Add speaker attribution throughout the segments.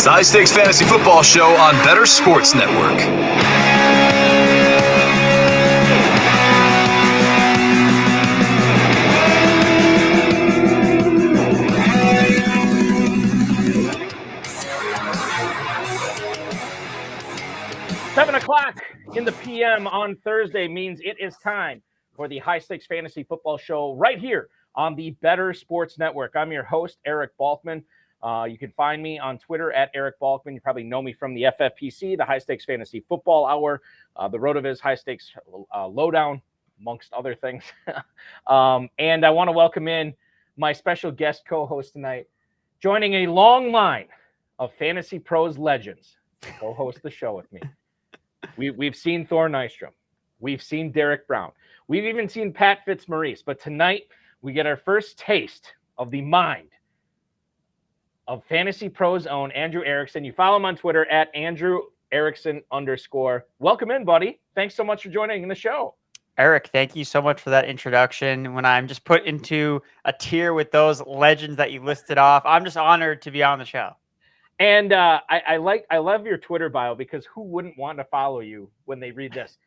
Speaker 1: It's the High Stakes Fantasy Football Show on Better Sports Network.
Speaker 2: Seven o'clock in the PM on Thursday means it is time for the High Stakes Fantasy Football Show right here on the Better Sports Network. I'm your host, Eric Balkman. You can find me on Twitter at Eric Balkman. You probably know me from the FFPC, the High Stakes Fantasy Football Hour, the RotoViz High Stakes Lowdown, amongst other things. And I want to welcome in my special guest co-host tonight, joining a long line of FantasyPros legends to co-host the show with me. We've seen Thor Nystrom. We've seen Derek Brown. We've even seen Pat Fitzmaurice. But tonight, we get our first taste of the mind of FantasyPros' own Andrew Erickson. You follow him on Twitter at Andrew Erickson _. Welcome in, buddy. Thanks so much for joining the show.
Speaker 3: Eric, thank you so much for that introduction. When I'm just put into a tier with those legends that you listed off, I'm just honored to be on the show.
Speaker 2: And I love your Twitter bio, because who wouldn't want to follow you when they read this?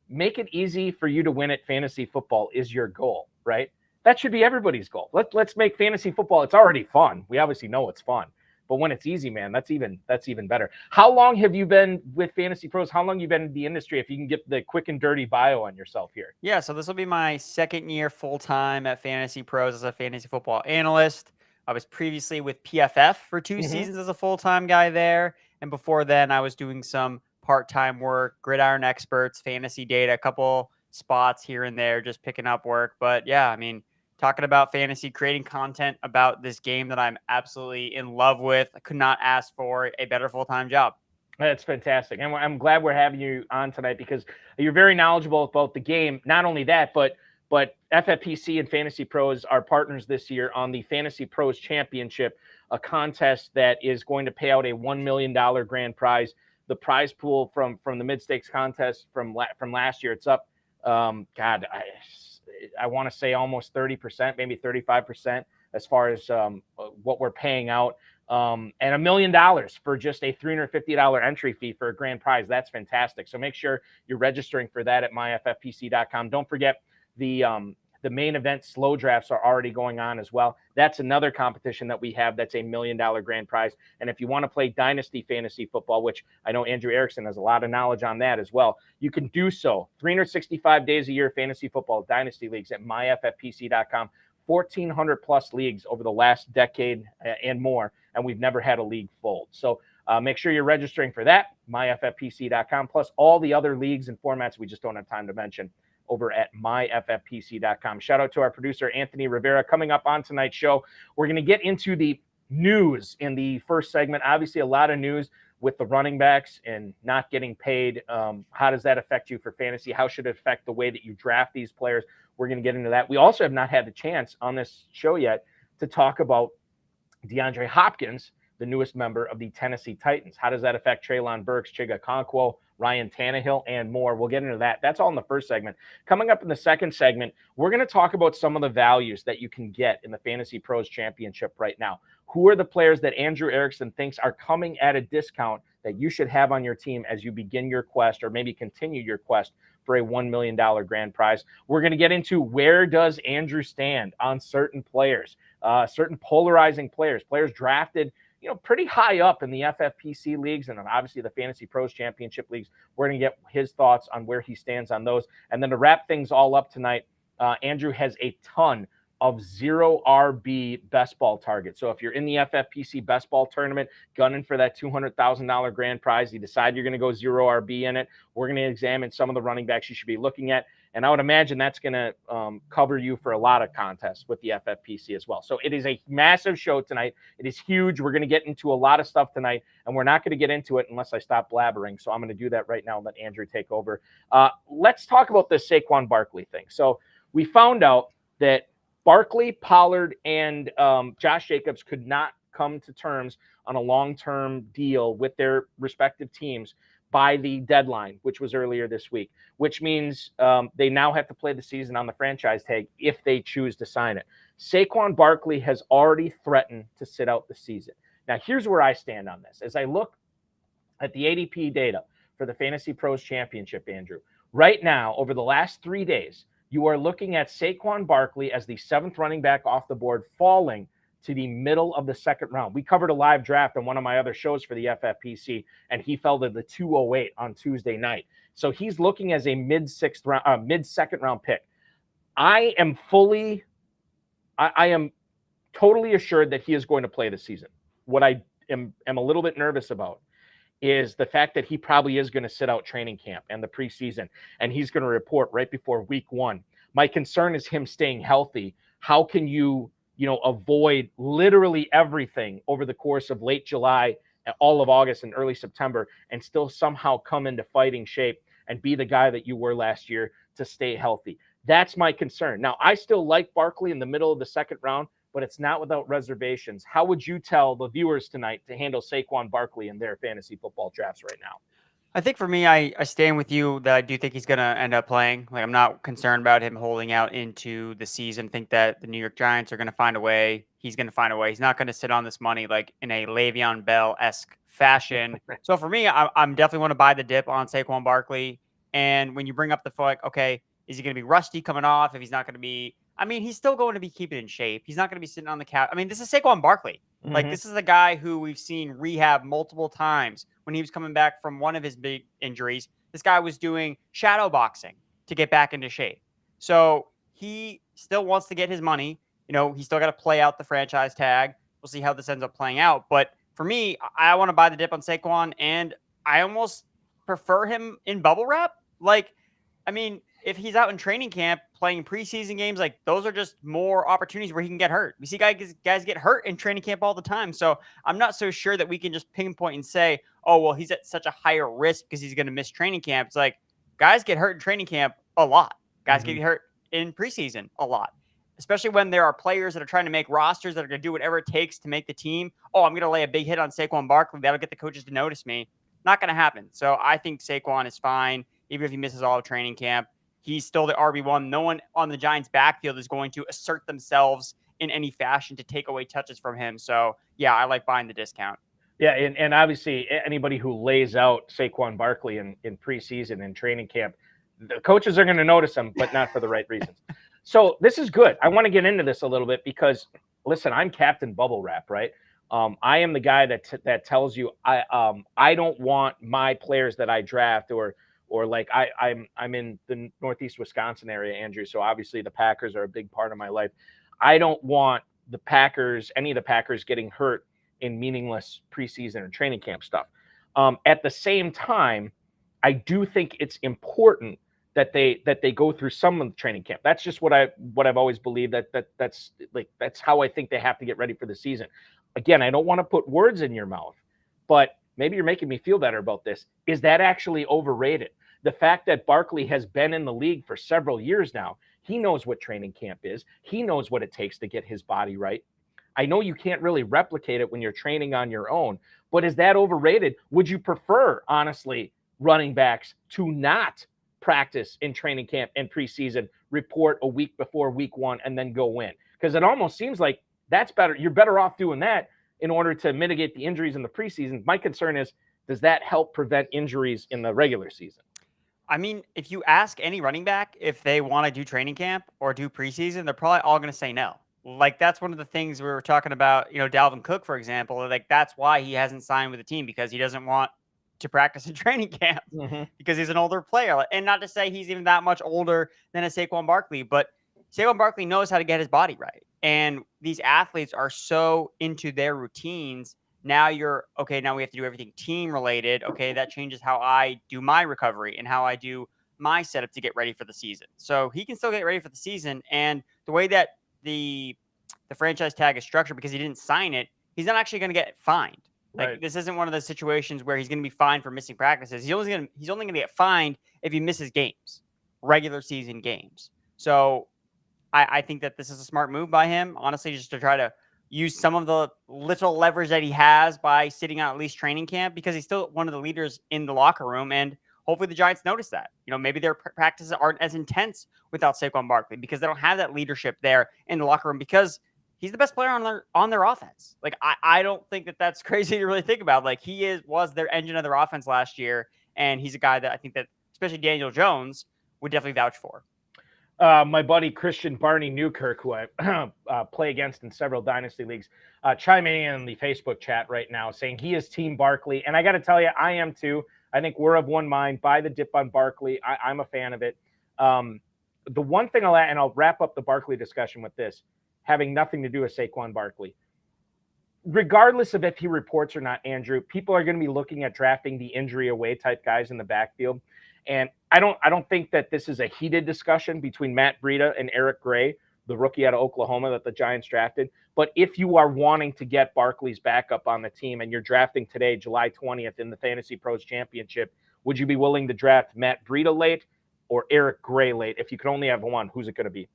Speaker 2: Make it easy for you to win at fantasy football is your goal, right? That should be everybody's goal. Let's make fantasy football. It's already fun. We obviously know it's fun, but when it's easy, man, that's even better. How long have you been with FantasyPros? How long have you been in the industry? If you can get the quick and dirty bio on yourself here.
Speaker 3: Yeah, so this will be my second year full time at FantasyPros as a fantasy football analyst. I was previously with PFF for two seasons as a full-time guy there. And before then, I was doing some part-time work, Gridiron Experts, fantasy data, a couple spots here and there, just picking up work. But yeah, I mean, talking about fantasy, creating content about this game that I'm absolutely in love with. I could not ask for a better full-time job.
Speaker 2: That's fantastic. And I'm glad we're having you on tonight, because you're very knowledgeable about the game. Not only that, but FFPC and FantasyPros are partners this year on the FantasyPros Championship, a contest that is going to pay out a $1 million grand prize. The prize pool from the mid-stakes contest from last year, it's up, I want to say almost 30%, maybe 35% as far as what we're paying out. And $1 million for just a $350 entry fee for a grand prize. That's fantastic. So make sure you're registering for that at myffpc.com. Don't forget, the main event slow drafts are already going on as well. That's another competition that we have. That's a $1 million grand prize. And if you want to play dynasty fantasy football, which I know Andrew Erickson has a lot of knowledge on that as well, you can do so 365 days a year fantasy football dynasty leagues at myffpc.com. 1,400 plus leagues over the last decade and more, and we've never had a league fold. So make sure you're registering for that, myffpc.com, plus all the other leagues and formats we just don't have time to mention over at myffpc.com. Shout out to our producer, Anthony Rivera. Coming up on tonight's show, we're going to get into the news in the first segment. Obviously, a lot of news with the running backs and not getting paid. How does that affect you for fantasy? How should it affect the way that you draft these players? We're going to get into that. We also have not had the chance on this show yet to talk about DeAndre Hopkins, the newest member of the Tennessee Titans. How does that affect Treylon Burks, Chig Okonkwo, Ryan Tannehill, and more? We'll get into that. That's all in the first segment. Coming up in the second segment, we're going to talk about some of the values that you can get in the FantasyPros Championship right now. Who are the players that Andrew Erickson thinks are coming at a discount that you should have on your team as you begin your quest, or maybe continue your quest for a $1 million grand prize? We're going to get into where does Andrew stand on certain players, certain polarizing players drafted pretty high up in the FFPC leagues and obviously the FantasyPros Championship leagues. We're going to get his thoughts on where he stands on those. And then to wrap things all up tonight, Andrew has a ton of 0 RB best ball targets. So if you're in the FFPC best ball tournament, gunning for that $200,000 grand prize, you decide you're going to go 0 RB in it, we're going to examine some of the running backs you should be looking at. And I would imagine that's going to cover you for a lot of contests with the FFPC as well. So it is a massive show tonight. It is huge. We're going to get into a lot of stuff tonight, and we're not going to get into it unless I stop blabbering. So I'm going to do that right now and let Andrew take over. Let's talk about this Saquon Barkley thing. So we found out that Barkley, Pollard, and Josh Jacobs could not come to terms on a long-term deal with their respective teams by the deadline, which was earlier this week, which means they now have to play the season on the franchise tag if they choose to sign it. Saquon Barkley has already threatened to sit out the season. Now, here's where I stand on this. As I look at the ADP data for the Fantasy Pros Championship, Andrew, right now, over the last 3 days, you are looking at Saquon Barkley as the 7th running back off the board, falling to the middle of the 2nd round. We covered a live draft on one of my other shows for the FFPC, and he fell to the 208 on Tuesday night. So he's looking as a mid-2nd round pick. I am totally assured that he is going to play this season. What I am a little bit nervous about is the fact that he probably is going to sit out training camp and the preseason, and he's going to report right before week 1. My concern is him staying healthy. How can you avoid literally everything over the course of late July, all of August and early September, and still somehow come into fighting shape and be the guy that you were last year to stay healthy? That's my concern. Now, I still like Barkley in the middle of the 2nd round, but it's not without reservations. How would you tell the viewers tonight to handle Saquon Barkley in their fantasy football drafts right now?
Speaker 3: I think for me, I stand with you that I do think he's going to end up playing. Like, I'm not concerned about him holding out into the season. Think that the New York Giants are going to find a way. He's going to find a way. He's not going to sit on this money like in a Le'Veon Bell-esque fashion. So for me, I'm definitely want to buy the dip on Saquon Barkley. And when you bring up the like, okay, is he going to be rusty coming off? If he's not going to be, I mean, he's still going to be keeping in shape. He's not going to be sitting on the couch. I mean, this is Saquon Barkley. Like, this is a guy who we've seen rehab multiple times. When he was coming back from one of his big injuries, this guy was doing shadow boxing to get back into shape. So he still wants to get his money. He's still got to play out the franchise tag. We'll see how this ends up playing out. But for me, I want to buy the dip on Saquon, and I almost prefer him in bubble wrap. Like, I mean, if he's out in training camp playing preseason games, like, those are just more opportunities where he can get hurt. We see guys get hurt in training camp all the time. So I'm not so sure that we can just pinpoint and say, oh, well, he's at such a higher risk because he's going to miss training camp. It's like, guys get hurt in training camp a lot. Guys get hurt in preseason a lot, especially when there are players that are trying to make rosters that are going to do whatever it takes to make the team. Oh, I'm going to lay a big hit on Saquon Barkley. That'll get the coaches to notice me. Not going to happen. So I think Saquon is fine, even if he misses all of training camp. He's still the RB1. No one on the Giants' backfield is going to assert themselves in any fashion to take away touches from him. So, yeah, I like buying the discount.
Speaker 2: Yeah, and obviously anybody who lays out Saquon Barkley in preseason and training camp, the coaches are going to notice him, but not for the right reasons. So this is good. I want to get into this a little bit because, listen, I'm Captain Bubble Wrap, right? I am the guy that tells you I don't want my players that I draft or like I'm in the Northeast Wisconsin area, Andrew. So obviously the Packers are a big part of my life. I don't want any of the Packers getting hurt in meaningless preseason or training camp stuff. At the same time, I do think it's important that they go through some of the training camp. That's just what I've always believed. That's how I think they have to get ready for the season. Again, I don't want to put words in your mouth, but maybe you're making me feel better about this. Is that actually overrated? The fact that Barkley has been in the league for several years now, he knows what training camp is. He knows what it takes to get his body right. I know you can't really replicate it when you're training on your own, but is that overrated? Would you prefer, honestly, running backs to not practice in training camp and preseason, report a week before week 1, and then go in? Because it almost seems like that's better. You're better off doing that in order to mitigate the injuries in the preseason. My concern is, does that help prevent injuries in the regular season?
Speaker 3: I mean, if you ask any running back if they want to do training camp or do preseason, they're probably all going to say no. Like, that's one of the things we were talking about, Dalvin Cook, for example. Like, that's why he hasn't signed with the team, because he doesn't want to practice in training camp because he's an older player. And not to say he's even that much older than a Saquon Barkley, but Saquon Barkley knows how to get his body right. And these athletes are so into their routines. Now we have to do everything team related. Okay, that changes how I do my recovery and how I do my setup to get ready for the season. So he can still get ready for the season. And the way that the franchise tag is structured, because he didn't sign it, he's not actually going to get fined. Like, right. This isn't one of those situations where he's going to be fined for missing practices. He's only going to get fined if he misses games, regular season games. So I think that this is a smart move by him, honestly, just to try to use some of the little leverage that he has by sitting out at least training camp, because he's still one of the leaders in the locker room. And hopefully the Giants notice that. Maybe their practices aren't as intense without Saquon Barkley because they don't have that leadership there in the locker room, because he's the best player on their offense. Like I don't think that's crazy to really think about. Like was their engine of their offense last year, and he's a guy that I think that especially Daniel Jones would definitely vouch for.
Speaker 2: My buddy Christian Barney Newkirk, who I play against in several dynasty leagues, chiming in the Facebook chat right now, saying he is Team Barkley, and I got to tell you, I am too. I think we're of one mind. Buy the dip on Barkley. I'm a fan of it. The one thing I'll wrap up the Barkley discussion with this, having nothing to do with Saquon Barkley. Regardless of if he reports or not, Andrew, people are going to be looking at drafting the injury away type guys in the backfield. And I don't think that this is a heated discussion between Matt Breida and Eric Gray, the rookie out of Oklahoma that the Giants drafted. But if you are wanting to get Barkley's backup on the team and you're drafting today, July 20th in the Fantasy Pros Championship, would you be willing to draft Matt Breida late or Eric Gray late? If you could only have one, who's it going to be?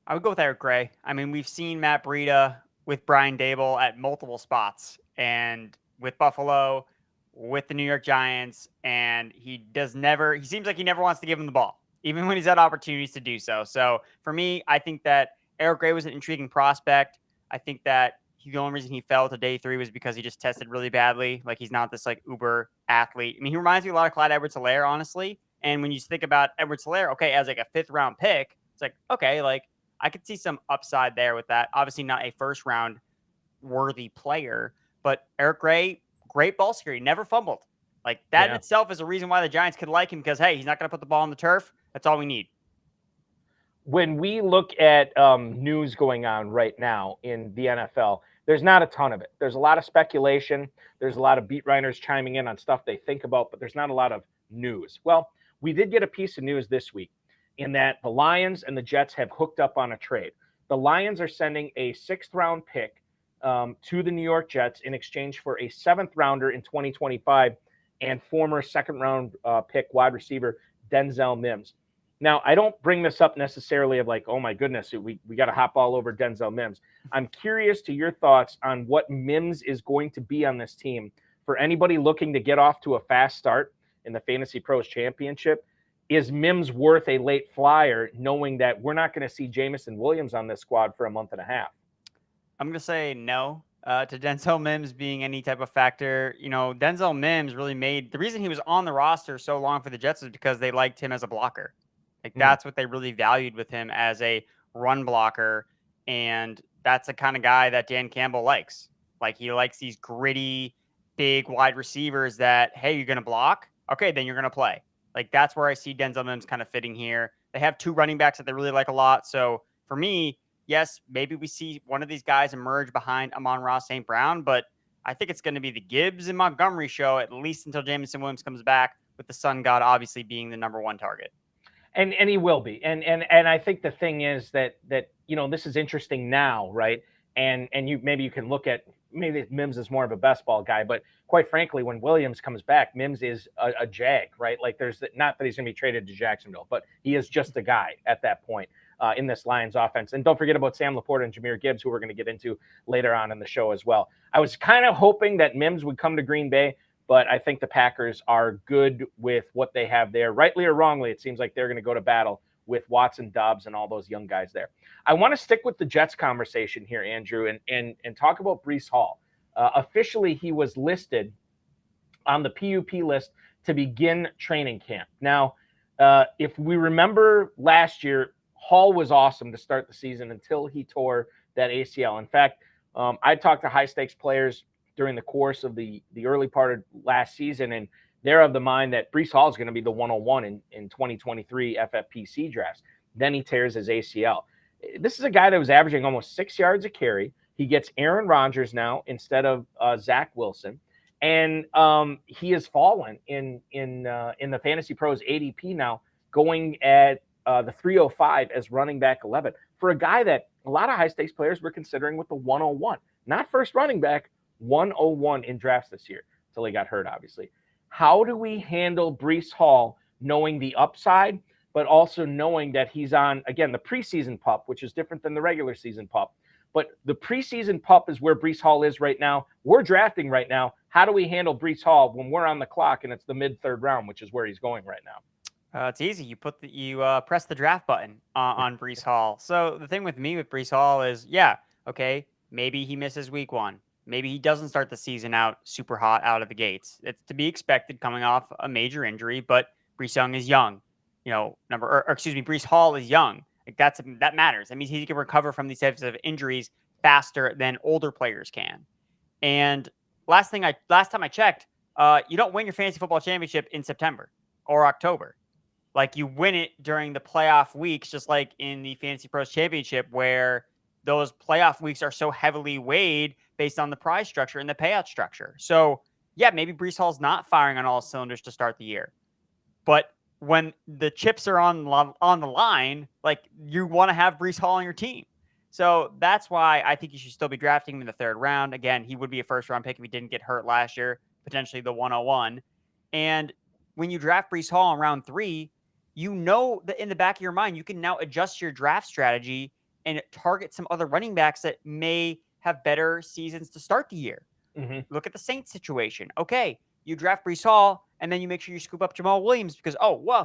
Speaker 3: I would go with Eric Gray. I mean, we've seen Matt Breida with Brian Dable at multiple spots, and with Buffalo, with the New York Giants, and he seems like he never wants to give him the ball, even when he's had opportunities to do so. So for me, I think that Eric Gray was an intriguing prospect. I think that the only reason he fell to day 3 was because he just tested really badly. Like, he's not this like uber athlete. I mean, he reminds me a lot of Clyde Edwards-Helaire, honestly. And when you think about Edwards-Helaire, okay, as like a 5th round pick, it's like, okay, like I could see some upside there with that. Obviously not a 1st round worthy player, but Eric Gray, great ball security, never fumbled. Like that in itself is a reason why the Giants could like him, because, hey, he's not going to put the ball on the turf. That's all we need.
Speaker 2: When we look at news going on right now in the NFL, there's not a ton of it. There's a lot of speculation. There's a lot of beat writers chiming in on stuff they think about, but there's not a lot of news. Well, we did get a piece of news this week in that the Lions and the Jets have hooked up on a trade. The Lions are sending a 6th round pick to the New York Jets in exchange for a 7th rounder in 2025 and former 2nd round pick wide receiver Denzel Mims. Now, I don't bring this up necessarily of like, oh my goodness, we got to hop all over Denzel Mims. I'm curious to your thoughts on what Mims is going to be on this team for anybody looking to get off to a fast start in the Fantasy Pros Championship. Is Mims worth a late flyer, knowing that we're not going to see Jamison Williams on this squad for a month and a half?
Speaker 3: I'm going to say no to Denzel Mims being any type of factor. You know, Denzel Mims really made the reason he was on the roster so long for the Jets is because they liked him as a blocker. Like that's what they really valued with him, as a run blocker. And that's the kind of guy that Dan Campbell likes. Like, he likes these gritty, big wide receivers that, hey, you're going to block? Okay, then you're going to play. Like, that's where I see Denzel Mims kind of fitting here. They have 2 running backs that they really like a lot. So for me, yes, maybe we see one of these guys emerge behind Amon-Ra St. Brown, but I think it's going to be the Gibbs and Montgomery show, at least until Jamison Williams comes back, with the Sun God obviously being the number 1 target.
Speaker 2: And he will be. And I think the thing is that you know, this is interesting now, right? And you can look at, maybe Mims is more of a best ball guy, but quite frankly, when Williams comes back, Mims is a jag, right? Like, there's not that he's going to be traded to Jacksonville, but he is just a guy at that point in this Lions offense. And don't forget about Sam Laporta and Jahmyr Gibbs, who we're going to get into later on in the show as well. I was kind of hoping that Mims would come to Green Bay, but I think the Packers are good with what they have there. Rightly or wrongly, it seems like they're going to go to battle with Watson, Dobbs, and all those young guys there. I want to stick with the Jets conversation here, Andrew, and talk about Breece Hall. Officially, he was listed on the PUP list to begin training camp. Now, if we remember last year, Hall was awesome to start the season until he tore that ACL. In fact, I talked to high-stakes players during the course of the early part of last season, and they're of the mind that Breece Hall is going to be the 101 in 2023 FFPC drafts. Then he tears his ACL. This is a guy that was averaging almost 6 yards a carry. He gets Aaron Rodgers now instead of Zach Wilson, and he has fallen in the Fantasy Pros ADP now, going at the 305 as running back 11 for a guy that a lot of high stakes players were considering with the 101, not first running back, 101 in drafts this year until he got hurt, obviously. How do we handle Breece Hall, knowing the upside, but also knowing that he's on, again, the preseason PUP, which is different than the regular season PUP. But the preseason PUP is where Breece Hall is right now. We're drafting right now. How do we handle Breece Hall when we're on the clock and it's the mid-3rd round, which is where he's going right now?
Speaker 3: It's easy. You press the draft button on Breece Hall. So the thing with me with Breece Hall is, okay, Maybe he misses week 1. Maybe he doesn't start the season out super hot out of the gates. It's to be expected coming off a major injury, but Brees Young is young. Brees Hall is young. Like that matters. That means he can recover from these types of injuries faster than older players can. And last time I checked, you don't win your fantasy football championship in September or October. Like, you win it during the playoff weeks, just like in the Fantasy Pros Championship, where those playoff weeks are so heavily weighed based on the prize structure and the payout structure. So, yeah, maybe Brees Hall's not firing on all cylinders to start the year. But when the chips are on the line, like, you want to have Brees Hall on your team. So that's why I think you should still be drafting him in the 3rd round. Again, he would be a first-round pick if he didn't get hurt last year, potentially the 101. And when you draft Brees Hall in round 3, you know that in the back of your mind, you can now adjust your draft strategy and target some other running backs that may have better seasons to start the year.
Speaker 2: Mm-hmm.
Speaker 3: Look at the Saints situation. Okay, you draft Brees Hall, and then you make sure you scoop up Jamal Williams because,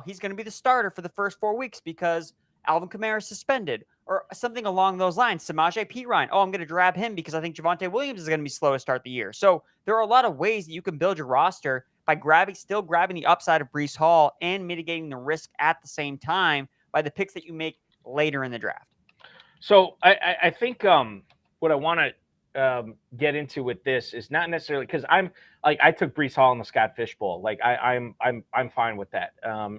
Speaker 3: he's going to be the starter for the first 4 weeks because Alvin Kamara is suspended or something along those lines. Samaje Perine. I'm going to grab him because I think Javonte Williams is going to be slow to start the year. So there are a lot of ways that you can build your roster by still grabbing the upside of Brees Hall and mitigating the risk at the same time by the picks that you make later in the draft.
Speaker 2: So I think what I want to get into with this is not necessarily because I took Brees Hall in the Scott Fish Bowl. Like I'm fine with that.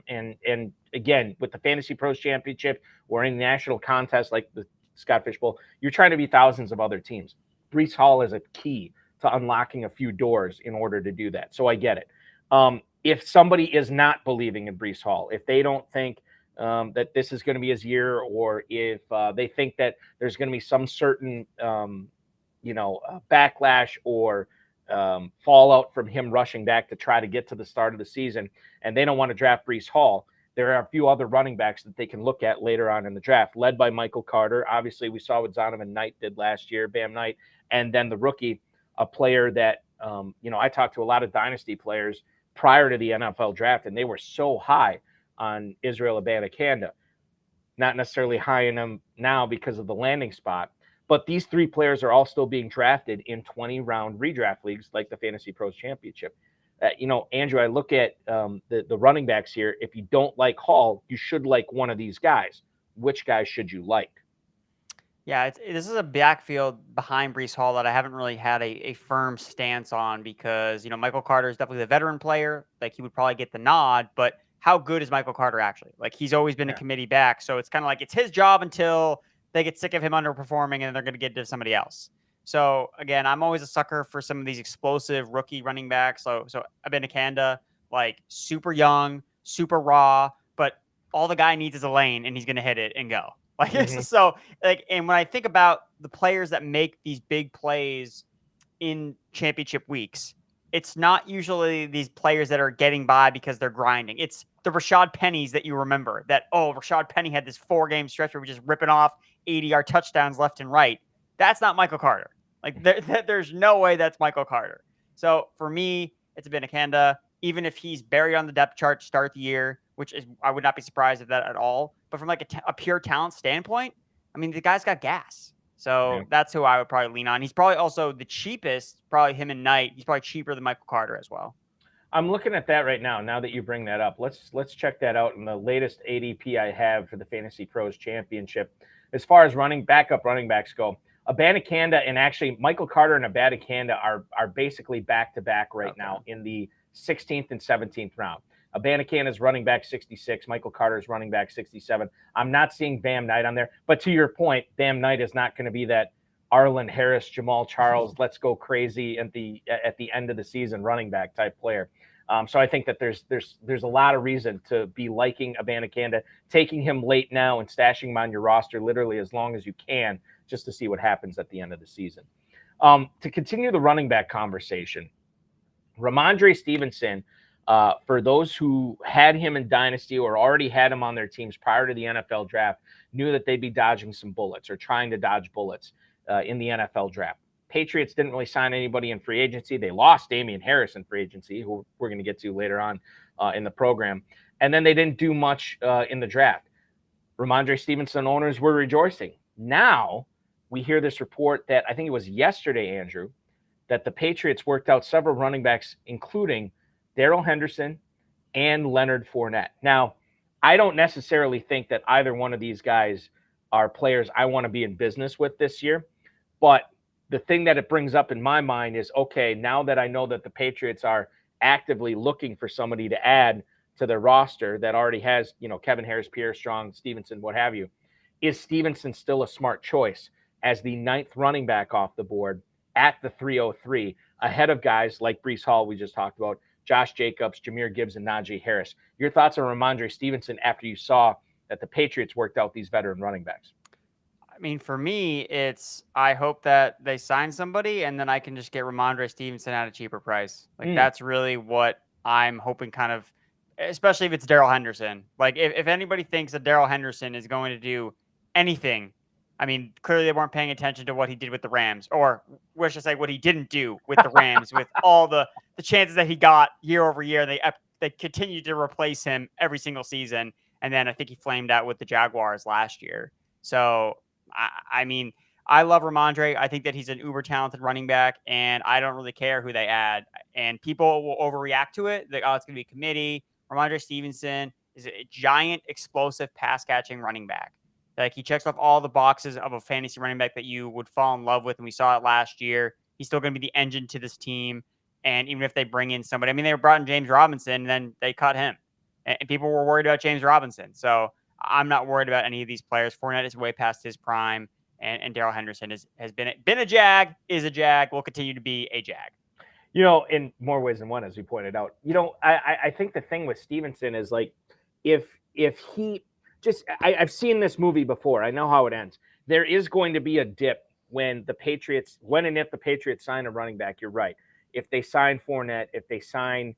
Speaker 2: And again, with the Fantasy Pros Championship or any national contest like the Scott Fish Bowl, you're trying to beat thousands of other teams. Brees Hall is a key to unlocking a few doors in order to do that. So I get it. If somebody is not believing in Brees Hall, if they don't think that this is going to be his year, or if they think that there's going to be some certain, backlash or fallout from him rushing back to try to get to the start of the season, and they don't want to draft Brees Hall, there are a few other running backs that they can look at later on in the draft, led by Michael Carter. Obviously, we saw what Zonovan Knight did last year, Bam Knight, and then the rookie, a player that, I talked to a lot of dynasty players prior to the NFL draft, and they were so high on Israel Abanikanda. Not necessarily high in him now because of the landing spot, but these 3 players are all still being drafted in 20-round redraft leagues like the Fantasy Pros Championship. Andrew, I look at the running backs here. If you don't like Hall, you should like one of these guys. Which guys should you like?
Speaker 3: Yeah, this is a backfield behind Brees Hall that I haven't really had a firm stance on because, Michael Carter is definitely the veteran player. Like, he would probably get the nod, but how good is Michael Carter actually? Like, he's always been a committee back. So it's kind of like it's his job until they get sick of him underperforming and they're going to get to somebody else. So, again, I'm always a sucker for some of these explosive rookie running backs. So Abanikanda, like, super young, super raw, but all the guy needs is a lane and he's going to hit it and go. And when I think about the players that make these big plays in championship weeks, it's not usually these players that are getting by because they're grinding. It's the Rashad Pennies that you remember that, Rashad Penny had this 4-game stretch where we're just ripping off 80-yard touchdowns left and right. That's not Michael Carter. Like, there's no way that's Michael Carter. So for me, it's Abanikanda. Even if he's buried on the depth chart to start the year, which is, I would not be surprised at that at all. But from like a pure talent standpoint, I mean, the guy's got gas. So that's who I would probably lean on. He's probably also the cheapest, probably him and Knight. He's probably cheaper than Michael Carter as well.
Speaker 2: I'm looking at that right now. Now that you bring that up, let's check that out in the latest ADP I have for the Fantasy Pros Championship. As far as backup running backs go, Abanikanda and actually Michael Carter and Abanikanda are basically back-to-back right now in the 16th and 17th round. Abanikanda is running back 66. Michael Carter is running back 67. I'm not seeing Bam Knight on there. But to your point, Bam Knight is not going to be that Arlen Harris, Jamal Charles, let's go crazy at the end of the season running back type player. So I think that there's a lot of reason to be liking Abanikanda, taking him late now and stashing him on your roster literally as long as you can just to see what happens at the end of the season. To continue the running back conversation, Ramondre Stevenson, for those who had him in Dynasty or already had him on their teams prior to the NFL draft, knew that they'd be dodging some bullets or trying to dodge bullets in the NFL draft. Patriots didn't really sign anybody in free agency. They lost Damian Harris in free agency, who we're going to get to later on in the program. And then they didn't do much in the draft. Ramondre Stevenson owners were rejoicing. Now we hear this report that I think it was yesterday, Andrew, that the Patriots worked out several running backs, including Darrell Henderson and Leonard Fournette. Now, I don't necessarily think that either one of these guys are players I want to be in business with this year. But the thing that it brings up in my mind is, okay, now that I know that the Patriots are actively looking for somebody to add to their roster that already has, Kevin Harris, Pierre Strong, Stevenson, what have you, is Stevenson still a smart choice as the 9th running back off the board at the 303, ahead of guys like Breece Hall, we just talked about, Josh Jacobs, Jahmyr Gibbs, and Najee Harris? Your thoughts on Ramondre Stevenson after you saw that the Patriots worked out these veteran running backs?
Speaker 3: I mean, for me, it's I hope that they sign somebody and then I can just get Ramondre Stevenson at a cheaper price. Like that's really what I'm hoping, kind of, especially if it's Darrell Henderson. Like if anybody thinks that Darrell Henderson is going to do anything, I mean, clearly they weren't paying attention to what he did with the Rams, or what should I say, what he didn't do with the Rams, with all the chances that he got year over year. They continued to replace him every single season. And then I think he flamed out with the Jaguars last year. So I mean, I love Ramondre. I think that he's an uber talented running back, and I don't really care who they add. And people will overreact to it. Like, oh, it's going to be a committee. Ramondre Stevenson is a giant, explosive pass catching running back. Like, he checks off all the boxes of a fantasy running back that you would fall in love with. And we saw it last year. He's still going to be the engine to this team. And even if they bring in somebody, I mean, they brought in James Robinson, and then they cut him. And people were worried about James Robinson. So I'm not worried about any of these players. Fournette is way past his prime, and Darrell Henderson has been a Jag, is a Jag, will continue to be a Jag.
Speaker 2: In more ways than one, as we pointed out. I think the thing with Stevenson is, like, if he just, I've seen this movie before. I know how it ends. There is going to be a dip when and if the Patriots sign a running back. You're right. If they sign Fournette, if they sign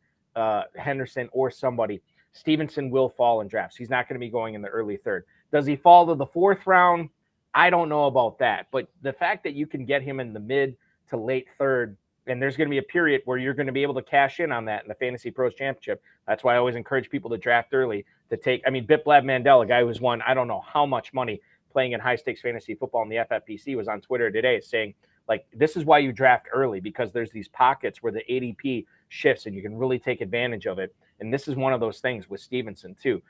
Speaker 2: Henderson or somebody, Stevenson will fall in drafts. He's not going to be going in the early 3rd. Does he fall to the 4th round? I don't know about that. But the fact that you can get him in the mid to late 3rd, and there's going to be a period where you're going to be able to cash in on that in the Fantasy Pros Championship. That's why I always encourage people to draft early to take. I mean, Biplab Mandel, a guy who's won I don't know how much money playing in high-stakes fantasy football in the FFPC, was on Twitter today saying, like, this is why you draft early, because there's these pockets where the ADP shifts and you can really take advantage of it. And this is one of those things with Stevenson too.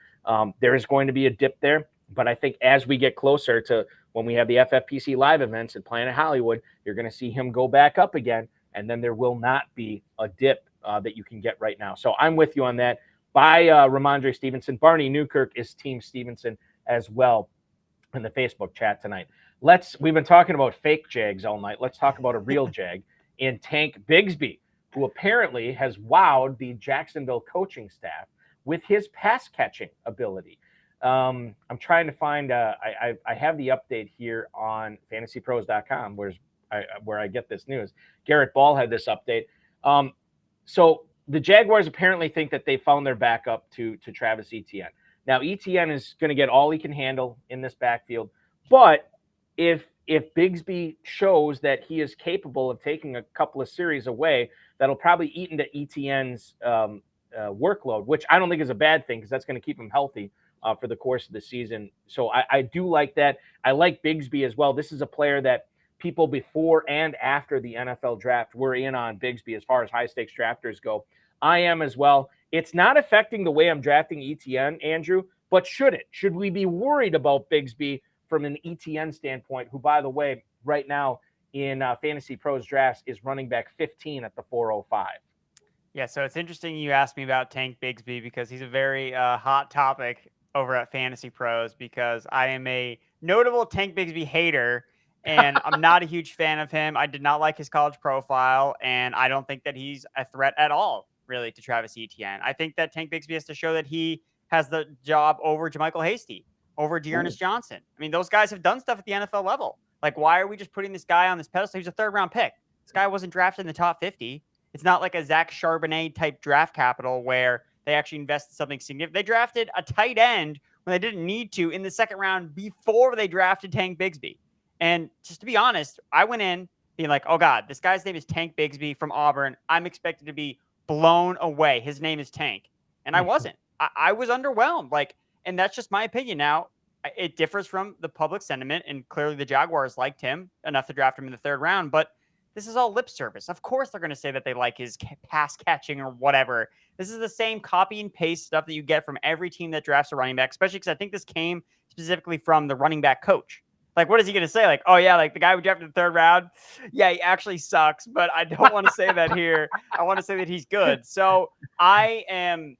Speaker 2: There is going to be a dip there, but I think as we get closer to when we have the FFPC live events at Planet Hollywood, you're going to see him go back up again, and then there will not be a dip that you can get right now. So I'm with you on that. Buy Ramondre Stevenson. Barney Newkirk is Team Stevenson as well in the Facebook chat tonight. We've been talking about fake Jags all night. Let's talk about a real Jag in Tank Bigsby, who apparently has wowed the Jacksonville coaching staff with his pass catching ability. I'm trying to find, I have the update here on fantasypros.com where I get this news. Garrett Ball had this update. So the Jaguars apparently think that they found their backup to Travis Etienne. Now, Etienne is going to get all he can handle in this backfield, but if Bigsby shows that he is capable of taking a couple of series away, that'll probably eat into Etienne's workload, which I don't think is a bad thing, because that's going to keep him healthy for the course of the season. So I do like that. I like Bigsby as well. This is a player that people before and after the NFL draft were in on Bigsby as far as high-stakes drafters go. I am as well. It's not affecting the way I'm drafting Etienne, Andrew, but should it? Should we be worried about Bigsby from an Etienne standpoint, who, by the way, right now in Fantasy Pros drafts is running back 15 at the 405?
Speaker 3: Yeah, so it's interesting you asked me about Tank Bigsby, because he's a very hot topic over at Fantasy Pros, because I am a notable Tank Bigsby hater, and I'm not a huge fan of him. I did not like his college profile, and I don't think that he's a threat at all, really, to Travis Etienne. I think that Tank Bigsby has to show that he has the job over JaMychal Hasty, over Dearness Johnson. I mean, those guys have done stuff at the NFL level. Like, why are we just putting this guy on this pedestal? He was a 3rd-round pick. This guy wasn't drafted in the top 50. It's not like a Zach Charbonnet type draft capital where they actually invested something significant. They drafted a tight end when they didn't need to in the 2nd round before they drafted Tank Bigsby. And just to be honest, I went in being like, oh God, this guy's name is Tank Bigsby from Auburn. I'm expected to be blown away. His name is Tank. And I wasn't. I was underwhelmed. And that's just my opinion. Now, it differs from the public sentiment, and clearly the Jaguars liked him enough to draft him in the 3rd round, but this is all lip service. Of course they're going to say that they like his pass catching or whatever. This is the same copy and paste stuff that you get from every team that drafts a running back, especially because I think this came specifically from the running back coach. Like, what is he going to say? Like, oh, yeah, like the guy we drafted in the 3rd round, yeah, he actually sucks, but I don't want to say that here. I want to say that he's good. So I am,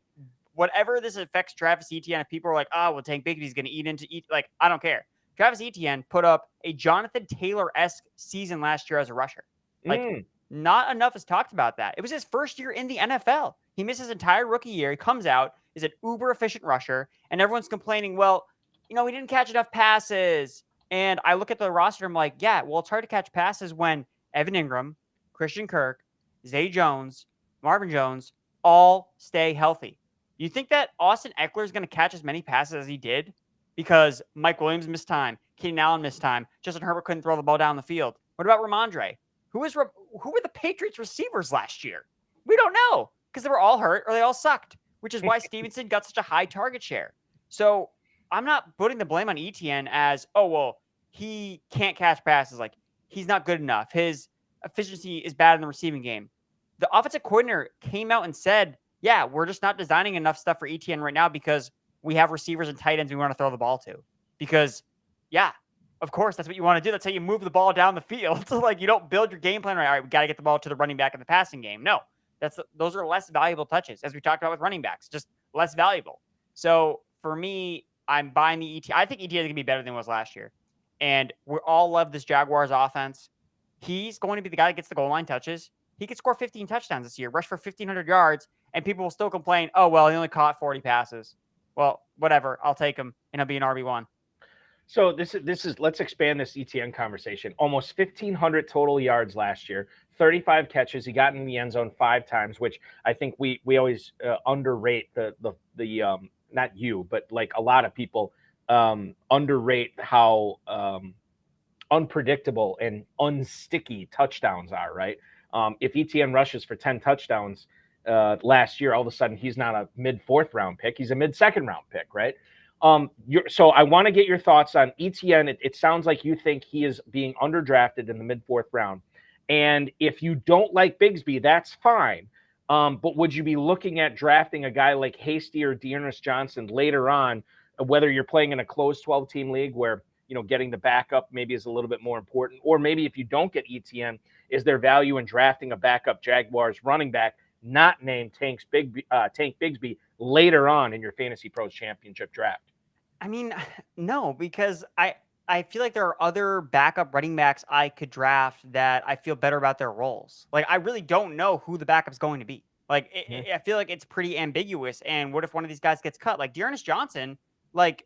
Speaker 3: whatever this affects Travis Etienne, if people are like, oh, well, Tank Bigsby's going to eat, like, I don't care. Travis Etienne put up a Jonathan Taylor-esque season last year as a rusher. Like, not enough is talked about that. It was his first year in the NFL. He missed his entire rookie year. He comes out, is an uber efficient rusher, and everyone's complaining, well, he didn't catch enough passes. And I look at the roster, I'm like, yeah, well, it's hard to catch passes when Evan Ingram, Christian Kirk, Zay Jones, Marvin Jones all stay healthy. You think that Austin Eckler is going to catch as many passes as he did because Mike Williams missed time, Keenan Allen missed time, Justin Herbert couldn't throw the ball down the field? What about Ramondre? Who were the Patriots receivers last year? We don't know because they were all hurt or they all sucked, which is why Stevenson got such a high target share. So I'm not putting the blame on Etienne as, oh, well, he can't catch passes. Like, he's not good enough. His efficiency is bad in the receiving game. The offensive coordinator came out and said, yeah, we're just not designing enough stuff for Etienne right now because we have receivers and tight ends we want to throw the ball to. Because, yeah, of course, that's what you want to do. That's how you move the ball down the field. So, like, you don't build your game plan right. All right, we got to get the ball to the running back in the passing game. No, those are less valuable touches, as we talked about with running backs, just less valuable. So, for me, I'm buying the Etienne. I think Etienne is going to be better than he was last year. And we all love this Jaguars offense. He's going to be the guy that gets the goal line touches. He could score 15 touchdowns this year, rush for 1,500 yards, and people will still complain, oh, well, he only caught 40 passes. Well, whatever. I'll take him, and he'll be an RB1.
Speaker 2: So this is let's expand this ETN conversation. Almost 1,500 total yards last year, 35 catches. He got in the end zone 5 times, which I think we always underrate the not you, but like a lot of people underrate how unpredictable and unsticky touchdowns are, right? If ETN rushes for 10 touchdowns last year, all of a sudden he's not a mid-4th round pick. He's a mid-2nd round pick, right? So I want to get your thoughts on ETN. It sounds like you think he is being underdrafted in the mid-4th round. And if you don't like Bigsby, that's fine. But would you be looking at drafting a guy like Hasty or Dearness Johnson later on, whether you're playing in a closed 12-team league where, getting the backup maybe is a little bit more important, or maybe if you don't get ETN, is there value in drafting a backup Jaguars running back not named Tank Bigsby later on in your Fantasy Pros Championship draft?
Speaker 3: I mean, no, because I feel like there are other backup running backs I could draft that I feel better about their roles. Like, I really don't know who the backup's going to be. Like, I feel like it's pretty ambiguous. And what if one of these guys gets cut? Like, Dearness Johnson, like,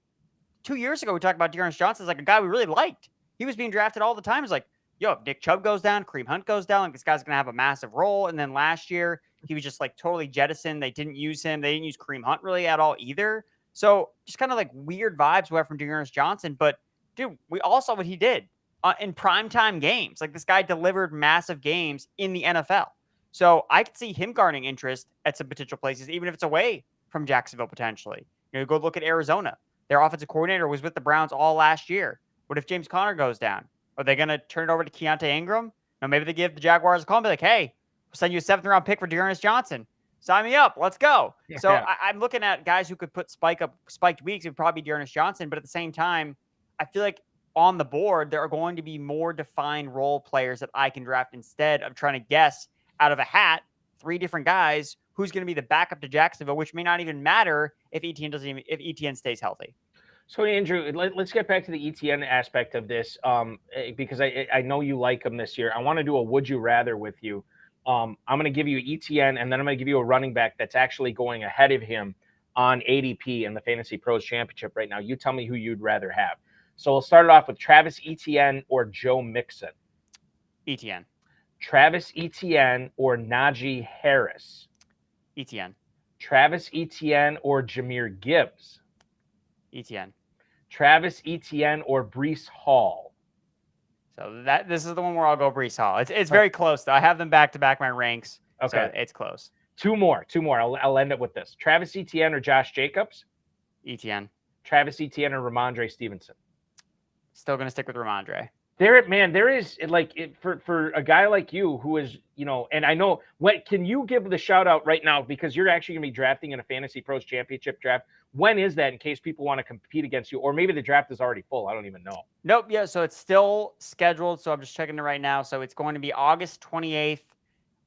Speaker 3: 2 years ago, we talked about Dearness Johnson as like a guy we really liked. He was being drafted all the time. It's like, yo, if Nick Chubb goes down, Kareem Hunt goes down, like, this guy's going to have a massive role. And then last year, he was just like totally jettisoned. They didn't use him. They didn't use Kareem Hunt really at all either. So just kind of like weird vibes we have from Dearness Johnson. But dude, we all saw what he did in primetime games. Like, this guy delivered massive games in the NFL. So I could see him garnering interest at some potential places, even if it's away from Jacksonville potentially. Go look at Arizona. Their offensive coordinator was with the Browns all last year. What if James Conner goes down? Are they going to turn it over to Keontae Ingram? No, maybe they give the Jaguars a call and be like, hey, we'll send you a 7th round pick for Dearness Johnson. Sign me up. Let's go. Yeah. So I'm looking at guys who could put spiked weeks. It would probably be Dearness Johnson. But at the same time, I feel like on the board, there are going to be more defined role players that I can draft instead of trying to guess out of a hat 3 different guys who's going to be the backup to Jacksonville, which may not even matter if ETN stays healthy.
Speaker 2: So, Andrew, let's get back to the ETN aspect of this because I know you like him this year. I want to do a would you rather with you. I'm going to give you ETN, and then I'm going to give you a running back that's actually going ahead of him on ADP in the Fantasy Pros Championship right now. You tell me who you'd rather have. So we'll start it off with Travis Etienne or Joe Mixon.
Speaker 3: ETN.
Speaker 2: Travis Etienne or Najee Harris.
Speaker 3: ETN.
Speaker 2: Travis Etienne or Jahmyr Gibbs.
Speaker 3: ETN.
Speaker 2: Travis Etienne or Breece Hall.
Speaker 3: So this is the one where I'll go Breece Hall. It's very close though. I have them back to back my ranks. Okay, so it's close.
Speaker 2: Two more. I'll end it with this: Travis Etienne or Josh Jacobs.
Speaker 3: ETN.
Speaker 2: Travis Etienne or Ramondre Stevenson?
Speaker 3: Still going to stick with Ramondre.
Speaker 2: There is like for a guy like you who is, and I know can you give the shout out right now, because you're actually going to be drafting in a Fantasy Pros Championship draft. When is that, in case people want to compete against you, or maybe the draft is already full? I don't even know.
Speaker 3: Nope. Yeah. So it's still scheduled. So I'm just checking it right now. So it's going to be August 28th,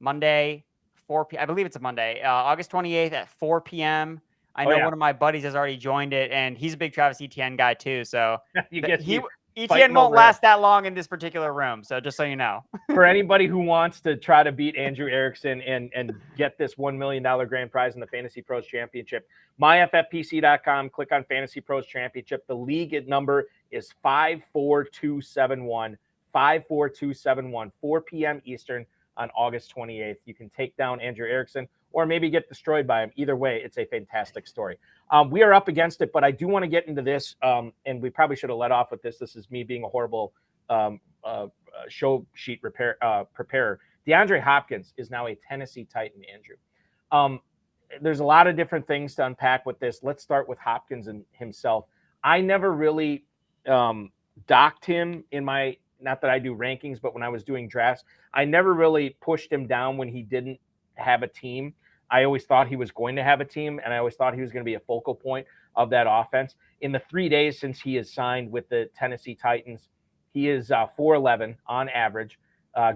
Speaker 3: Monday, 4 p.m. I believe it's a Monday, August 28th at 4 p.m. I know one of my buddies has already joined it, and he's a big Travis Etienne guy too. So Etienne won't last that long in this particular room. So just so you know.
Speaker 2: For anybody who wants to try to beat Andrew Erickson and get this $1 million grand prize in the Fantasy Pros Championship, myffpc.com, click on Fantasy Pros Championship. The league number is 54271, 54271, 4 p.m. Eastern on August 28th. You can take down Andrew Erickson or maybe get destroyed by him. Either way, it's a fantastic story. We are up against it, but I do want to get into this, and we probably should have let off with this. This is me being a horrible show sheet preparer. DeAndre Hopkins is now a Tennessee Titan, Andrew. There's a lot of different things to unpack with this. Let's start with Hopkins and himself. I never really docked him in my, not that I do rankings, but when I was doing drafts, I never really pushed him down when he didn't have a team. I always thought he was going to have a team, and I always thought he was going to be a focal point of that offense. In the 3 days since he has signed with the Tennessee Titans, he is 4'11" on average,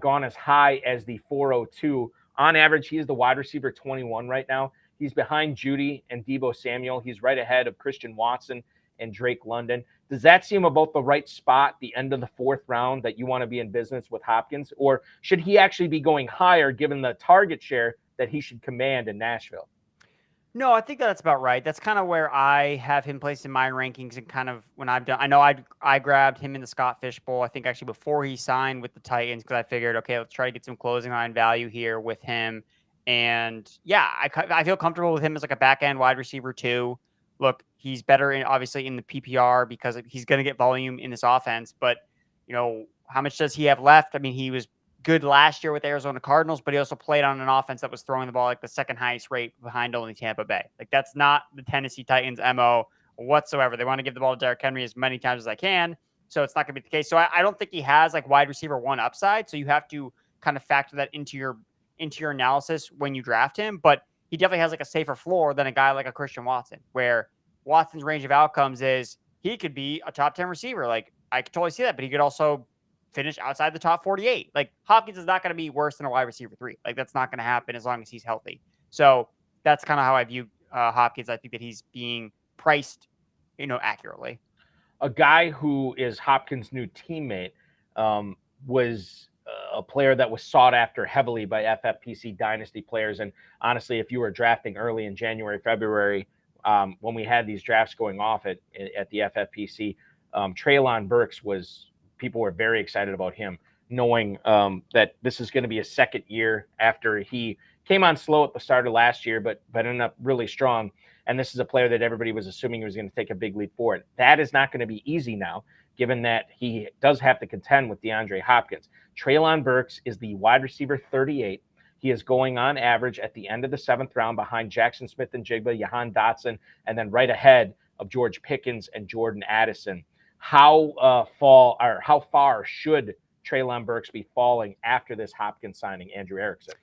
Speaker 2: gone as high as the 402. On average, he is the wide receiver 21 right now. He's behind Judy and Deebo Samuel. He's right ahead of Christian Watson and Drake London. Does that seem about the right spot, the end of the 4th round, that you want to be in business with Hopkins? Or should he actually be going higher given the target share that he should command in Nashville?
Speaker 3: No, I think that's about right. That's kind of where I have him placed in my rankings, and kind of when I've done, I know I grabbed him in the Scott Fish Bowl, I think actually before he signed with the Titans, because I figured, okay, let's try to get some closing line value here with him. And yeah, I feel comfortable with him as like a back end wide receiver too. Look, he's better obviously in the PPR because he's going to get volume in this offense, but how much does he have left? I mean, he was good last year with Arizona Cardinals, but he also played on an offense that was throwing the ball like the second highest rate behind only Tampa Bay. Like, that's not the Tennessee Titans MO whatsoever. They want to give the ball to Derrick Henry as many times as I can. So it's not going to be the case. So I don't think he has like wide receiver 1 upside. So you have to kind of factor that into your analysis when you draft him. But he definitely has like a safer floor than a guy like a Christian Watson, where Watson's range of outcomes is he could be a top 10 receiver. Like, I could totally see that, but he could also finish outside the top 48. Like, Hopkins is not going to be worse than a wide receiver 3. Like, that's not going to happen as long as he's healthy. So that's kind of how I view Hopkins. I think that he's being priced, accurately.
Speaker 2: A guy who is Hopkins' new teammate was a player that was sought after heavily by FFPC dynasty players. And honestly, if you were drafting early in January, February, when we had these drafts going off at the FFPC, Treylon Burks people were very excited about him, knowing that this is going to be a second year after he came on slow at the start of last year, but ended up really strong. And this is a player that everybody was assuming he was going to take a big leap forward. That is not going to be easy now, given that he does have to contend with DeAndre Hopkins. Treylon Burks is the wide receiver 38. He is going on average at the end of the 7th round behind Jackson Smith and Jigba, Jahan Dotson, and then right ahead of George Pickens and Jordan Addison. How far should Treylon Burks be falling after this Hopkins signing, Andrew Erickson?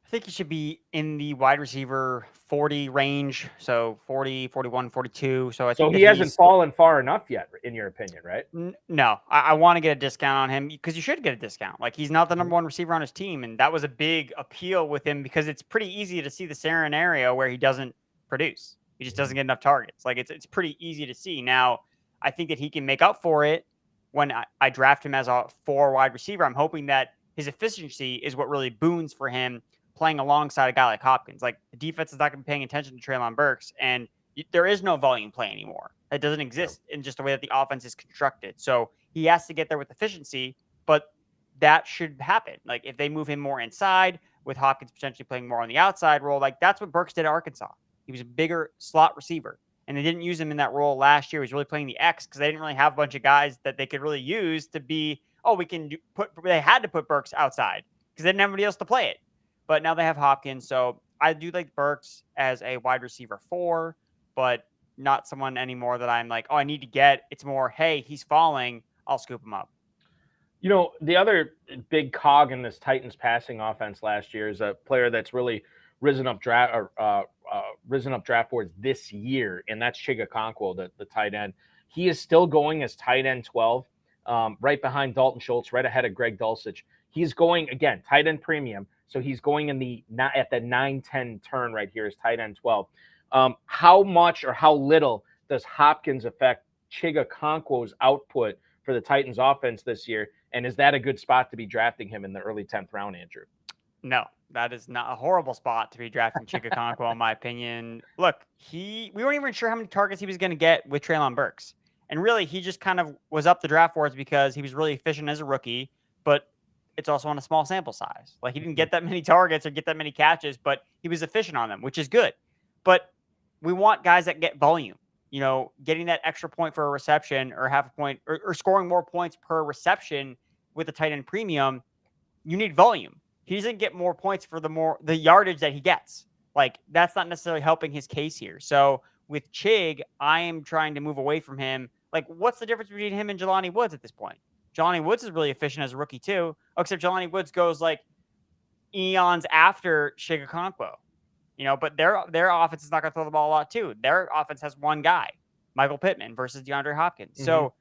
Speaker 3: I think he should be in the wide receiver 40 range. So 40, 41, 42. So
Speaker 2: he hasn't fallen far enough yet, in your opinion, right?
Speaker 3: No, I want to get a discount on him, because you should get a discount. Like, he's not the number 1 receiver on his team. And that was a big appeal with him, because it's pretty easy to see the scenario where he doesn't produce. He just doesn't get enough targets. Like, it's pretty easy to see. Now, I think that he can make up for it when I draft him as a 4 wide receiver. I'm hoping that his efficiency is what really boons for him playing alongside a guy like Hopkins. Like, the defense is not going to be paying attention to Treylon Burks, and there is no volume play anymore. It doesn't exist in just the way that the offense is constructed. So he has to get there with efficiency, but that should happen. Like, if they move him more inside, with Hopkins potentially playing more on the outside role, like that's what Burks did at Arkansas. He was a bigger slot receiver, and they didn't use him in that role last year. He was really playing the X because they didn't really have a bunch of guys that they could really use to be, they had to put Burks outside because they didn't have anybody else to play it. But now they have Hopkins. So I do like Burks as a wide receiver 4, but not someone anymore that I'm like, oh, I need to get. It's more, hey, he's falling. I'll scoop him up.
Speaker 2: You know, the other big cog in this Titans passing offense last year is a player that's really risen up draft boards this year, and that's Chiga Okonkwo, the tight end. He is still going as tight end 12, right behind Dalton Schultz, right ahead of Greg Dulcich. He's going, again, tight end premium, so he's going at the 9-10 turn right here as tight end 12. How much or how little does Hopkins affect Chiga Okonkwo's output for the Titans offense this year? And is that a good spot to be drafting him in the early 10th round, Andrew?
Speaker 3: No, that is not a horrible spot to be drafting Chiga Okonkwo, in my opinion. Look, we weren't even sure how many targets he was going to get with Treylon Burks. And really, he just kind of was up the draft boards because he was really efficient as a rookie, but it's also on a small sample size. Like, he didn't get that many targets or get that many catches, but he was efficient on them, which is good. But we want guys that get volume. You know, getting that extra point for a reception or half a point or scoring more points per reception with a tight end premium, you need volume. He doesn't get more points for the yardage that he gets. Like, that's not necessarily helping his case here. So with Chig, I am trying to move away from him. Like, what's the difference between him and Jelani Woods at this point? Jelani Woods is really efficient as a rookie too, except Jelani Woods goes like eons after Chiga Okonkwo. You know, but their offense is not going to throw the ball a lot too. Their offense has one guy, Michael Pittman versus DeAndre Hopkins. Mm-hmm. So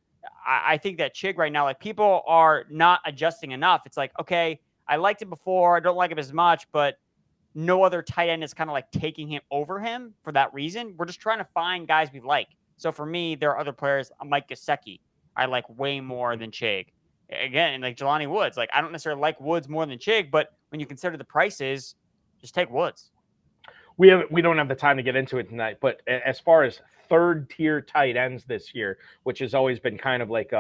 Speaker 3: I think that Chig right now, like, people are not adjusting enough. It's like, okay, I liked him before. I don't like him as much, but no other tight end is kind of like taking him over him for that reason. We're just trying to find guys we like. So for me, there are other players, Mike Gesicki, I like way more than Chig. Again, like Jelani Woods, like, I don't necessarily like Woods more than Chig, but when you consider the prices, just take Woods.
Speaker 2: We don't have the time to get into it tonight, but as far as third tier tight ends this year, which has always been kind of like,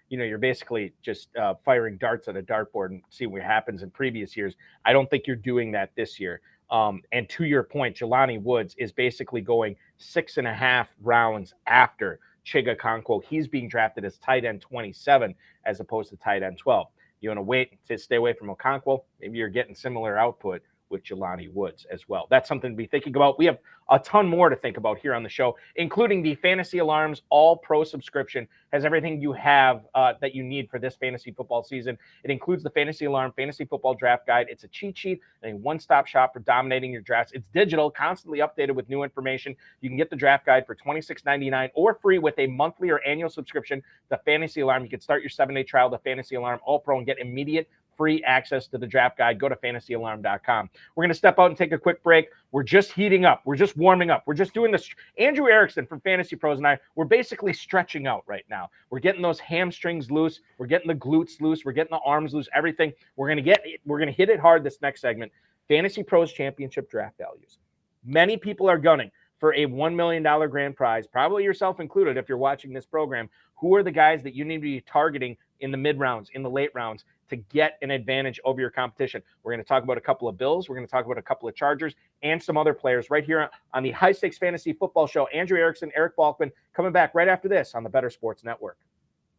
Speaker 2: you're basically just firing darts at a dartboard and see what happens in previous years. I don't think you're doing that this year. And to your point, Jelani Woods is basically going 6.5 rounds after Chiga Okonkwo. He's being drafted as tight end 27 as opposed to tight end 12. You want to wait to stay away from Okonkwo? Maybe you're getting similar output with Jelani Woods as well. That's something to be thinking about. We have a ton more to think about here on the show, including the Fantasy Alarms All-Pro subscription. Has everything you have that you need for this fantasy football season. It includes the Fantasy Alarm Fantasy Football Draft Guide. It's a cheat sheet and a one-stop shop for dominating your drafts. It's digital, constantly updated with new information. You can get the draft guide for $26.99 or free with a monthly or annual subscription to Fantasy Alarm. You can start your 7-day trial to Fantasy Alarm All-Pro and get immediate free access to the draft guide. Go to fantasyalarm.com. We're going to step out and take a quick break. We're just heating up. We're just warming up. We're just doing this. Andrew Erickson from Fantasy Pros and I, we're basically stretching out right now. We're getting those hamstrings loose. We're getting the glutes loose. We're getting the arms loose, everything. We're going to hit it hard this next segment. Fantasy Pros Championship draft values. Many people are gunning for a $1 million grand prize, probably yourself included if you're watching this program. Who are the guys that you need to be targeting in the mid rounds, in the late rounds, to get an advantage over your competition? We're going to talk about a couple of Bills. We're going to talk about a couple of Chargers and some other players right here on the High Stakes Fantasy Football Show. Andrew Erickson, Eric Balkman, coming back right after this on the Better Sports Network.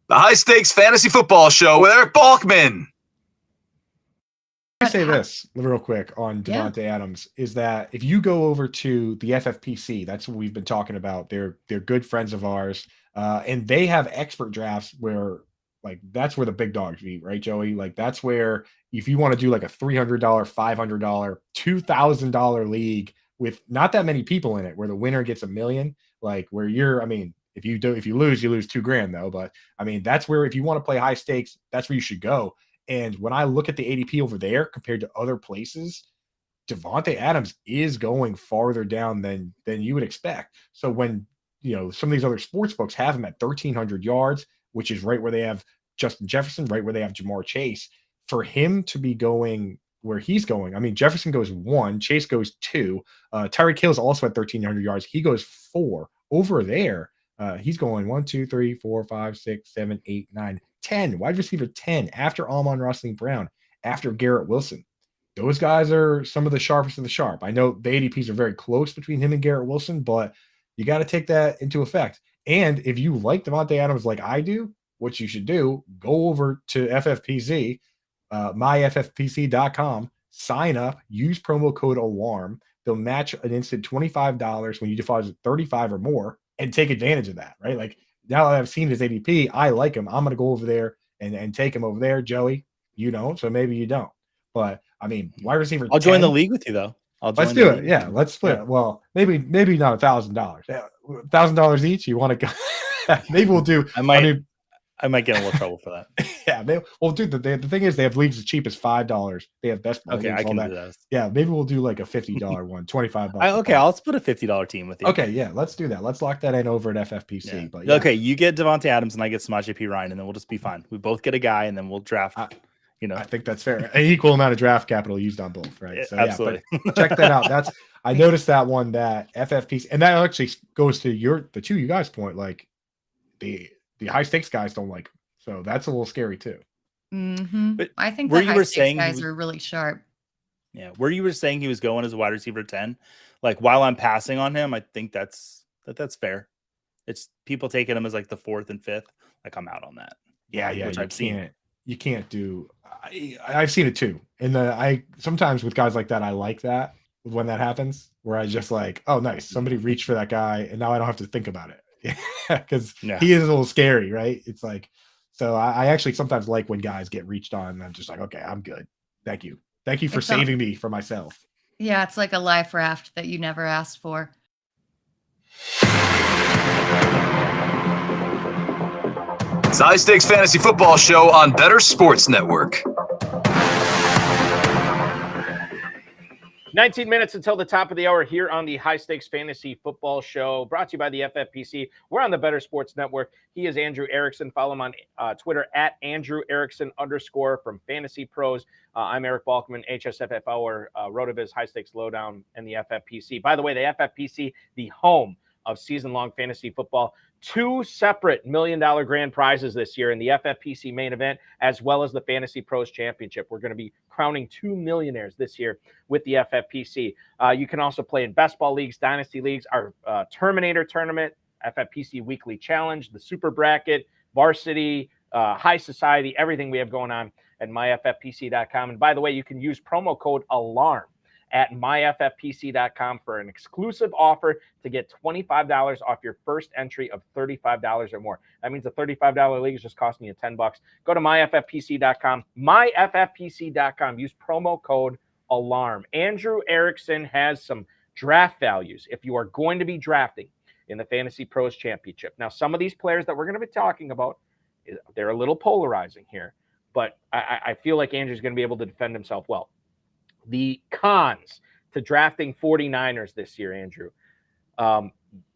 Speaker 1: The High Stakes Fantasy Football Show with Eric Balkman.
Speaker 4: I say this real quick on Davante Adams is that if you go over to the FFPC, that's what we've been talking about. They're good friends of ours, and they have expert drafts where, like, that's where the big dogs eat, right, Joey? Like, that's where if you want to do like a $300, $500, $2,000 league with not that many people in it, where the winner gets $1 million, like where if you lose, you lose $2,000 though. But I mean, that's where if you want to play high stakes, that's where you should go. And when I look at the ADP over there compared to other places, Davante Adams is going farther down than you would expect. So when, some of these other sports books have him at 1,300 yards, which is right where they have Justin Jefferson, right where they have Jamar Chase, for him to be going where he's going, I mean, Jefferson goes 1, Chase goes 2, Tyreek Hill is also at 1,300 yards. He goes 4. Over there, he's going 1, 2, 3, 4, 5, 6, 7, 8, 9, 10, wide receiver 10 after Amon-Ra St. Brown, after Garrett Wilson. Those guys are some of the sharpest of the sharp. I know the ADPs are very close between him and Garrett Wilson, but you got to take that into effect. And if you like Davante Adams like I do, what you should do, go over to FFPC, myffpc.com, sign up, use promo code ALARM. They'll match an instant $25 when you deposit $35 or more. and take advantage of that, right? Like now that I've seen his ADP, I like him. I'm going to go over there and take him over there. Joey, you don't, so maybe you don't. But I mean, wide receiver.
Speaker 5: I'll join the
Speaker 4: 10,
Speaker 5: league with you though.
Speaker 4: Let's do it. Yeah, let's split it. Well, maybe not $1,000. $1,000 each. You want to go? Maybe we'll do.
Speaker 5: I might get in a little trouble for that.
Speaker 4: Yeah, well, dude, the thing is, they have leagues as cheap as $5. They have best ball
Speaker 5: Okay,
Speaker 4: leagues,
Speaker 5: I can
Speaker 4: all
Speaker 5: do
Speaker 4: that.
Speaker 5: that.
Speaker 4: Yeah, maybe we'll do like a $50 one, $25.
Speaker 5: Okay, I'll split a $50 team with you.
Speaker 4: Okay, yeah, let's do that. Let's lock that in over at FFPC.
Speaker 5: Yeah.
Speaker 4: But yeah.
Speaker 5: Okay, you get Devontae Adams and I get Samaje P. Ryan, and then we'll just be fine. We both get a guy, and then we'll draft.
Speaker 4: I think that's fair. An equal amount of draft capital used on both, right? So
Speaker 5: absolutely.
Speaker 4: Yeah, but check that out. I noticed that one, that FFPC, and that actually goes to the two you guys' point. Like the high stakes guys don't like him. So that's a little scary too.
Speaker 6: Mm-hmm.
Speaker 5: But
Speaker 6: I think
Speaker 5: where
Speaker 6: the
Speaker 5: you
Speaker 6: high
Speaker 5: were
Speaker 6: stakes
Speaker 5: saying
Speaker 6: guys are really sharp.
Speaker 5: Yeah, where you were saying he was going as a wide receiver 10, like while I'm passing on him, I think that's fair. It's people taking him as like the 4th and 5th. Like I'm out on that.
Speaker 4: Yeah,
Speaker 5: which I've seen.
Speaker 4: You can't do. I've seen it too. And I sometimes with guys like that, I like that when that happens, where I just like, oh, nice, somebody reached for that guy, and now I don't have to think about it because he is a little scary, right? It's like, so I actually sometimes like when guys get reached on, and I'm just like, okay, I'm good. Thank you for saving me from myself.
Speaker 6: Yeah, it's like a life raft that you never asked for.
Speaker 1: It's High Stakes Fantasy Football Show on Better Sports Network.
Speaker 2: 19 minutes until the top of the hour here on the High Stakes Fantasy Football Show, brought to you by the FFPC. We're on the Better Sports Network. He is Andrew Erickson. Follow him on Twitter at Andrew Erickson _ from FantasyPros. I'm Eric Balkman, HSFF Hour, RotoViz High Stakes Lowdown, and the FFPC. By the way, the FFPC, the home of season-long fantasy football. 2 separate $1 million grand prizes this year in the FFPC main event, as well as the Fantasy Pros Championship. We're going to be crowning 2 millionaires this year with the FFPC. You can also play in best ball leagues, dynasty leagues, our Terminator tournament, FFPC Weekly Challenge, the Super Bracket, Varsity, High Society, everything we have going on at myffpc.com. And by the way, you can use promo code ALARM at myffpc.com for an exclusive offer to get $25 off your first entry of $35 or more. That means the $35 league is just costing you $10. Go to myffpc.com, myffpc.com. Use promo code ALARM. Andrew Erickson has some draft values if you are going to be drafting in the Fantasy Pros Championship. Now, some of these players that we're going to be talking about, they're a little polarizing here, but I feel like Andrew's going to be able to defend himself well. The cons to drafting 49ers this year, Andrew.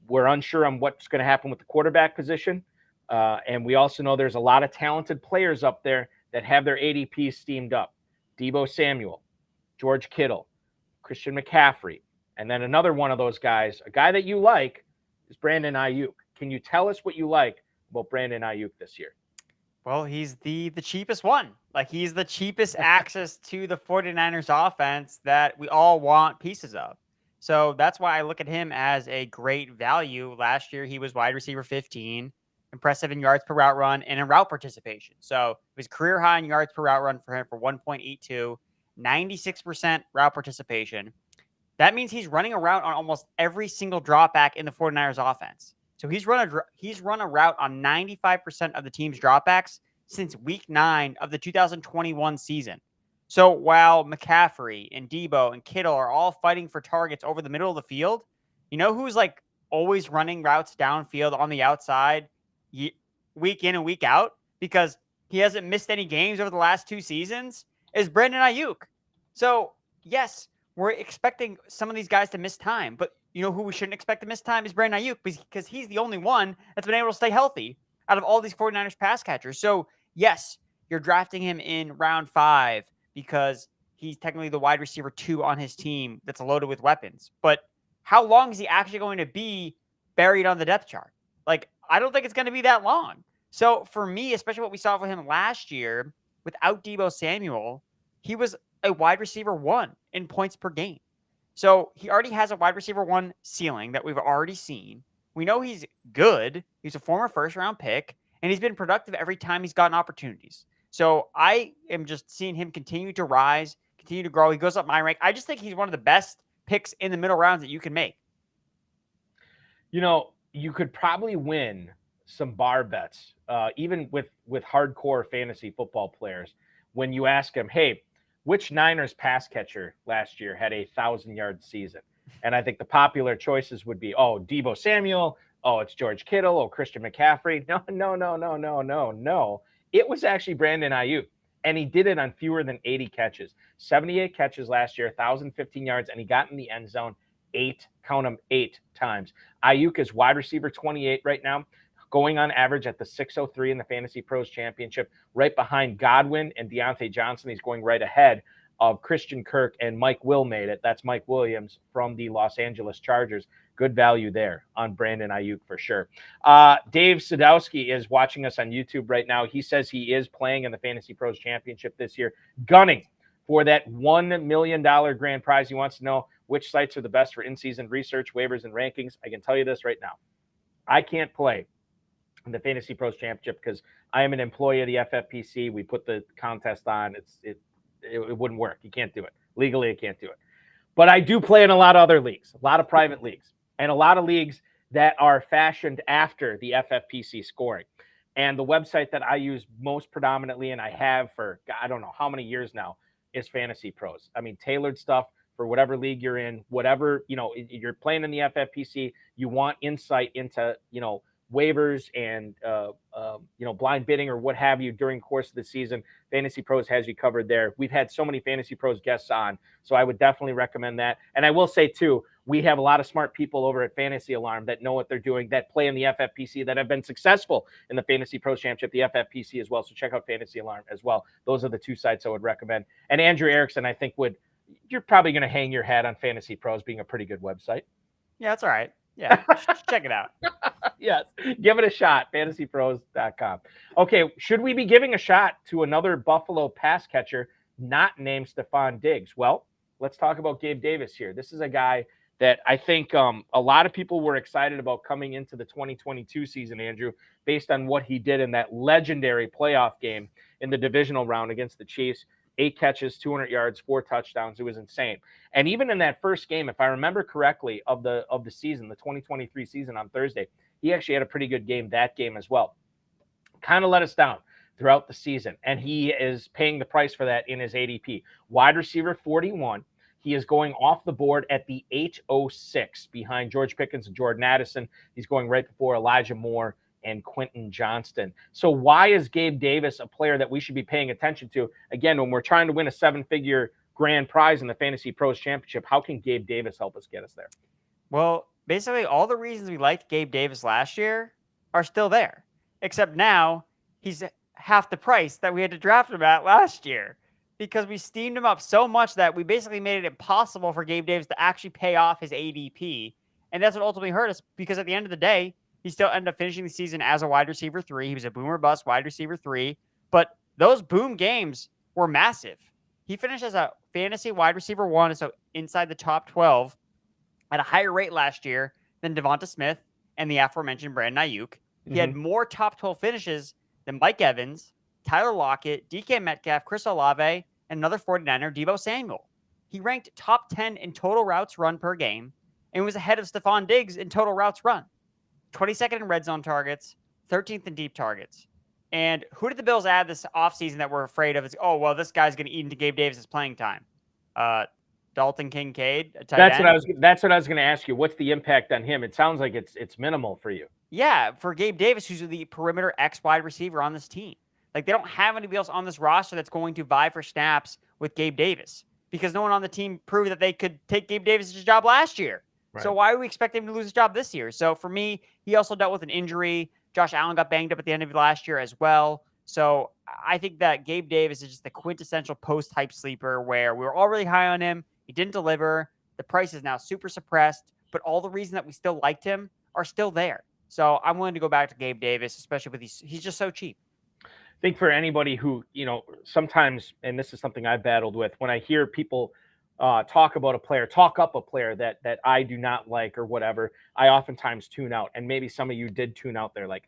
Speaker 2: We're unsure on what's going to happen with the quarterback position. And we also know there's a lot of talented players up there that have their ADPs steamed up. Deebo Samuel, George Kittle, Christian McCaffrey. And then another one of those guys, a guy that you like, is Brandon Ayuk. Can you tell us what you like about Brandon Ayuk this year?
Speaker 3: Well, he's the cheapest one. Like, he's the cheapest access to the 49ers offense that we all want pieces of. So that's why I look at him as a great value. Last year, he was wide receiver 15, impressive in yards per route run and in route participation. So it was career high in yards per route run for him for 1.82, 96% route participation. That means he's running a route on almost every single dropback in the 49ers offense. So he's run a route on 95% of the team's dropbacks since week 9 of the 2021 season. So while McCaffrey and Deebo and Kittle are all fighting for targets over the middle of the field, you know who's like always running routes downfield on the outside week in and week out because he hasn't missed any games over the last 2 seasons is Brandon Ayuk. So yes, we're expecting some of these guys to miss time, but you know who we shouldn't expect to miss time is Brandon Ayuk because he's the only one that's been able to stay healthy out of all these 49ers pass catchers. So, yes, you're drafting him in round 5 because he's technically the wide receiver 2 on his team that's loaded with weapons. But how long is he actually going to be buried on the depth chart? Like, I don't think it's going to be that long. So, for me, especially what we saw for him last year, without Deebo Samuel, he was a wide receiver 1 in points per game. So he already has a wide receiver 1 ceiling that we've already seen. We know he's good. He's a former first-round pick, and he's been productive every time he's gotten opportunities. So I am just seeing him continue to rise, continue to grow. He goes up my rank. I just think he's one of the best picks in the middle rounds that you can make.
Speaker 2: You know, you could probably win some bar bets, even with hardcore fantasy football players, when you ask them, hey, which Niners pass catcher last year had a 1,000-yard season? And I think the popular choices would be, oh, Deebo Samuel, oh, it's George Kittle, oh, Christian McCaffrey. No. It was actually Brandon Ayuk, and he did it on fewer than 80 catches. 78 catches last year, 1,015 yards, and he got in the end zone 8 times. Ayuk is wide receiver 28 right now, going on average at the 603 in the Fantasy Pros Championship, right behind Godwin and Deontay Johnson. He's going right ahead of Christian Kirk, and Mike Will made it. That's Mike Williams from the Los Angeles Chargers. Good value there on Brandon Ayuk for sure. Dave Sadowski is watching us on YouTube right now. He says he is playing in the Fantasy Pros Championship this year, gunning for that $1 million grand prize. He wants to know which sites are the best for in-season research, waivers, and rankings. I can tell you this right now. I can't play in the Fantasy Pros Championship because I am an employee of the FFPC. We put the contest on. It wouldn't work. You can't do it. Legally, I can't do it. But I do play in a lot of other leagues, a lot of private leagues, and a lot of leagues that are fashioned after the FFPC scoring. And the website that I use most predominantly, and I have for I don't know how many years now, is Fantasy Pros. I mean, tailored stuff for whatever league you're in, whatever, you're playing in the FFPC, you want insight into, waivers and, blind bidding or what have you during the course of the season. Fantasy Pros has you covered there. We've had so many Fantasy Pros guests on, so I would definitely recommend that. And I will say, too, we have a lot of smart people over at Fantasy Alarm that know what they're doing, that play in the FFPC, that have been successful in the Fantasy Pros Championship, the FFPC as well. So check out Fantasy Alarm as well. Those are the two sites I would recommend. And Andrew Erickson, I think, you're probably going to hang your hat on Fantasy Pros being a pretty good website.
Speaker 3: Yeah, that's all right. Yeah, check it out.
Speaker 2: Yes, give it a shot, fantasypros.com. Okay, should we be giving a shot to another Buffalo pass catcher not named Stephon Diggs? Well, let's talk about Gabe Davis here. This is a guy that I think a lot of people were excited about coming into the 2022 season, Andrew, based on what he did in that legendary playoff game in the divisional round against the Chiefs. 8 catches, 200 yards, 4 touchdowns. It was insane. And even in that first game, if I remember correctly, of the season, the 2023 season on Thursday, he actually had a pretty good game that game as well. Kind of let us down throughout the season, and he is paying the price for that in his ADP. Wide receiver 41. He is going off the board at the 806 behind George Pickens and Jordan Addison. He's going right before Elijah Moore and Quentin Johnston. So why is Gabe Davis a player that we should be paying attention to? Again, when we're trying to win a 7-figure grand prize in the Fantasy Pros Championship, how can Gabe Davis help us get us there?
Speaker 3: Well, basically all the reasons we liked Gabe Davis last year are still there, except now he's half the price that we had to draft him at last year because we steamed him up so much that we basically made it impossible for Gabe Davis to actually pay off his ADP. And that's what ultimately hurt us because at the end of the day, he still ended up finishing the season as a wide receiver 3. He was a boomer bust wide receiver 3, but those boom games were massive. He finished as a fantasy wide receiver 1, so inside the top 12 at a higher rate last year than Devonta Smith and the aforementioned Brandon Ayuk. He had more top 12 finishes than Mike Evans, Tyler Lockett, DK Metcalf, Chris Olave, and another 49er, Deebo Samuel. He ranked top 10 in total routes run per game and was ahead of Stephon Diggs in total routes run. 22nd in red zone targets, 13th in deep targets. And who did the Bills add this offseason that we're afraid of? This guy's going to eat into Gabe Davis' playing time. Dalton Kincaid, a tight end.
Speaker 2: That's what I was going to ask you. What's the impact on him? It sounds like it's minimal for you.
Speaker 3: Yeah, for Gabe Davis, who's the perimeter X wide receiver on this team. Like, they don't have anybody else on this roster that's going to vie for snaps with Gabe Davis because no one on the team proved that they could take Gabe Davis' job last year. Right. So why do we expect him to lose his job this year? So for me, he also dealt with an injury. Josh Allen got banged up at the end of last year as well. So I think that Gabe Davis is just the quintessential post-hype sleeper where we were all really high on him. He didn't deliver. The price is now super suppressed, but all the reasons that we still liked him are still there. So I'm willing to go back to Gabe Davis, especially with he's just so cheap.
Speaker 2: I think for anybody who, sometimes, and this is something I've battled with, when I hear people talk up a player that I do not like or whatever, I oftentimes tune out. And maybe some of you did tune out there like,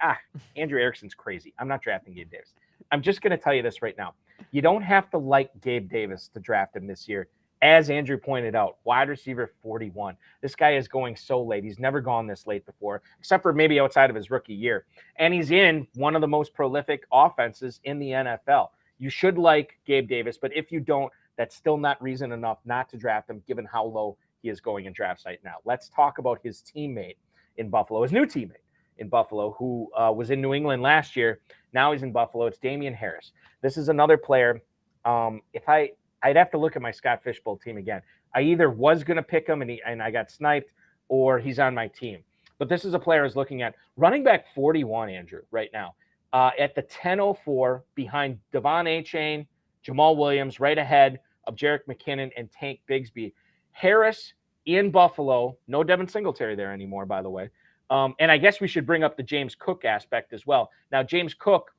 Speaker 2: Andrew Erickson's crazy. I'm not drafting Gabe Davis. I'm just going to tell you this right now. You don't have to like Gabe Davis to draft him this year. as Andrew pointed out, wide receiver 41. This guy is going so late. He's never gone this late before, except for maybe outside of his rookie year. And he's in one of the most prolific offenses in the NFL. You should like Gabe Davis, but if you don't, that's still not reason enough not to draft him, given how low he is going in drafts right now. Let's talk about his teammate in Buffalo, his new teammate in Buffalo, who was in New England last year. Now he's in Buffalo. It's Damian Harris. This is another player. I'd have to look at my Scott Fishbowl team again. I either was going to pick him and I got sniped, or he's on my team. But this is a player I was looking at. Running back 41, Andrew, right now. At the 10:04, behind Devon Achane, Jamal Williams, right ahead of Jerick McKinnon and Tank Bigsby. Harris in Buffalo. No Devin Singletary there anymore, by the way. And I guess we should bring up the James Cook aspect as well. Now, James Cook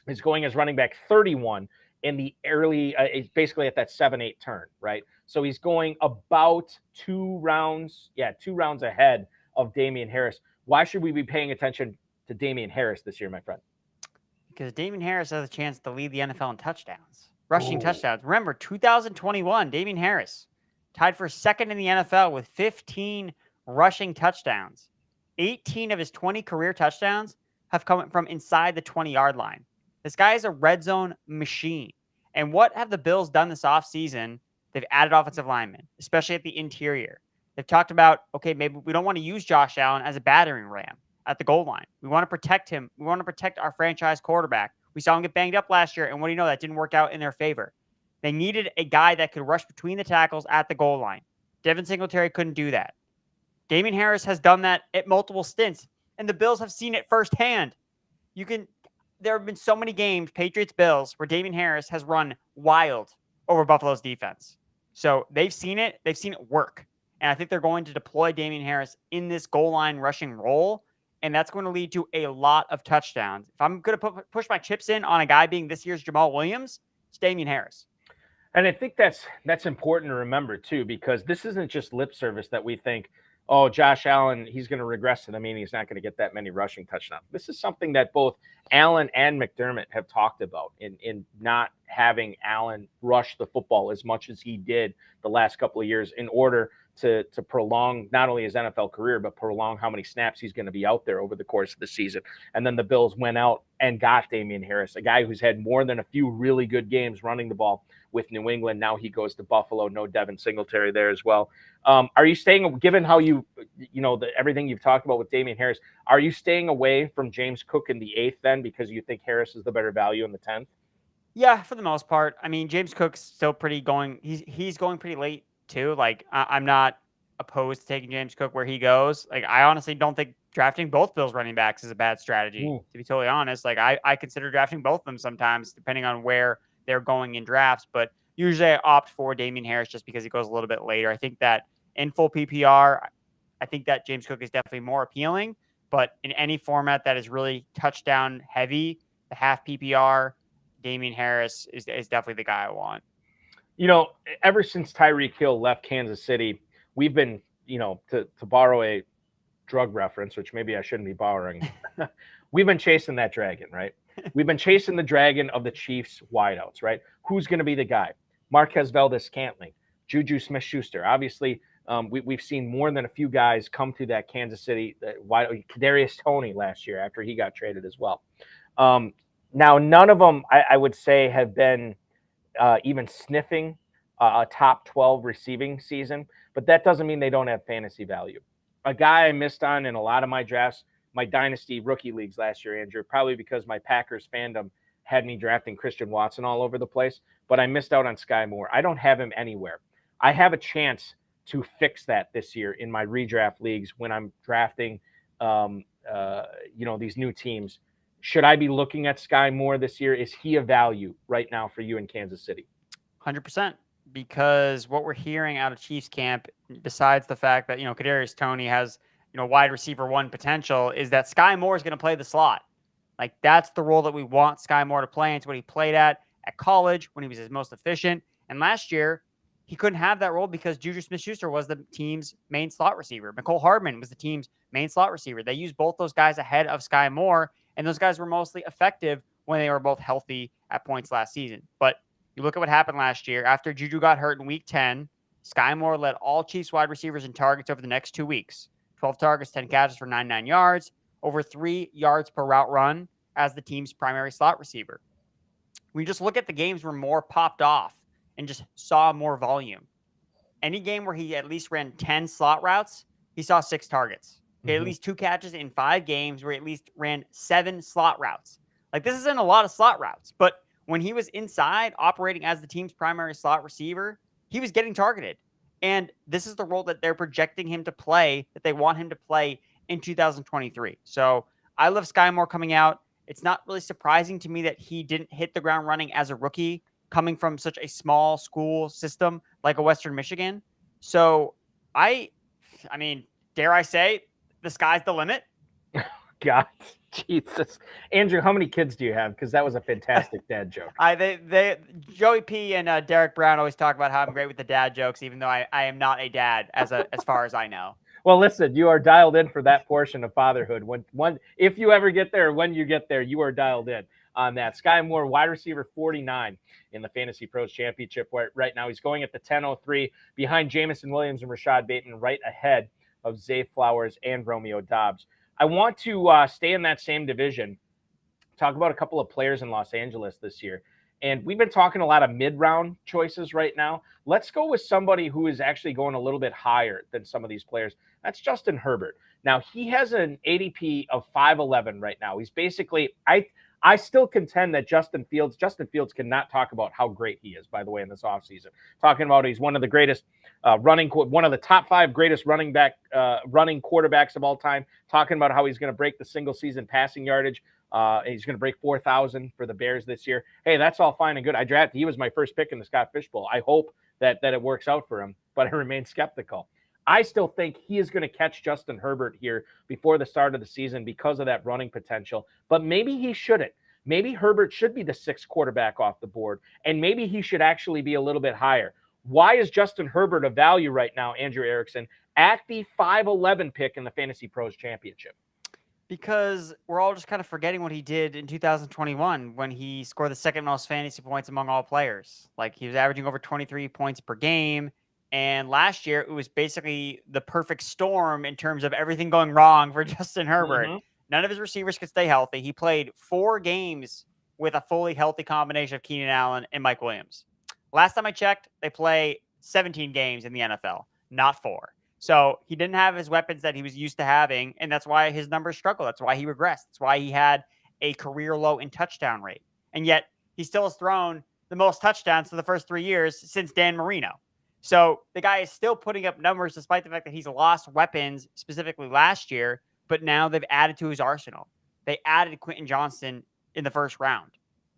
Speaker 2: is going as running back 31 in the early, basically at that 7-8 turn, right? So he's going about 2 rounds ahead of Damian Harris. Why should we be paying attention to Damian Harris this year, my friend?
Speaker 3: Because Damian Harris has a chance to lead the NFL in touchdowns, rushing touchdowns. Remember, 2021, Damian Harris tied for second in the NFL with 15 rushing touchdowns. 18 of his 20 career touchdowns have come from inside the 20-yard line. This guy is a red zone machine. And what have the Bills done this offseason? They've added offensive linemen, especially at the interior. They've talked about, okay, maybe we don't want to use Josh Allen as a battering ram at the goal line. We want to protect him. We want to protect our franchise quarterback. We saw him get banged up last year, and what do you know? That didn't work out in their favor. They needed a guy that could rush between the tackles at the goal line. Devin Singletary couldn't do that. Damian Harris has done that at multiple stints, and the Bills have seen it firsthand. There have been so many games, Patriots-Bills, where Damian Harris has run wild over Buffalo's defense. So they've seen it. They've seen it work. And I think they're going to deploy Damian Harris in this goal line rushing role, and that's going to lead to a lot of touchdowns. If I'm going to push my chips in on a guy being this year's Jamal Williams, it's Damian Harris.
Speaker 2: And I think that's important to remember, too, because this isn't just lip service that we think, oh, Josh Allen, he's going to regress to the mean he's not going to get that many rushing touchdowns. This is something that both Allen and McDermott have talked about in not having Allen rush the football as much as he did the last couple of years in order to prolong not only his NFL career, but prolong how many snaps he's going to be out there over the course of the season. And then the Bills went out and got Damian Harris, a guy who's had more than a few really good games running the ball with New England. Now he goes to Buffalo. No Devin Singletary there as well. Are you staying, given how everything you've talked about with Damian Harris, are you staying away from James Cook in the 8th then because you think Harris is the better value in the 10th?
Speaker 3: Yeah, for the most part. I mean, James Cook's still pretty going. He's going pretty late too. Like I'm not opposed to taking James Cook where he goes. Like I honestly don't think drafting both Bills running backs is a bad strategy. To be totally honest, like I consider drafting both of them sometimes depending on where they're going in drafts. But usually I opt for Damian Harris just because he goes a little bit later. I think that in full PPR, I think that James Cook is definitely more appealing. But in any format that is really touchdown heavy, the half PPR, Damian Harris is definitely the guy I want.
Speaker 2: Ever since Tyreek Hill left Kansas City, we've been, to borrow a drug reference, which maybe I shouldn't be borrowing, we've been chasing that dragon, right? We've been chasing the dragon of the Chiefs wideouts, right? Who's going to be the guy? Marquez Valdes-Scantling, Juju Smith-Schuster. Obviously, we've seen more than a few guys come to that Kansas City Kadarius Toney last year after he got traded as well. Now, none of them, I would say, have been even sniffing a top 12 receiving season, but that doesn't mean they don't have fantasy value. A guy I missed on in a lot of my drafts, my dynasty rookie leagues last year, Andrew, probably because my Packers fandom had me drafting Christian Watson all over the place, but I missed out on Sky Moore. I don't have him anywhere. I have a chance to fix that this year in my redraft leagues when I'm drafting, these new teams. Should I be looking at Sky Moore this year? Is he a value right now for you in Kansas City?
Speaker 3: 100%. Because what we're hearing out of Chiefs camp, besides the fact that, Kadarius Toney has, wide receiver 1 potential, is that Sky Moore is going to play the slot. Like, that's the role that we want Sky Moore to play. It's what he played at college when he was his most efficient. And last year, he couldn't have that role because Juju Smith-Schuster was the team's main slot receiver. Mecole Hardman was the team's main slot receiver. They used both those guys ahead of Sky Moore, and those guys were mostly effective when they were both healthy at points last season. But You look at what happened last year. After Juju got hurt in week 10, Sky Moore led all Chiefs wide receivers in targets over the next 2 weeks. 12 targets, 10 catches for 99 yards, over 3 yards per route run as the team's primary slot receiver. We just look at the games where Moore popped off and just saw more volume. Any game where he at least ran 10 slot routes, he saw 6 targets. He had at least 2 catches in 5 games where he at least ran 7 slot routes. Like, this isn't a lot of slot routes, but when he was inside operating as the team's primary slot receiver, he was getting targeted. And this is the role that they're projecting him to play, that they want him to play in 2023. So I love Sky Moore coming out. It's not really surprising to me that he didn't hit the ground running as a rookie coming from such a small school system like a Western Michigan. So I mean, dare I say, the sky's the limit.
Speaker 2: God, Jesus. Andrew, how many kids do you have? Because that was a fantastic dad joke.
Speaker 3: Joey P and Derek Brown always talk about how I'm great with the dad jokes, even though I am not a dad as far as I know.
Speaker 2: Well, listen, you are dialed in for that portion of fatherhood. If you ever get there, when you get there, you are dialed in on that. Sky Moore, wide receiver 49 in the Fantasy Pros Championship. Right now, he's going at the 10:03 behind Jamison Williams and Rashad Bateman, right ahead of Zay Flowers and Romeo Doubs. I want to stay in that same division, talk about a couple of players in Los Angeles this year. And we've been talking a lot of mid-round choices right now. Let's go with somebody who is actually going a little bit higher than some of these players. That's Justin Herbert. Now, he has an ADP of 5'11 right now. He's basically, I still contend that Justin Fields cannot talk about how great he is, by the way, in this offseason. Talking about he's one of the greatest one of the top 5 greatest running quarterbacks of all time. Talking about how he's going to break the single season passing yardage. He's going to break 4,000 for the Bears this year. Hey, that's all fine and good. He was my first pick in the Scott Fish Bowl. I hope that it works out for him, but I remain skeptical. I still think he is going to catch Justin Herbert here before the start of the season because of that running potential, but maybe he shouldn't. Maybe Herbert should be the 6th quarterback off the board, and maybe he should actually be a little bit higher. Why is Justin Herbert a value right now, Andrew Erickson, at the 5'11 pick in the Fantasy Pros Championship?
Speaker 3: Because we're all just kind of forgetting what he did in 2021 when he scored the 2nd most fantasy points among all players. Like, he was averaging over 23 points per game. And last year, it was basically the perfect storm in terms of everything going wrong for Justin Herbert. Mm-hmm. None of his receivers could stay healthy. He played 4 games with a fully healthy combination of Keenan Allen and Mike Williams. Last time I checked, they play 17 games in the NFL, not 4. So he didn't have his weapons that he was used to having, and that's why his numbers struggled. That's why he regressed. That's why he had a career low in touchdown rate. And yet he still has thrown the most touchdowns for the first 3 years since Dan Marino. So the guy is still putting up numbers despite the fact that he's lost weapons specifically last year, but now they've added to his arsenal. They added Quentin Johnston in the first round.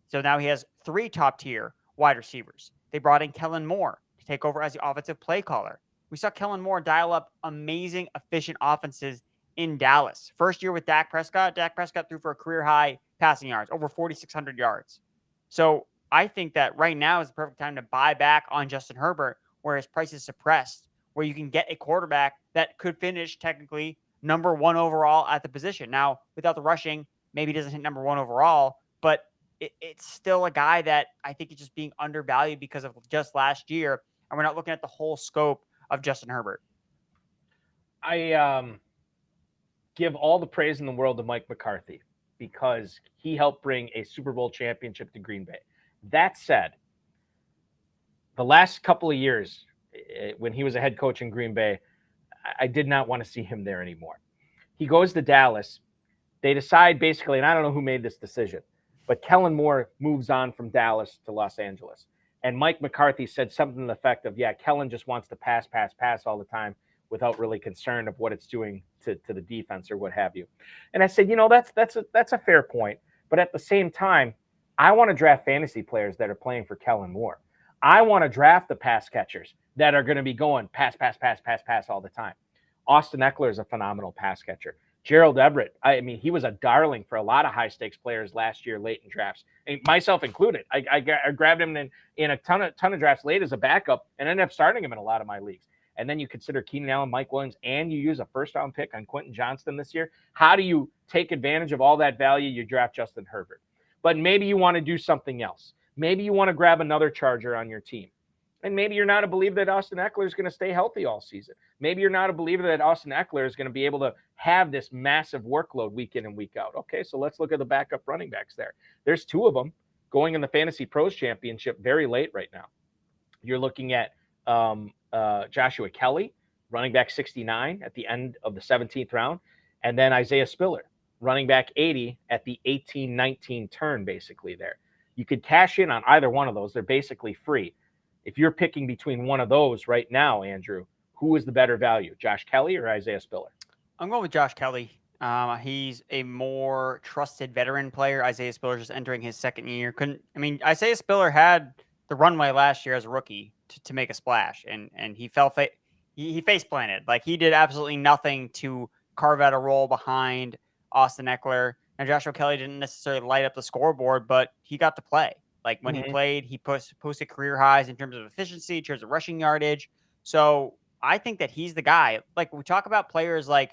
Speaker 3: So now he has 3 top-tier wide receivers. They brought in Kellen Moore to take over as the offensive play caller. We saw Kellen Moore dial up amazing, efficient offenses in Dallas. First year with Dak Prescott. Dak Prescott threw for a career-high passing yards, over 4,600 yards. So I think that right now is the perfect time to buy back on Justin Herbert, where his price is suppressed, where you can get a quarterback that could finish technically number 1 overall at the position. Now, without the rushing, maybe he doesn't hit number 1 overall, but it's still a guy that I think is just being undervalued because of just last year, and we're not looking at the whole scope of Justin Herbert.
Speaker 2: I give all the praise in the world to Mike McCarthy because he helped bring a Super Bowl championship to Green Bay. That said, the last couple of years when he was a head coach in Green Bay, I did not want to see him there anymore. He goes to Dallas. They decide basically, and I don't know who made this decision, but Kellen Moore moves on from Dallas to Los Angeles. And Mike McCarthy said something to the effect of, yeah, Kellen just wants to pass all the time without really concern of what it's doing to the defense or what have you. And I said, that's a fair point. But at the same time, I want to draft fantasy players that are playing for Kellen Moore. I want to draft the pass catchers that are going to be going pass all the time. Austin Eckler is a phenomenal pass catcher. Gerald Everett, I mean, he was a darling for a lot of high-stakes players last year late in drafts, and myself included. I grabbed him in a ton of drafts late as a backup and ended up starting him in a lot of my leagues. And then you consider Keenan Allen, Mike Williams, and you use a first-round pick on Quentin Johnston this year. How do you take advantage of all that value? You draft Justin Herbert. But maybe you want to do something else. Maybe you want to grab another Charger on your team. And maybe you're not a believer that Austin Eckler is going to stay healthy all season. Maybe you're not a believer that Austin Eckler is going to be able to have this massive workload week in and week out. Okay, so let's look at the backup running backs there. There's 2 of them going in the Fantasy Pros Championship very late right now. You're looking at Joshua Kelly, running back 69 at the end of the 17th round, and then Isaiah Spiller, running back 80 at the 18-19 turn, basically there. You could cash in on either one of those. They're basically free. If you're picking between one of those right now, Andrew, who is the better value, Josh Kelly or Isaiah Spiller?
Speaker 3: I'm going with Josh Kelly. He's a more trusted veteran player. Isaiah Spiller just entering his 2nd year. Isaiah Spiller had the runway last year as a rookie to make a splash, and he he face planted. Like, he did absolutely nothing to carve out a role behind Austin Eckler. Now, Joshua Kelly didn't necessarily light up the scoreboard, but he got to play. Like, when he played, he posted career highs in terms of efficiency, in terms of rushing yardage. So I think that he's the guy. Like, we talk about players like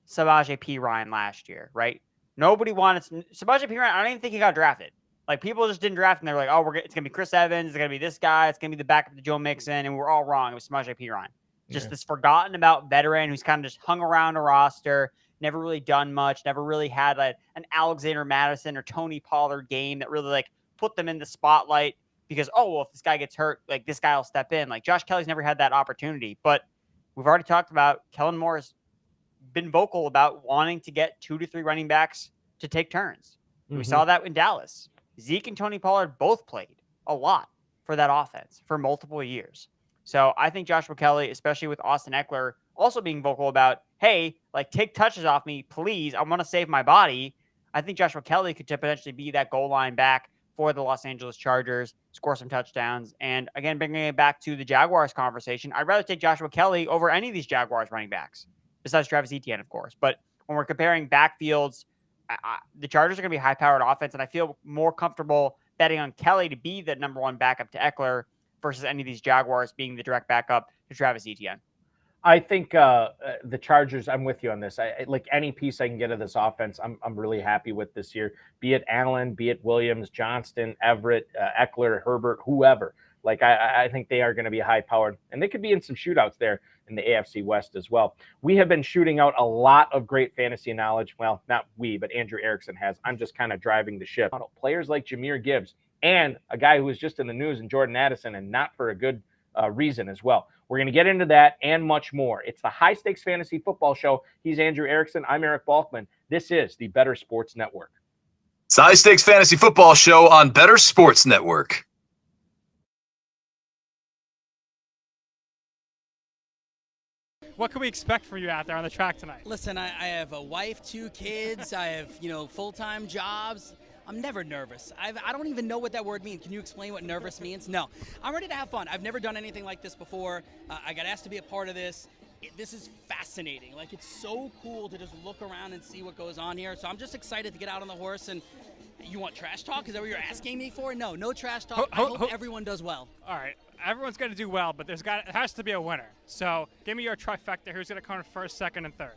Speaker 3: Samaje Perine last year, right? Nobody wanted Samaje Perine. I don't even think he got drafted. Like, people just didn't draft him. They're like, oh, it's going to be Chris Evans. It's going to be this guy. It's going to be the backup to Joe Mixon. And we're all wrong. It was Samaje Perine. Just this forgotten about veteran who's kind of just hung around a roster, never really done much, never really had an Alexander Madison or Tony Pollard game that really, like, put them in the spotlight because, oh, well, if this guy gets hurt, like, this guy will step in. Like, Josh Kelly's never had that opportunity. But we've already talked about Kellen Moore has been vocal about wanting to get 2 to 3 running backs to take turns. We saw that in Dallas. Zeke and Tony Pollard both played a lot for that offense for multiple years. So I think Joshua Kelly, especially with Austin Eckler, also being vocal about, hey, like, take touches off me, please. I want to save my body. I think Joshua Kelly could potentially be that goal line back for the Los Angeles Chargers, score some touchdowns. And again, bringing it back to the Jaguars conversation, I'd rather take Joshua Kelly over any of these Jaguars running backs, besides Travis Etienne, of course. But when we're comparing backfields, the Chargers are going to be a high-powered offense, and I feel more comfortable betting on Kelly to be the number 1 backup to Eckler versus any of these Jaguars being the direct backup to Travis Etienne.
Speaker 2: I think the Chargers, I'm with you on this. I like any piece I can get of this offense, I'm really happy with this year. Be it Allen, be it Williams, Johnston, Everett, Eckler, Herbert, whoever. Like, I think they are going to be high-powered, and they could be in some shootouts there in the AFC West as well. We have been shooting out a lot of great fantasy knowledge. Well, not we, but Andrew Erickson has. I'm just kind of driving the ship. Players like Jahmyr Gibbs and a guy who was just in the news, and Jordan Addison, and not for a good reason as well. We're going to get into that and much more. It's the High Stakes Fantasy Football Show. He's Andrew Erickson. I'm Eric Balkman. This is the Better Sports Network.
Speaker 1: It's the High Stakes Fantasy Football Show on Better Sports Network.
Speaker 7: What can we expect from you out there on the track tonight?
Speaker 8: Listen, I have a wife, 2 kids. I have, full-time jobs. I'm never nervous. I don't even know what that word means. Can you explain what nervous means? No. I'm ready to have fun. I've never done anything like this before. I got asked to be a part of this. This is fascinating. Like, it's so cool to just look around and see what goes on here. So I'm just excited to get out on the horse. And you want trash talk? Is that what you're asking me for? No trash talk. I hope everyone does well.
Speaker 7: All right. Everyone's going to do well, but it has to be a winner. So give me your trifecta. Who's going to come in first, second, and third?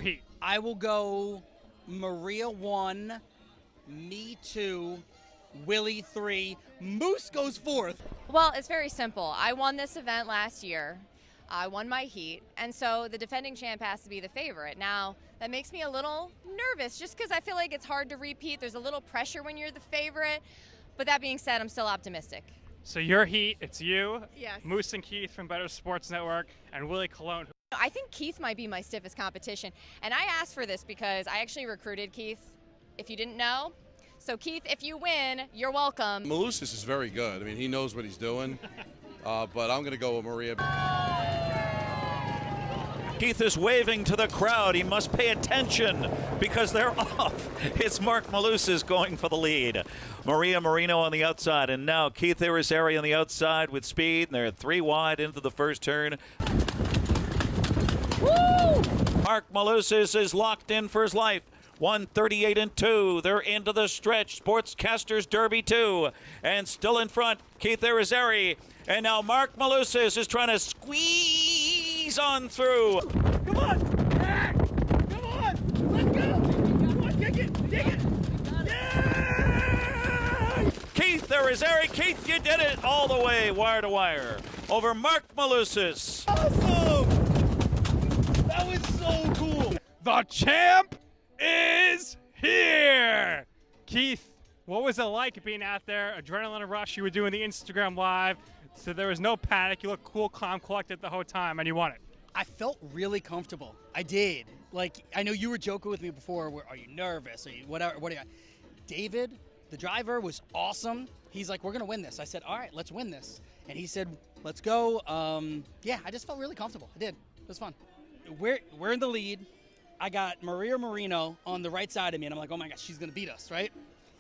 Speaker 7: Heat.
Speaker 8: I will go Maria 1, me 2, Willie 3, Moose goes 4th.
Speaker 9: Well, it's very simple. I won this event last year. I won my heat, and so the defending champ has to be the favorite. Now, that makes me a little nervous just because I feel like it's hard to repeat. There's a little pressure when you're the favorite, but that being said, I'm still optimistic.
Speaker 7: So your heat, it's you,
Speaker 9: yes,
Speaker 7: Moose and Keith from Better Sports Network, and Willie Colon.
Speaker 9: I think Keith might be my stiffest competition, and I asked for this because I actually recruited Keith, if you didn't know. So Keith, if you win, you're welcome.
Speaker 10: Malusis is very good. I mean, he knows what he's doing, but I'm going to go with Maria.
Speaker 11: Keith is waving to the crowd. He must pay attention because they're off. It's Mark Malusis going for the lead. Maria Marino on the outside, and now Keith Irizarry on the outside with speed, and they're 3 wide into the first turn. Woo! Mark Malusis is locked in for his life. 138 and 2. They're into the stretch. Sportscasters Derby 2. And still in front, Keith Irizarry. And now Mark Malusis is trying to squeeze on through.
Speaker 12: Come on! Back! Come on! Let's go! Come on, dig it! Dig it! Yeah!
Speaker 11: Keith there is Eric. Keith, you did it all the way, wire to wire, over Mark Malusis.
Speaker 12: Awesome! That was so cool.
Speaker 7: The champ is here. Keith, what was it like being out there? Adrenaline rush. You were doing the Instagram live, so there was no panic. You looked cool, calm, collected the whole time, and you won it.
Speaker 8: I felt really comfortable. I did. Like, I know you were joking with me before. Are you nervous? Are you whatever? What are you? David, the driver, was awesome. He's like, we're gonna win this. I said, all right, let's win this. And he said, let's go. Yeah, I just felt really comfortable. I did. It was fun. We're in the lead. I got Maria Marino on the right side of me, and I'm like, oh my gosh, she's gonna beat us, right?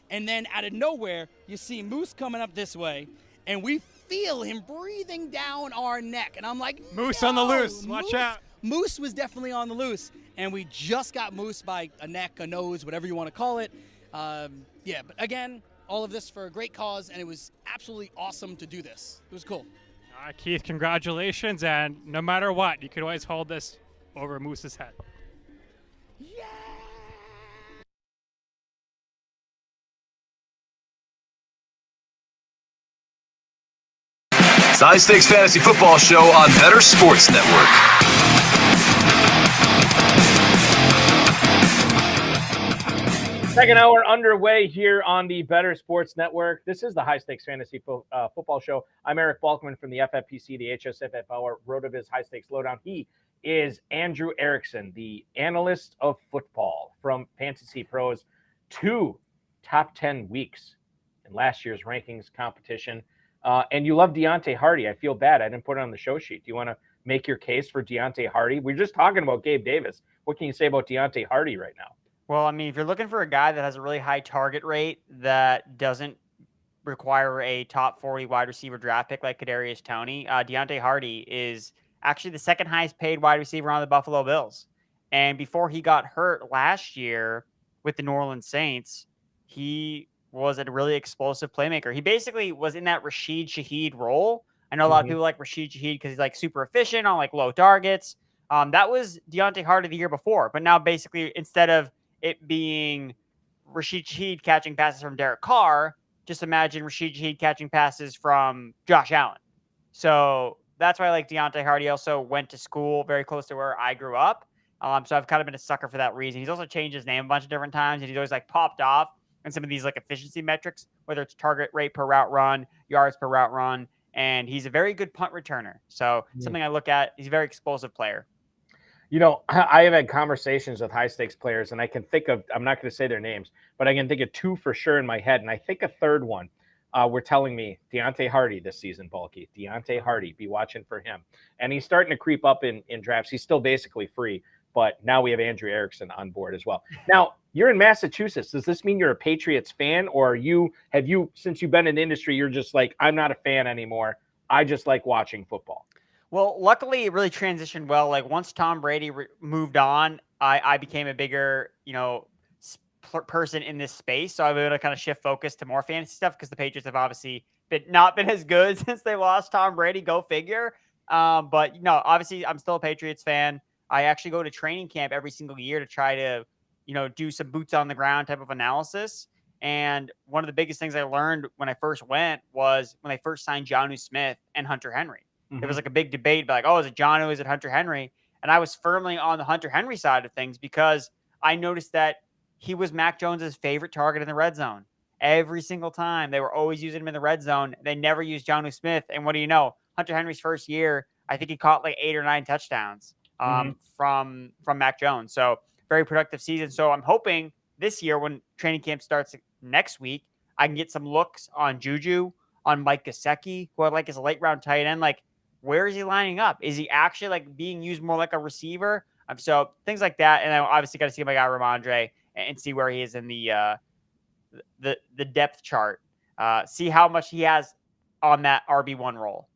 Speaker 8: And then out of nowhere, you see Moose coming up this way, and we feel him breathing down our neck. And I'm like,
Speaker 7: Moose
Speaker 8: no!
Speaker 7: on the loose. Watch out.
Speaker 8: Moose was definitely on the loose, and we just got Moose by a neck, a nose, whatever you want to call it. Yeah, but again, all of this for a great cause, and it was absolutely awesome to do this. It was cool.
Speaker 7: All right, Keith, congratulations. And no matter what, you could always hold this over Moose's head.
Speaker 1: High Stakes Fantasy Football Show on Better Sports Network.
Speaker 2: Second hour underway here on the Better Sports Network. This is the High Stakes Fantasy Football Show. I'm Eric Balkman from the FFPC, the HSFF Hour, RotoViz High Stakes Lowdown. He is Andrew Erickson, the analyst of football from FantasyPros. 2 top 10 weeks in last year's rankings competition. And you love Deontay Hardy. I feel bad I didn't put it on the show sheet. Do you want to make your case for Deontay Hardy? We're just talking about Gabe Davis. What can you say about Deontay Hardy right now?
Speaker 3: Well, I mean, if you're looking for a guy that has a really high target rate that doesn't require a top 40 wide receiver draft pick like Kadarius Toney, Deontay Hardy is actually the second highest paid wide receiver on the Buffalo Bills. And before he got hurt last year with the New Orleans Saints, he was a really explosive playmaker. He basically was in that Rashid Shaheed role. I know a lot of people like Rashid Shaheed because he's like super efficient on like low targets. That was Deontay Hardy the year before, but now basically instead of it being Rashid Shaheed catching passes from Derek Carr, just imagine Rashid Shaheed catching passes from Josh Allen. So that's why I like Deontay Hardy. Also went to school very close to where I grew up. So I've kind of been a sucker for that reason. He's also changed his name a bunch of different times, and he's always like popped off and some of these like efficiency metrics, whether it's target rate per route run, yards per route run, and he's a very good punt returner. So something I look at, he's a very explosive player.
Speaker 2: You know, I have had conversations with high stakes players, and I can think of, I'm not going to say their names, but I can think of 2 for sure in my head. And I think a third one were telling me Deontay Hardy this season, Bulky. Deontay Hardy, be watching for him. And he's starting to creep up in drafts. He's still basically free, but now we have Andrew Erickson on board as well. Now, you're in Massachusetts. Does this mean you're a Patriots fan, or have you, since you've been in the industry, you're just like, I'm not a fan anymore. I just like watching football?
Speaker 3: Well, luckily it really transitioned well. Like once Tom Brady moved on, I became a bigger, person in this space. So I was able to kind of shift focus to more fantasy stuff because the Patriots have obviously not been as good since they lost Tom Brady. Go figure. But obviously I'm still a Patriots fan. I actually go to training camp every single year to try to, do some boots on the ground type of analysis. And one of the biggest things I learned when I first went was when they first signed Jonnu Smith and Hunter Henry. There was like a big debate, like, oh, is it Jonnu? Is it Hunter Henry? And I was firmly on the Hunter Henry side of things because I noticed that he was Mac Jones's favorite target in the red zone. Every single time they were always using him in the red zone. They never used Jonnu Smith. And what do you know? Hunter Henry's first year, I think he caught like 8 or 9 touchdowns from Mac Jones. So very productive season. So I'm hoping this year when training camp starts next week, I can get some looks on Juju, on Mike Gesicki, who I like as a late round tight end. Like, where is he lining up? Is he actually like being used more like a receiver? So things like that. And I obviously got to see my guy Ramondre and see where he is in the depth chart. See how much he has on that RB1 role.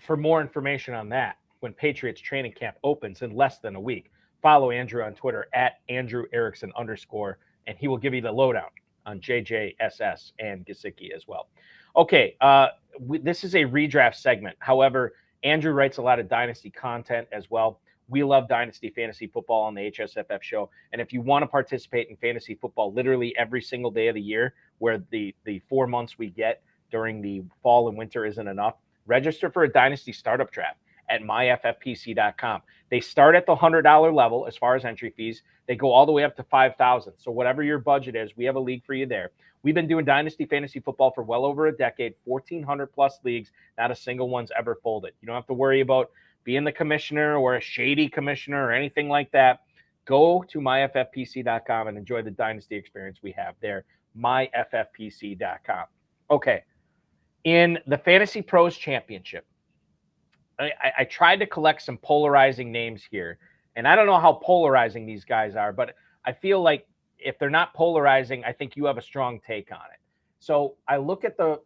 Speaker 2: For more information on that, when Patriots training camp opens in less than a week, follow Andrew on Twitter at Andrew Erickson _, and he will give you the lowdown on JJSS and Gesicki as well. Okay, this is a redraft segment. However, Andrew writes a lot of dynasty content as well. We love Dynasty Fantasy Football on the HSFF show. And if you want to participate in fantasy football literally every single day of the year, where the 4 months we get during the fall and winter isn't enough, register for a Dynasty startup draft at myffpc.com. They start at the $100 level as far as entry fees. They go all the way up to $5,000. So whatever your budget is, we have a league for you there. We've been doing Dynasty Fantasy Football for well over a decade, 1,400 plus leagues. Not a single one's ever folded. You don't have to worry about being the commissioner or a shady commissioner or anything like that. Go to myffpc.com and enjoy the Dynasty experience we have there. myffpc.com. Okay. In the Fantasy Pros Championship, I tried to collect some polarizing names here, and I don't know how polarizing these guys are, but I feel like if they're not polarizing, I think you have a strong take on it. So I look at the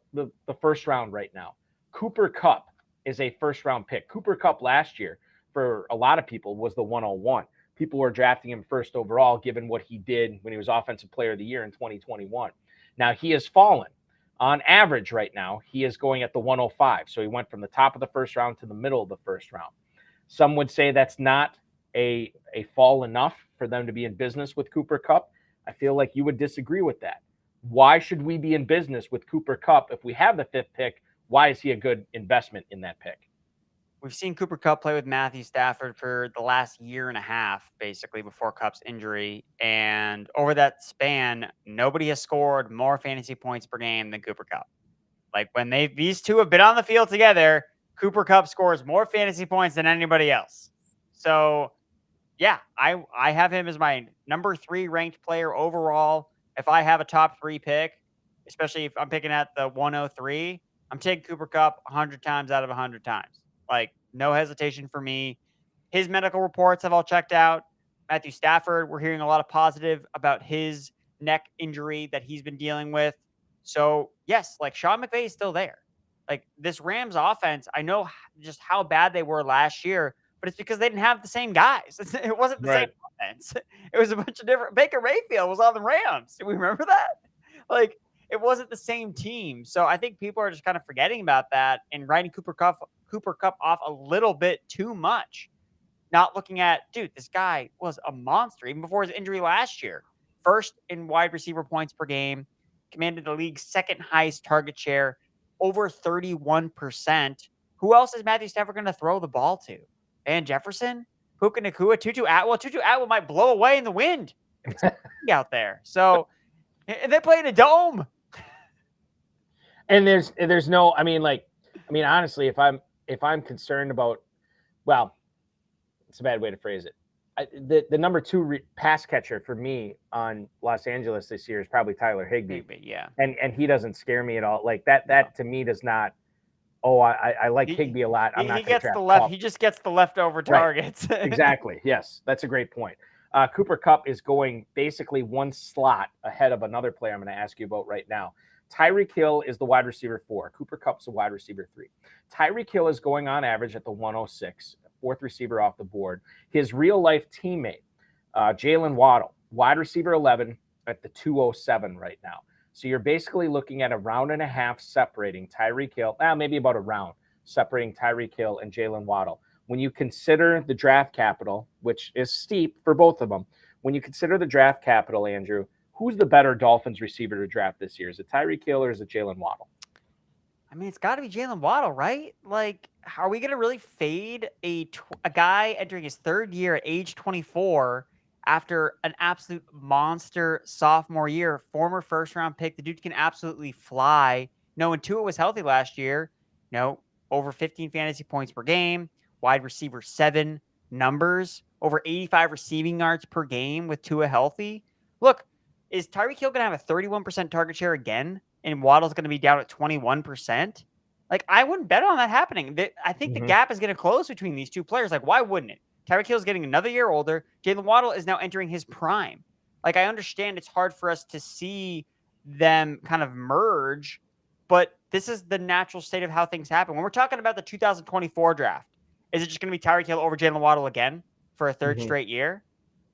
Speaker 2: first round right now. Cooper Kupp is a first-round pick. Cooper Kupp last year, for a lot of people, was the 101. People were drafting him first overall, given what he did when he was Offensive Player of the Year in 2021. Now, he has fallen. On average right now, he is going at the 105. So he went from the top of the first round to the middle of the first round. Some would say that's not a fall enough for them to be in business with Cooper Kupp. I feel like you would disagree with that. Why should we be in business with Cooper Kupp if we have the 5th pick? Why is he a good investment in that pick?
Speaker 3: We've seen Cooper Kupp play with Matthew Stafford for the last year and a half, basically, before Kupp's injury. And over that span, nobody has scored more fantasy points per game than Cooper Kupp. Like, when these two have been on the field together, Cooper Kupp scores more fantasy points than anybody else. So, yeah, I have him as my number 3 ranked player overall. If I have a top 3 pick, especially if I'm picking at the 103, I'm taking Cooper Kupp 100 times out of 100 times. Like, no hesitation for me. His medical reports have all checked out. Matthew Stafford, we're hearing a lot of positive about his neck injury that he's been dealing with. So, yes, like, Sean McVay is still there. Like, this Rams offense, I know just how bad they were last year, but it's because they didn't have the same guys. It wasn't the same offense. It was a bunch of different. Baker Mayfield was on the Rams. Do we remember that? Like, it wasn't the same team. So I think people are just kind of forgetting about that and writing Cooper Kupp off a little bit too much. Not looking at, dude, this guy was a monster even before his injury last year. First in wide receiver points per game, commanded the league's 2nd highest target share, over 31%. Who else is Matthew Stafford going to throw the ball to? Van Jefferson? Puka Nacua? Tutu Atwell? Tutu Atwell might blow away in the wind if it's out there. So, and they play in a dome.
Speaker 2: And there's no, honestly, if I'm concerned about, well, it's a bad way to phrase it. The number 2 pass catcher for me on Los Angeles this year is probably Tyler Higbee.
Speaker 3: Yeah.
Speaker 2: And he doesn't scare me at all. Like that to me does not. Oh, I like Higbee a lot. I'm not
Speaker 3: he gets
Speaker 2: draft
Speaker 3: the left.
Speaker 2: Kupp.
Speaker 3: He just gets the leftover targets.
Speaker 2: Right. Exactly. Yes, that's a great point. Cooper Kupp is going basically 1 slot ahead of another player I'm going to ask you about right now. Tyreek Hill is the wide receiver 4. Cooper Kupp's the wide receiver 3. Tyreek Hill is going on average at the 106, 4th receiver off the board. His real-life teammate, Jalen Waddle, wide receiver 11 at the 207 right now. So you're basically looking at a round and a half separating Tyreek Hill, maybe about a round, separating Tyreek Hill and Jalen Waddle. When you consider the draft capital, which is steep for both of them, when you consider the draft capital, Andrew, who's the better Dolphins receiver to draft this year? Is it Tyreek Hill or is it Jalen Waddle?
Speaker 3: I mean, it's got to be Jalen Waddle, right? Like, are we going to really fade a guy entering his 3rd year at age 24 after an absolute monster sophomore year, former 1st-round pick? The dude can absolutely fly. When Tua was healthy last year, over 15 fantasy points per game, wide receiver 7 numbers, over 85 receiving yards per game with Tua healthy. Look, is Tyreek Hill going to have a 31% target share again, and Waddle's going to be down at 21%? Like, I wouldn't bet on that happening. I think the gap is going to close between these 2 players. Like, why wouldn't it? Tyreek Hill's getting another year older. Jalen Waddle is now entering his prime. Like, I understand it's hard for us to see them kind of merge, but this is the natural state of how things happen. When we're talking about the 2024 draft, is it just going to be Tyreek Hill over Jalen Waddle again for a 3rd straight year?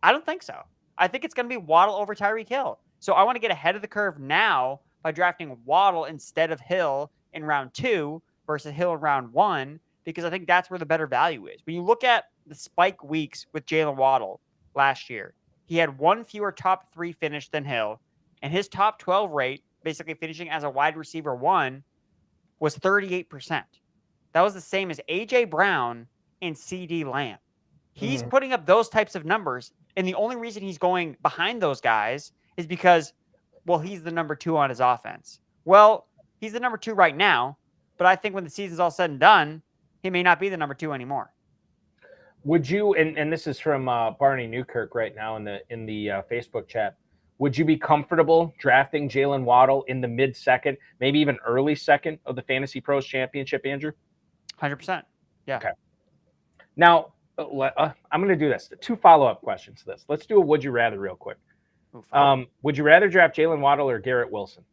Speaker 3: I don't think so. I think it's going to be Waddle over Tyreek Hill. So I want to get ahead of the curve now by drafting Waddle instead of Hill in round 2 versus Hill in round 1. because I think that's where the better value is. When you look at the spike weeks with Jalen Waddle last year, he had one fewer top 3 finish than Hill, and his top 12 rate, basically finishing as a wide receiver 1, was 38%. That was the same as A.J. Brown and C.D. Lamb. He's putting up those types of numbers, and the only reason he's going behind those guys is because, well, he's the number 2 on his offense. Well, he's the number 2 right now, but I think when the season's all said and done, he may not be the number 2 anymore.
Speaker 2: Would you, and this is from Barney Newkirk right now in the Facebook chat, would you be comfortable drafting Jalen Waddle in the mid-second, maybe even early second of the Fantasy Pros Championship, Andrew?
Speaker 3: 100%. Yeah.
Speaker 2: Okay. Now, I'm going to do this. 2 follow-up questions to this. Let's do a would you rather real quick. Would you rather draft Jalen Waddle or Garrett Wilson?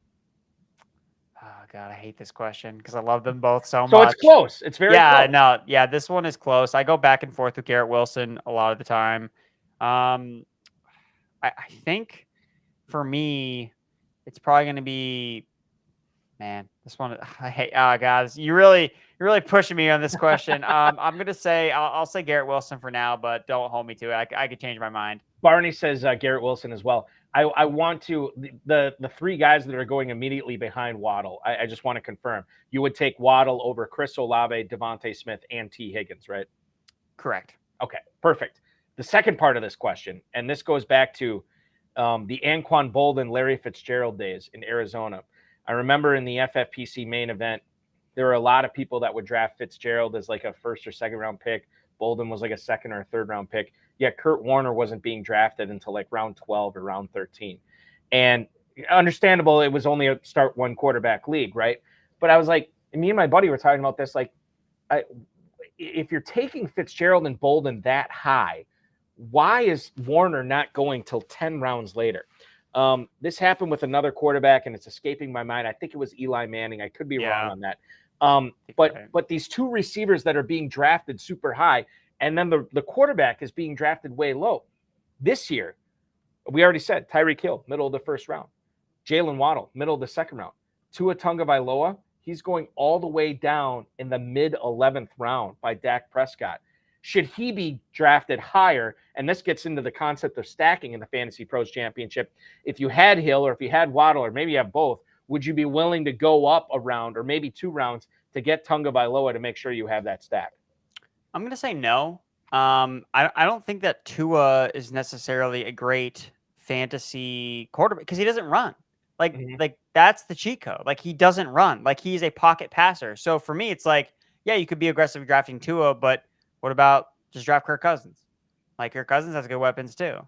Speaker 3: Oh, God, I hate this question because I love them both so much.
Speaker 2: So it's close. It's very close.
Speaker 3: No, yeah, this one is close. I go back and forth with Garrett Wilson a lot of the time. I think for me, it's probably going to be, man, this one. I hate. Guys, you're really pushing me on this question. I'm going to say I'll say Garrett Wilson for now, but don't hold me to it. I could change my mind.
Speaker 2: Barney says Garrett Wilson as well. I want to the 3 guys that are going immediately behind Waddle. I just want to confirm you would take Waddle over Chris Olave, Devontae Smith, and T. Higgins, right?
Speaker 3: Correct.
Speaker 2: Okay, perfect. The second part of this question, and this goes back to the Anquan Bolden, Larry Fitzgerald days in Arizona. I remember in the FFPC main event, there were a lot of people that would draft Fitzgerald as like a 1st or 2nd round pick. Bolden was like a 2nd or 3rd round pick. Yet Kurt Warner wasn't being drafted until like round 12 or round 13. And understandable, it was only a start 1 quarterback league, right? But I was like, and me and my buddy were talking about this, like, if you're taking Fitzgerald and Bolden that high, why is Warner not going till 10 rounds later? This happened with another quarterback, and it's escaping my mind. I think it was Eli Manning. I could be wrong on that. But these 2 receivers that are being drafted super high, and then the quarterback is being drafted way low. This year, we already said Tyreek Hill, middle of the 1st round. Jalen Waddle, middle of the 2nd round. Tua Tagovailoa, he's going all the way down in the mid-11th round by Dak Prescott. Should he be drafted higher? And this gets into the concept of stacking in the Fantasy Pros Championship. If you had Hill or if you had Waddle or maybe you have both, would you be willing to go up a round or maybe 2 rounds to get Tagovailoa to make sure you have that stack?
Speaker 3: I'm going to say no. I don't think that Tua is necessarily a great fantasy quarterback because he doesn't run. Like that's the cheat code. Like he doesn't run. Like he's a pocket passer. So for me, it's like, yeah, you could be aggressive drafting Tua, but what about just draft Kirk Cousins? Like Kirk Cousins has good weapons too.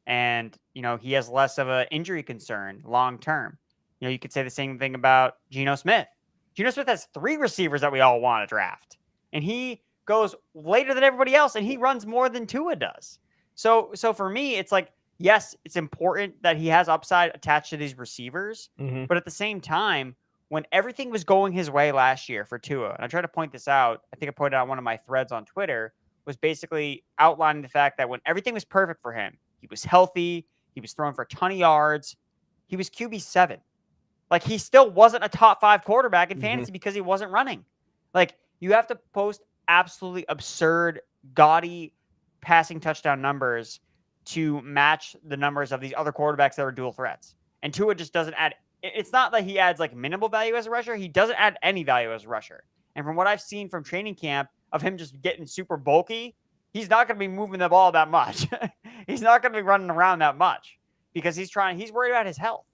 Speaker 3: And, he has less of an injury concern long term. You could say the same thing about Geno Smith. Geno Smith has 3 receivers that we all want to draft. And he goes later than everybody else, and he runs more than Tua does. So for me, it's like, yes, it's important that he has upside attached to these receivers. But at the same time, when everything was going his way last year for Tua, and I tried to point this out, I think I pointed out one of my threads on Twitter, was basically outlining the fact that when everything was perfect for him, he was healthy, he was throwing for a ton of yards, he was QB7. Like, he still wasn't a top 5 quarterback in fantasy because he wasn't running. Like, you have to post absolutely absurd, gaudy passing touchdown numbers to match the numbers of these other quarterbacks that are dual threats. And Tua just doesn't add. It's not that he adds like minimal value as a rusher. He doesn't add any value as a rusher. And from what I've seen from training camp of him just getting super bulky, he's not going to be moving the ball that much. He's not going to be running around that much because he's worried about his health.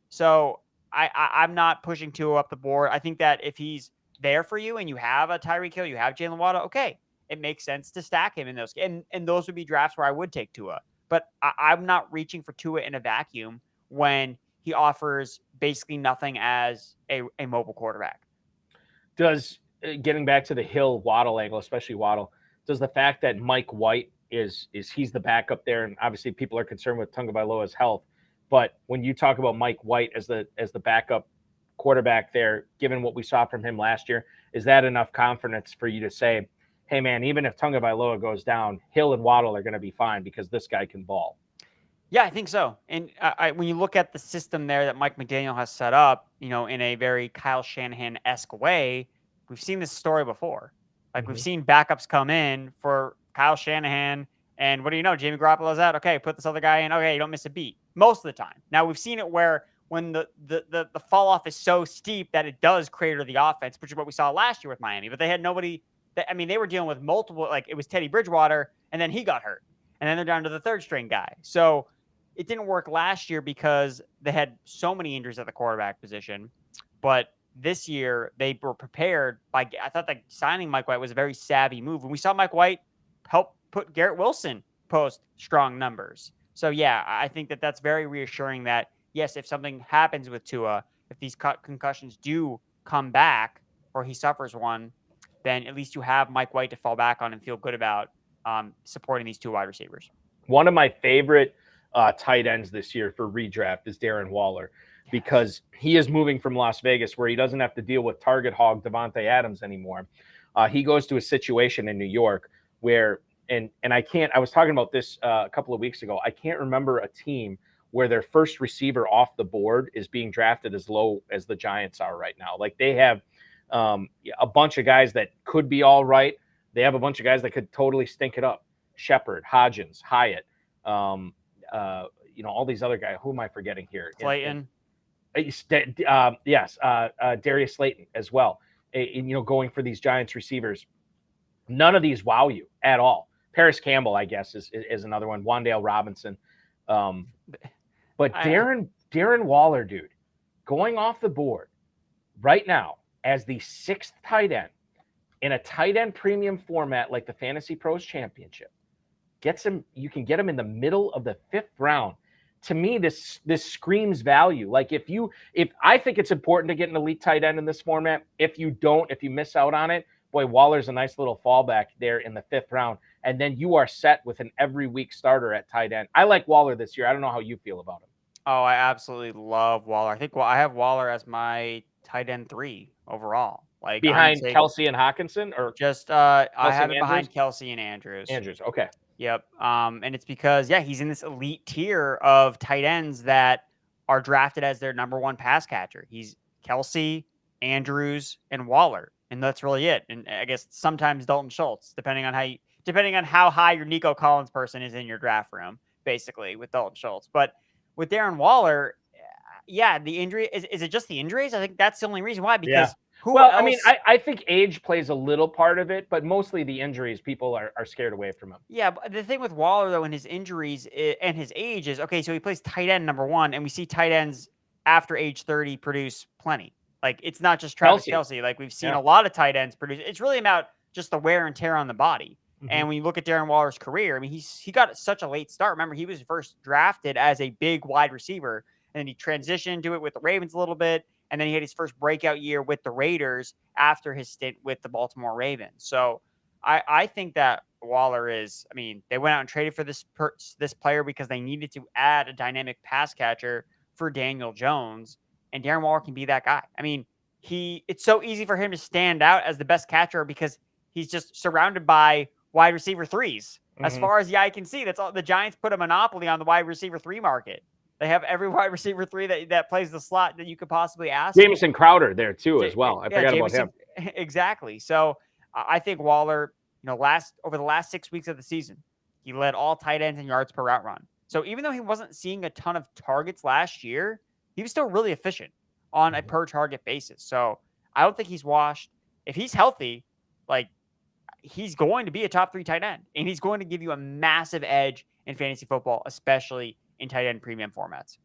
Speaker 3: So I'm not pushing Tua up the board. I think that if he's there for you and you have a Tyreek Hill, you have Jalen Waddle, okay, it makes sense to stack him in those. And those would be drafts where I would take Tua. But I'm not reaching for Tua in a vacuum when he offers basically nothing as a mobile quarterback.
Speaker 2: Does, getting back to the Hill Waddle angle, especially Waddle, does the fact that Mike White is he's the backup there, and obviously people are concerned with Tagovailoa's health, but when you talk about Mike White as the backup quarterback there, given what we saw from him last year, is that enough confidence for you to say, hey man, even if Tagovailoa goes down, Hill and Waddle are going to be fine because this guy can ball?
Speaker 3: Yeah, I think so. And when you look at the system there that Mike McDaniel has set up, in a very Kyle Shanahan-esque way, we've seen this story before. Like we've seen backups come in for Kyle Shanahan, and what do you know? Jamie Garoppolo's out. Okay, put this other guy in. Okay, you don't miss a beat most of the time. Now we've seen it where when the fall off is so steep that it does crater the offense, which is what we saw last year with Miami. But they had nobody. I mean, they were dealing with multiple. Like it was Teddy Bridgewater, and then he got hurt, and then they're down to the third string guy. So it didn't work last year because they had so many injuries at the quarterback position. But this year they were prepared by. I thought that signing Mike White was a very savvy move, and we saw Mike White help put Garrett Wilson post strong numbers. So yeah, I think that that's very reassuring that yes, if something happens with Tua, if these concussions do come back or he suffers one, then at least you have Mike White to fall back on and feel good about supporting these two wide receivers.
Speaker 2: One of my favorite tight ends this year for redraft is Darren Waller, because he is moving from Las Vegas where he doesn't have to deal with target hog Davante Adams anymore. He goes to a situation in New York where, and I was talking about this a couple of weeks ago. I can't remember a team where their first receiver off the board is being drafted as low as the Giants are right now. Like they have a bunch of guys that could be all right. They have a bunch of guys that could totally stink it up. Shepard, Hodgins, Hyatt, all these other guys. Who am I forgetting here?
Speaker 3: Clayton.
Speaker 2: Yes, Darius Slayton as well. Going for these Giants receivers. None of these wow you at all. Paris Campbell, I guess, is another one. Wan'Dale Robinson. But Darren Waller, dude, going off the board right now as the 6th tight end in a tight end premium format like the FantasyPros Championship, you can get him in the middle of the 5th round. To me, this screams value. Like if I think it's important to get an elite tight end in this format. If you miss out on it, boy, Waller's a nice little fallback there in the 5th round. And then you are set with an every week starter at tight end. I like Waller this year. I don't know how you feel about him.
Speaker 3: Oh, I absolutely love Waller. I think I have Waller as my tight end 3 overall. Like
Speaker 2: behind Kelsey and Hawkinson, or
Speaker 3: just I have it behind Kelsey and Andrews.
Speaker 2: Andrews, okay.
Speaker 3: Yep. And it's because he's in this elite tier of tight ends that are drafted as their number 1 pass catcher. He's Kelsey, Andrews, and Waller, and that's really it. And I guess sometimes Dalton Schultz, depending on how high your Nico Collins person is in your draft room, basically with Dalton Schultz. But with Darren Waller, the injury is it just the injuries? I think that's the only reason why. Because who else?
Speaker 2: I mean, I think age plays a little part of it, but mostly the injuries. People are scared away from him.
Speaker 3: Yeah, but the thing with Waller though, and his injuries and his age is okay. So he plays tight end number 1, and we see tight ends after age 30 produce plenty. Like it's not just Travis Kelce. Like we've seen a lot of tight ends produce. It's really about just the wear and tear on the body. Mm-hmm. And when you look at Darren Waller's career, I mean, he got such a late start. Remember, he was first drafted as a big wide receiver, and then he transitioned to it with the Ravens a little bit, and then he had his first breakout year with the Raiders after his stint with the Baltimore Ravens. So I think that Waller is, I mean, they went out and traded for this player because they needed to add a dynamic pass catcher for Daniel Jones, and Darren Waller can be that guy. I mean, it's so easy for him to stand out as the best catcher because he's just surrounded by wide receiver 3s. As far as the eye can see, that's all. The Giants put a monopoly on the wide receiver 3 market. They have every wide receiver 3 that plays the slot that you could possibly ask.
Speaker 2: Jamison Crowder there too as well. I forgot about him.
Speaker 3: Exactly. So I think Waller, over the last 6 weeks of the season, he led all tight ends in yards per route run. So even though he wasn't seeing a ton of targets last year, he was still really efficient on a per target basis. So I don't think he's washed. If he's healthy, he's going to be a top 3 tight end, and he's going to give you a massive edge in fantasy football, especially in tight end premium formats.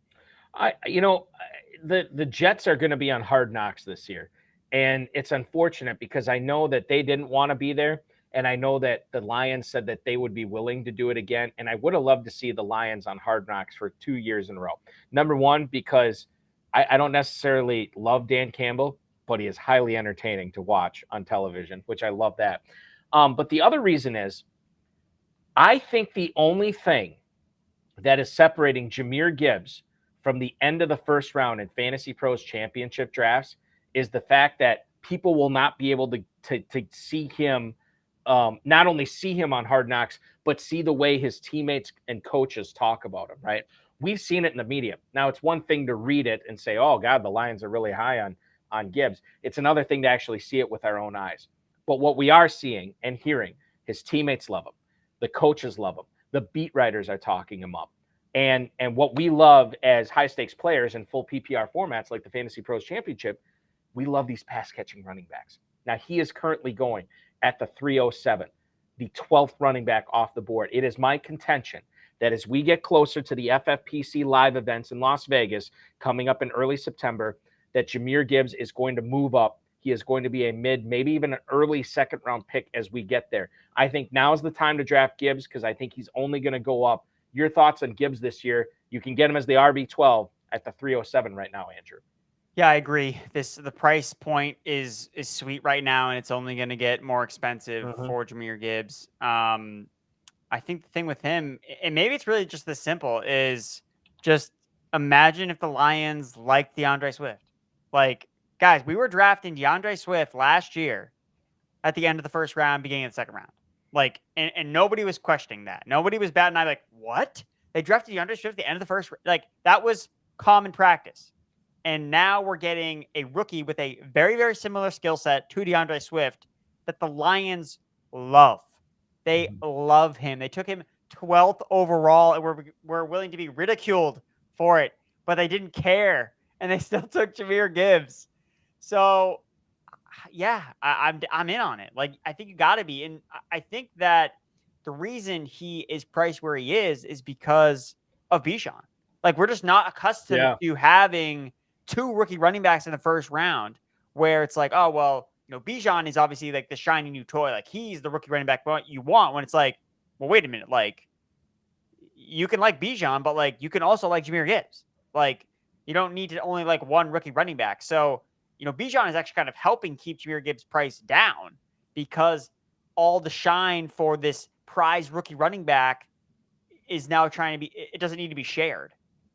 Speaker 2: The Jets are going to be on Hard Knocks this year, and it's unfortunate because I know that they didn't want to be there, and I know that the Lions said that they would be willing to do it again, and I would have loved to see the Lions on Hard Knocks for 2 years in a row. Number one, because I don't necessarily love Dan Campbell, but he is highly entertaining to watch on television, which I love that. But the other reason is I think the only thing that is separating Jahmyr Gibbs from the end of the first round in FantasyPros championship drafts is the fact that people will not be able to see him, not only see him on Hard Knocks, but see the way his teammates and coaches talk about him, right? We've seen it in the media. Now, it's one thing to read it and say, oh, God, the Lions are really high on Gibbs. It's another thing to actually see it with our own eyes. But what we are seeing and hearing, his teammates love him. The coaches love him. The beat writers are talking him up. And what we love as high-stakes players in full PPR formats like the Fantasy Pros Championship, we love these pass-catching running backs. Now, he is currently going at the 307, the 12th running back off the board. It is my contention that as we get closer to the FFPC live events in Las Vegas coming up in early September, that Jahmyr Gibbs is going to move up. He is going to be a mid, maybe even an early second-round pick as we get there. I think now is the time to draft Gibbs because I think he's only going to go up. Your thoughts on Gibbs this year? You can get him as the RB12 at the 307 right now, Andrew.
Speaker 3: Yeah, I agree. The price point is sweet right now, and it's only going to get more expensive for Jahmyr Gibbs. I think the thing with him, and maybe it's really just this simple, is just imagine if the Lions liked DeAndre Swift. Like, guys, we were drafting DeAndre Swift last year at the end of the first round, beginning of the second round. Like, and nobody was questioning that. Nobody was batting an eye like, what? They drafted DeAndre Swift at the end of the first. Like, that was common practice. And now we're getting a rookie with a very, very similar skill set to DeAndre Swift that the Lions love. They love him. They took him 12th overall and were willing to be ridiculed for it, but they didn't care. And they still took Jahmyr Gibbs. So, yeah, I'm in on it. Like, I think you got to be. And I think that the reason he is priced where he is because of Bijan. Like, we're just not accustomed to having two rookie running backs in the first round where it's like, oh, well, you know, Bijan is obviously like the shiny new toy. Like, he's the rookie running back you want, when it's like, well, wait a minute. Like, you can like Bijan, but like, you can also like Jahmyr Gibbs. Like, you don't need to only like one rookie running back. So, you know, Bijan is actually kind of helping keep Jahmyr Gibbs' price down because all the shine for this prize rookie running back is now trying to be, it doesn't need to be shared.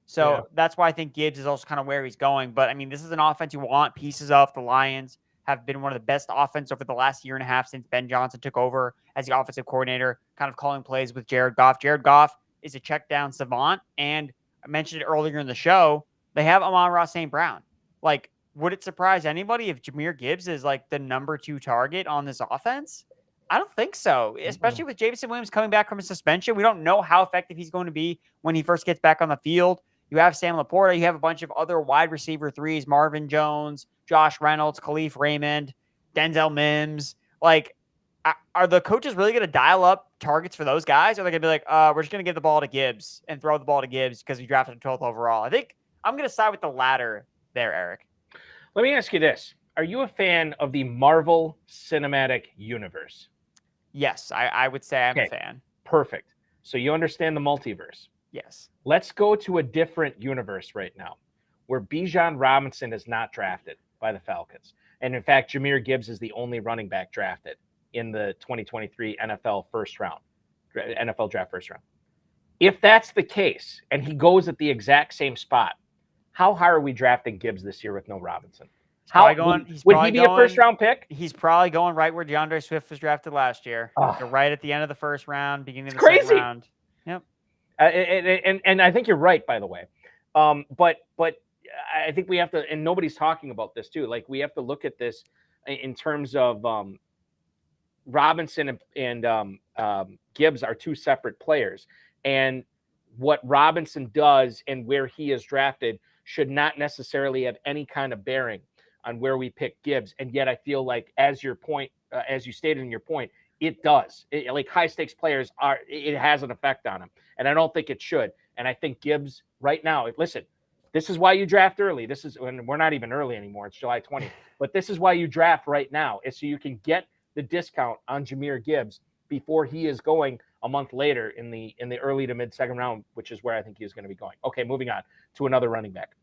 Speaker 3: So that's why I think Gibbs is also kind of where he's going. But I mean, this is an offense you want pieces of. The Lions have been one of the best offense over the last year and a half since Ben Johnson took over as the offensive coordinator, kind of calling plays with Jared Goff. Jared Goff is a check down savant. And I mentioned it earlier in the show. They have Amon-Ra St. Brown. Like, would it surprise anybody if Jahmyr Gibbs is like the number 2 target on this offense? I don't think so, especially with Jameson Williams coming back from a suspension. We don't know how effective he's going to be when he first gets back on the field. You have Sam Laporta. You have a bunch of other wide receiver threes, Marvin Jones, Josh Reynolds, Khalif Raymond, Denzel Mims. Like, are the coaches really going to dial up targets for those guys? Or are they going to be like, we're just going to give the ball to Gibbs and throw the ball to Gibbs because we drafted him 12th overall? I think I'm going to side with the latter there, Eric.
Speaker 2: Let me ask you this. Are you a fan of the Marvel Cinematic Universe?
Speaker 3: Yes, I would say I'm a fan.
Speaker 2: Perfect. So you understand the multiverse.
Speaker 3: Yes.
Speaker 2: Let's go to a different universe right now where Bijan Robinson is not drafted by the Falcons. And in fact, Jahmyr Gibbs is the only running back drafted in the 2023 NFL draft first round. If that's the case and he goes at the exact same spot, how high are we drafting Gibbs this year with no Robinson? Would he be a first-round pick?
Speaker 3: He's probably going right where DeAndre Swift was drafted last year. So right at the end of the first round, beginning of the second round. Yep.
Speaker 2: And I think you're right, by the way. But I think we have to, and nobody's talking about this too. Like, we have to look at this in terms of Robinson and Gibbs are two separate players, and what Robinson does and where he is drafted should not necessarily have any kind of bearing on where we pick Gibbs. And yet I feel like, as your point, as you stated in your point, it does. Like, high stakes players it has an effect on them. And I don't think it should. And I think Gibbs right now, listen, this is why you draft early. And we're not even early anymore. It's July 20th. But this is why you draft right now, is so you can get the discount on Jahmyr Gibbs before he is going a month later in the early to mid second round, which is where I think he is going to be going. Okay, moving on to another running back.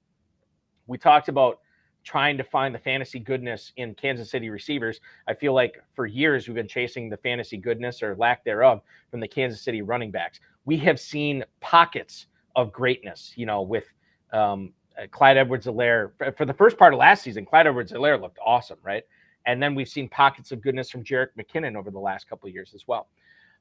Speaker 2: We talked about trying to find the fantasy goodness in Kansas City receivers. I feel like for years we've been chasing the fantasy goodness or lack thereof from the Kansas City running backs. We have seen pockets of greatness, you know, with Clyde Edwards-Helaire. For the first part of last season, Clyde Edwards-Helaire looked awesome, right? And then we've seen pockets of goodness from Jerick McKinnon over the last couple of years as well.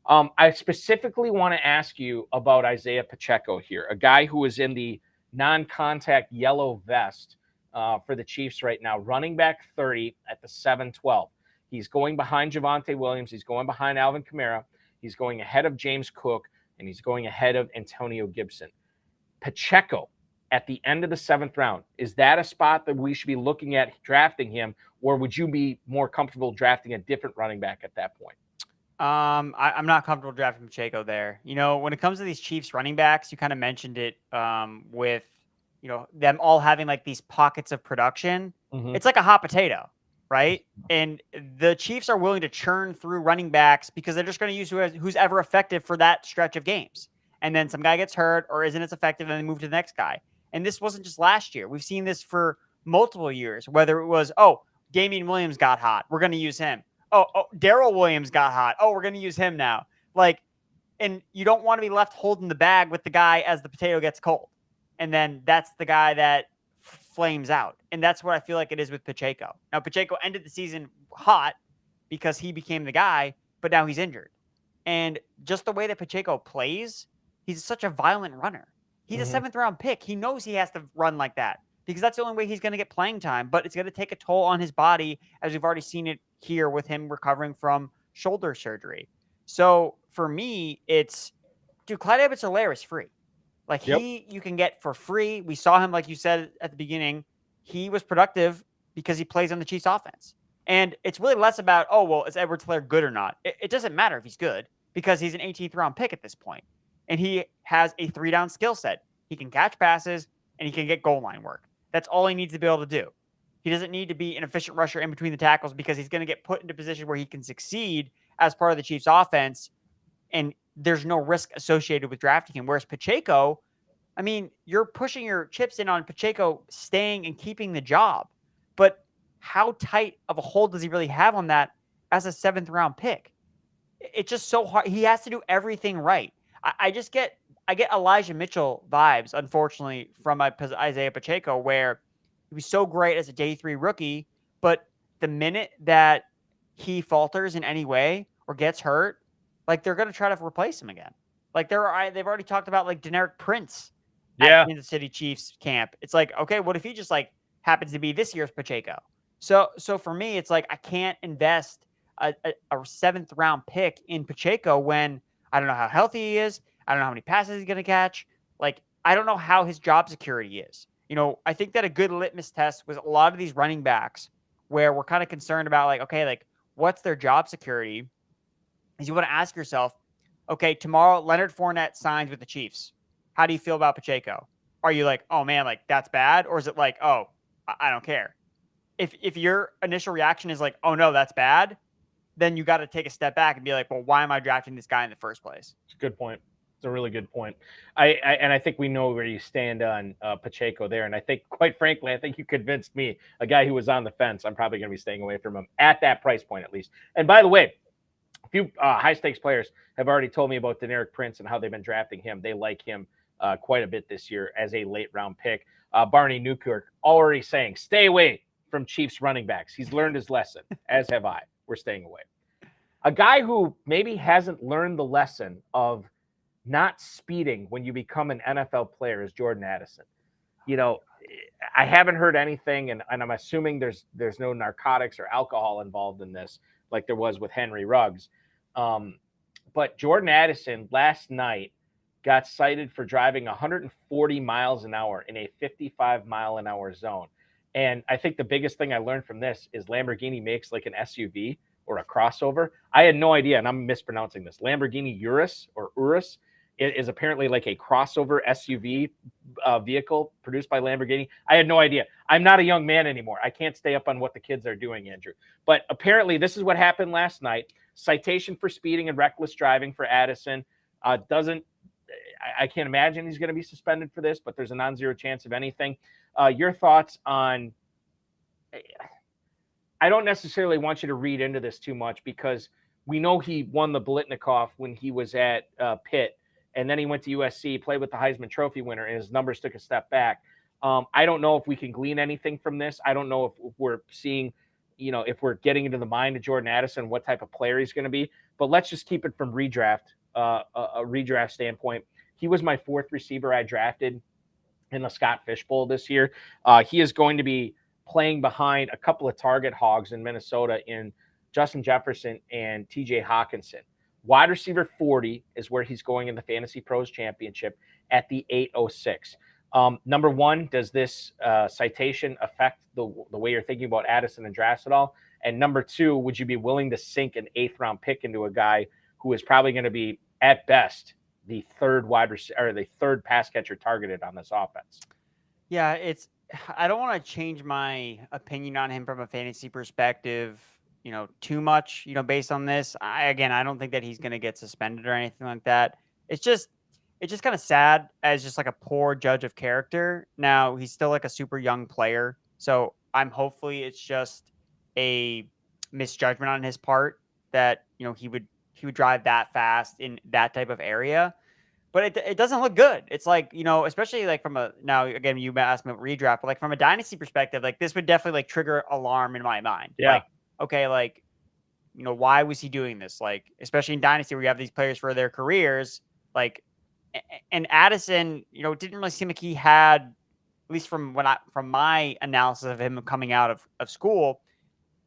Speaker 2: I specifically want to ask you about Isaiah Pacheco here, a guy who is in the non-contact yellow vest for the Chiefs right now, running back 30 at the 7-12. He's going behind Javonte Williams. He's going behind Alvin Kamara. He's going ahead of James Cook, and he's going ahead of Antonio Gibson. Pacheco at the end of the 7th round, is that a spot that we should be looking at drafting him, or would you be more comfortable drafting a different running back at that point?
Speaker 3: I'm not comfortable drafting Pacheco there. You know, when it comes to these Chiefs running backs, you kind of mentioned it with, you know, them all having like these pockets of production. It's like a hot potato, right? And the Chiefs are willing to churn through running backs because they're just going to use who's ever effective for that stretch of games. And then some guy gets hurt or isn't as effective, and they move to the next guy. And this wasn't just last year. We've seen this for multiple years, whether it was, Damian Williams got hot, we're going to use him. Darrell Williams got hot. We're going to use him now. Like, and you don't want to be left holding the bag with the guy as the potato gets cold. And then that's the guy that flames out. And that's what I feel like it is with Pacheco. Now, Pacheco ended the season hot because he became the guy, but now he's injured. And just the way that Pacheco plays, he's such a violent runner. He's a 7th round pick. He knows he has to run like that because that's the only way he's going to get playing time, but it's going to take a toll on his body, as we've already seen it here with him recovering from shoulder surgery. So for me, it's, dude, Clyde Edwards-Helaire is free. Like, you can get for free. We saw him, like you said at the beginning, he was productive because he plays on the Chiefs offense. And it's really less about, is Edwards-Helaire good or not? It doesn't matter if he's good because he's an 18th round pick at this point. And he has a 3-down skill set. He can catch passes and he can get goal line work. That's all he needs to be able to do. He doesn't need to be an efficient rusher in between the tackles because he's going to get put into a position where he can succeed as part of the Chiefs offense. And there's no risk associated with drafting him. Whereas Pacheco, I mean, you're pushing your chips in on Pacheco staying and keeping the job. But how tight of a hold does he really have on that as a 7th round pick? It's just so hard. He has to do everything right. I get Elijah Mitchell vibes, unfortunately, from Isaiah Pacheco, where he was so great as a day 3 rookie, but the minute that he falters in any way or gets hurt, like, they're going to try to replace him again. Like, they've already talked about like Deneric Prince at Kansas City Chiefs camp. It's like, okay, what if he just like happens to be this year's Pacheco? So for me, it's like I can't invest a 7th round pick in Pacheco when I don't know how healthy he is. I don't know how many passes he's going to catch. Like, I don't know how his job security is. You know, I think that a good litmus test was a lot of these running backs where we're kind of concerned about like, okay, like what's their job security? Is you want to ask yourself, okay, tomorrow Leonard Fournette signs with the Chiefs. How do you feel about Pacheco? Are you like, oh man, like that's bad? Or is it like, oh, I don't care? If your initial reaction is like, oh no, that's bad, then you got to take a step back and be like, well, why am I drafting this guy in the first place?
Speaker 2: It's a good point. It's a really good point. I think we know where you stand on Pacheco there. And I think, quite frankly, I think you convinced me, a guy who was on the fence, I'm probably going to be staying away from him at that price point, at least. And by the way, a few high-stakes players have already told me about Deneric Prince and how they've been drafting him. They like him quite a bit this year as a late-round pick. Barney Newkirk already saying, stay away from Chiefs running backs. He's learned his lesson, as have I. We're staying away. A guy who maybe hasn't learned the lesson of not speeding when you become an NFL player is Jordan Addison. You know, I haven't heard anything, and I'm assuming there's no narcotics or alcohol involved in this, like there was with Henry Ruggs. But Jordan Addison last night got cited for driving 140 miles an hour in a 55-mile-an-hour zone. And I think the biggest thing I learned from this is Lamborghini makes like an SUV or a crossover. I had no idea, and I'm mispronouncing this. Lamborghini Urus or Urus is apparently like a crossover SUV vehicle produced by Lamborghini. I had no idea. I'm not a young man anymore. I can't stay up on what the kids are doing, Andrew. But apparently this is what happened last night. Citation for speeding and reckless driving for Addison. I can't imagine he's going to be suspended for this, but there's a non-zero chance of anything. Your thoughts on... I don't necessarily want you to read into this too much because we know he won the Biletnikoff when he was at Pitt, and then he went to USC, played with the Heisman Trophy winner, and his numbers took a step back. I don't know if we can glean anything from this. I don't know if we're seeing, if we're getting into the mind of Jordan Addison, what type of player he's going to be. But let's just keep it from redraft, a redraft standpoint. He was my 4th receiver I drafted in the Scott Fish Bowl this year. He is going to be playing behind a couple of target hogs in Minnesota in Justin Jefferson, and TJ Hawkinson. Wide receiver 40 is where he's going in the Fantasy Pros Championship at the 806. Number one, does this citation affect the way you're thinking about Addison and drafts at all? And number two, would you be willing to sink an 8th round pick into a guy who is probably going to be, at best, the third the third pass catcher targeted on this offense?
Speaker 3: Yeah, I don't want to change my opinion on him from a fantasy perspective, too much, based on this. I don't think that he's going to get suspended or anything like that. It's just kind of sad as just like a poor judge of character. Now, he's still like a super young player, so hopefully it's just a misjudgment on his part that, he would drive that fast in that type of area. But it doesn't look good. It's like, especially like now again, you asked me about redraft, but like from a dynasty perspective, like this would definitely like trigger alarm in my mind.
Speaker 2: Yeah.
Speaker 3: Like, okay, like, why was he doing this? Like, especially in dynasty where you have these players for their careers, like, and Addison, didn't really seem like he had, at least from my analysis of him coming out of school,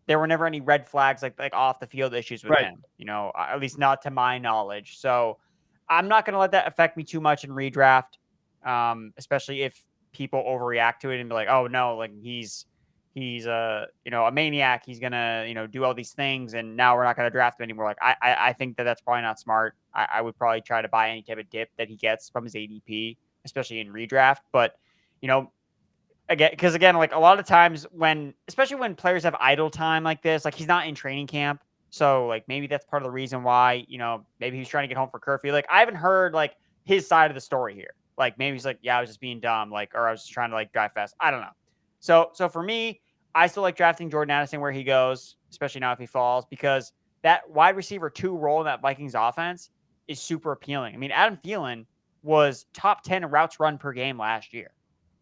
Speaker 3: there were never any red flags like off the field issues with him, at least not to my knowledge. So I'm not going to let that affect me too much in redraft, especially if people overreact to it and be like, oh no, like he's a maniac. He's going to, do all these things. And now we're not going to draft him anymore. Like, I think that's probably not smart. I would probably try to buy any type of dip that he gets from his ADP, especially in redraft. But, again, like a lot of times especially when players have idle time like this, like he's not in training camp. So like maybe that's part of the reason why, maybe he's trying to get home for curfew. Like I haven't heard like his side of the story here. Like maybe he's like, yeah, I was just being dumb, like, or I was just trying to like drive fast. I don't know. So for me, I still like drafting Jordan Addison where he goes, especially now if he falls, because that wide receiver 2 role in that Vikings offense is super appealing. I mean, Adam Thielen was top 10 in routes run per game last year,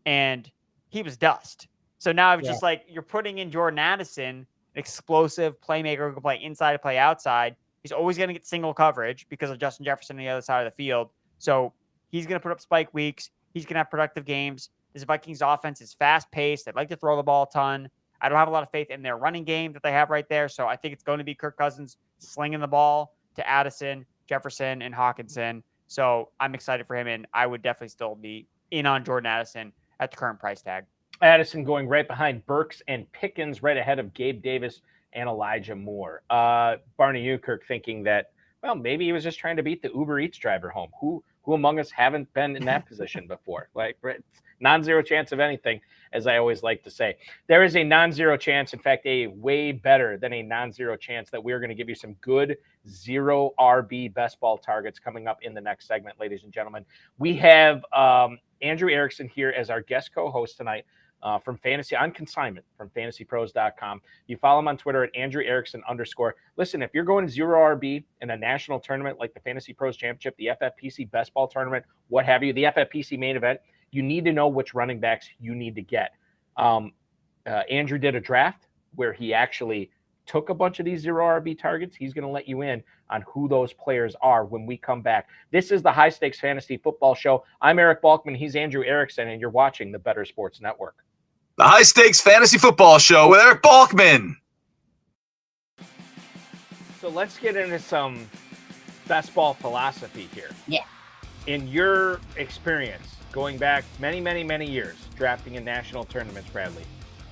Speaker 3: and he was dust. So now it's just like you're putting in Jordan Addison, explosive playmaker who can play inside, play outside. He's always going to get single coverage because of Justin Jefferson on the other side of the field. So he's going to put up spike weeks. He's going to have productive games. This Vikings offense is fast paced. They like to throw the ball a ton. I don't have a lot of faith in their running game that they have right there. So I think it's going to be Kirk Cousins slinging the ball to Addison, Jefferson, and Hawkinson. So I'm excited for him, and I would definitely still be in on Jordan Addison at the current price tag.
Speaker 2: Addison going right behind Burks and Pickens, right ahead of Gabe Davis and Elijah Moore. Barney Newkirk thinking that, well, maybe he was just trying to beat the Uber Eats driver home. Who among us haven't been in that position before? Like, non-zero chance of anything, as I always like to say. There is a non-zero chance, in fact, a way better than a non-zero chance, that we're going to give you some good zero RB best ball targets coming up in the next segment, ladies and gentlemen. We have Andrew Erickson here as our guest co-host tonight. From Fantasy on consignment from FantasyPros.com. You follow him on Twitter at Andrew Erickson _. Listen, if you're going 0 RB in a national tournament like the Fantasy Pros Championship, the FFPC Best Ball Tournament, what have you, the FFPC main event, you need to know which running backs you need to get. Andrew did a draft where he actually took a bunch of these 0 RB targets. He's going to let you in on who those players are when we come back. This is the High Stakes Fantasy Football Show. I'm Eric Balkman. He's Andrew Erickson, and you're watching the Better Sports Network.
Speaker 1: The High Stakes Fantasy Football Show with Eric Balkman.
Speaker 2: So let's get into some best ball philosophy here.
Speaker 6: Yeah.
Speaker 2: In your experience, going back many, many, many years, drafting in national tournaments, Bradley,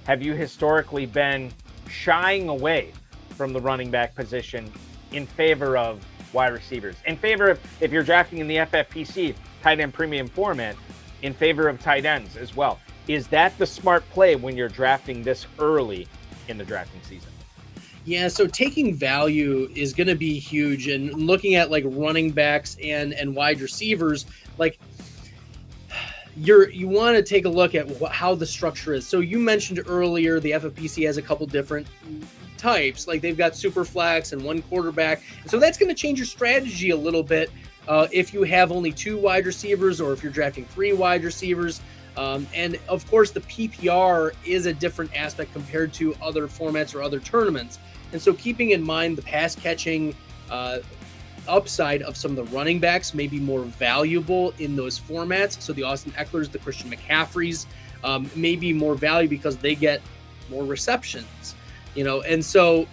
Speaker 2: have you historically been shying away from the running back position in favor of wide receivers? In favor of, if you're drafting in the FFPC tight end premium format, in favor of tight ends as well? Is that the smart play when you're drafting this early in the drafting season?
Speaker 13: Yeah, so taking value is going to be huge, and looking at like running backs and wide receivers, like you want to take a look at how the structure is. So you mentioned earlier the FFPC has a couple different types, like they've got super flex and one quarterback, and so that's going to change your strategy a little bit if you have only 2 wide receivers or if you're drafting 3 wide receivers. And of course, the PPR is a different aspect compared to other formats or other tournaments. And so keeping in mind the pass catching upside of some of the running backs may be more valuable in those formats. So the Austin Eckler's, the Christian McCaffreys may be more value because they get more receptions, and so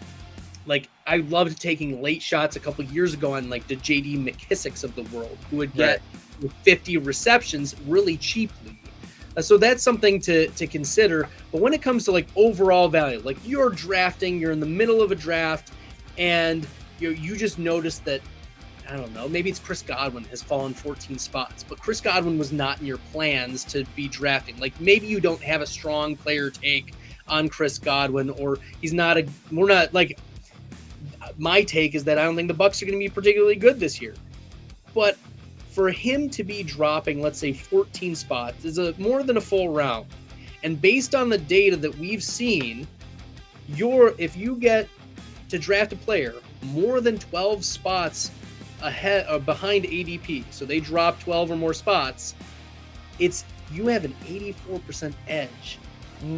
Speaker 13: like I loved taking late shots a couple years ago on like the JD McKissicks of the world, who would get 50 receptions really cheaply. So that's something to consider. But when it comes to like overall value, like you're drafting, you're in the middle of a draft, and you just notice that, I don't know, maybe it's Chris Godwin has fallen 14 spots, but Chris Godwin was not in your plans to be drafting. Like maybe you don't have a strong player take on Chris Godwin, or we're not like, my take is that I don't think the Bucs are going to be particularly good this year. But for him to be dropping, let's say 14 spots is more than a full round. And based on the data that we've seen, if you get to draft a player more than 12 spots ahead or behind ADP, so they drop 12 or more spots, you have an 84% edge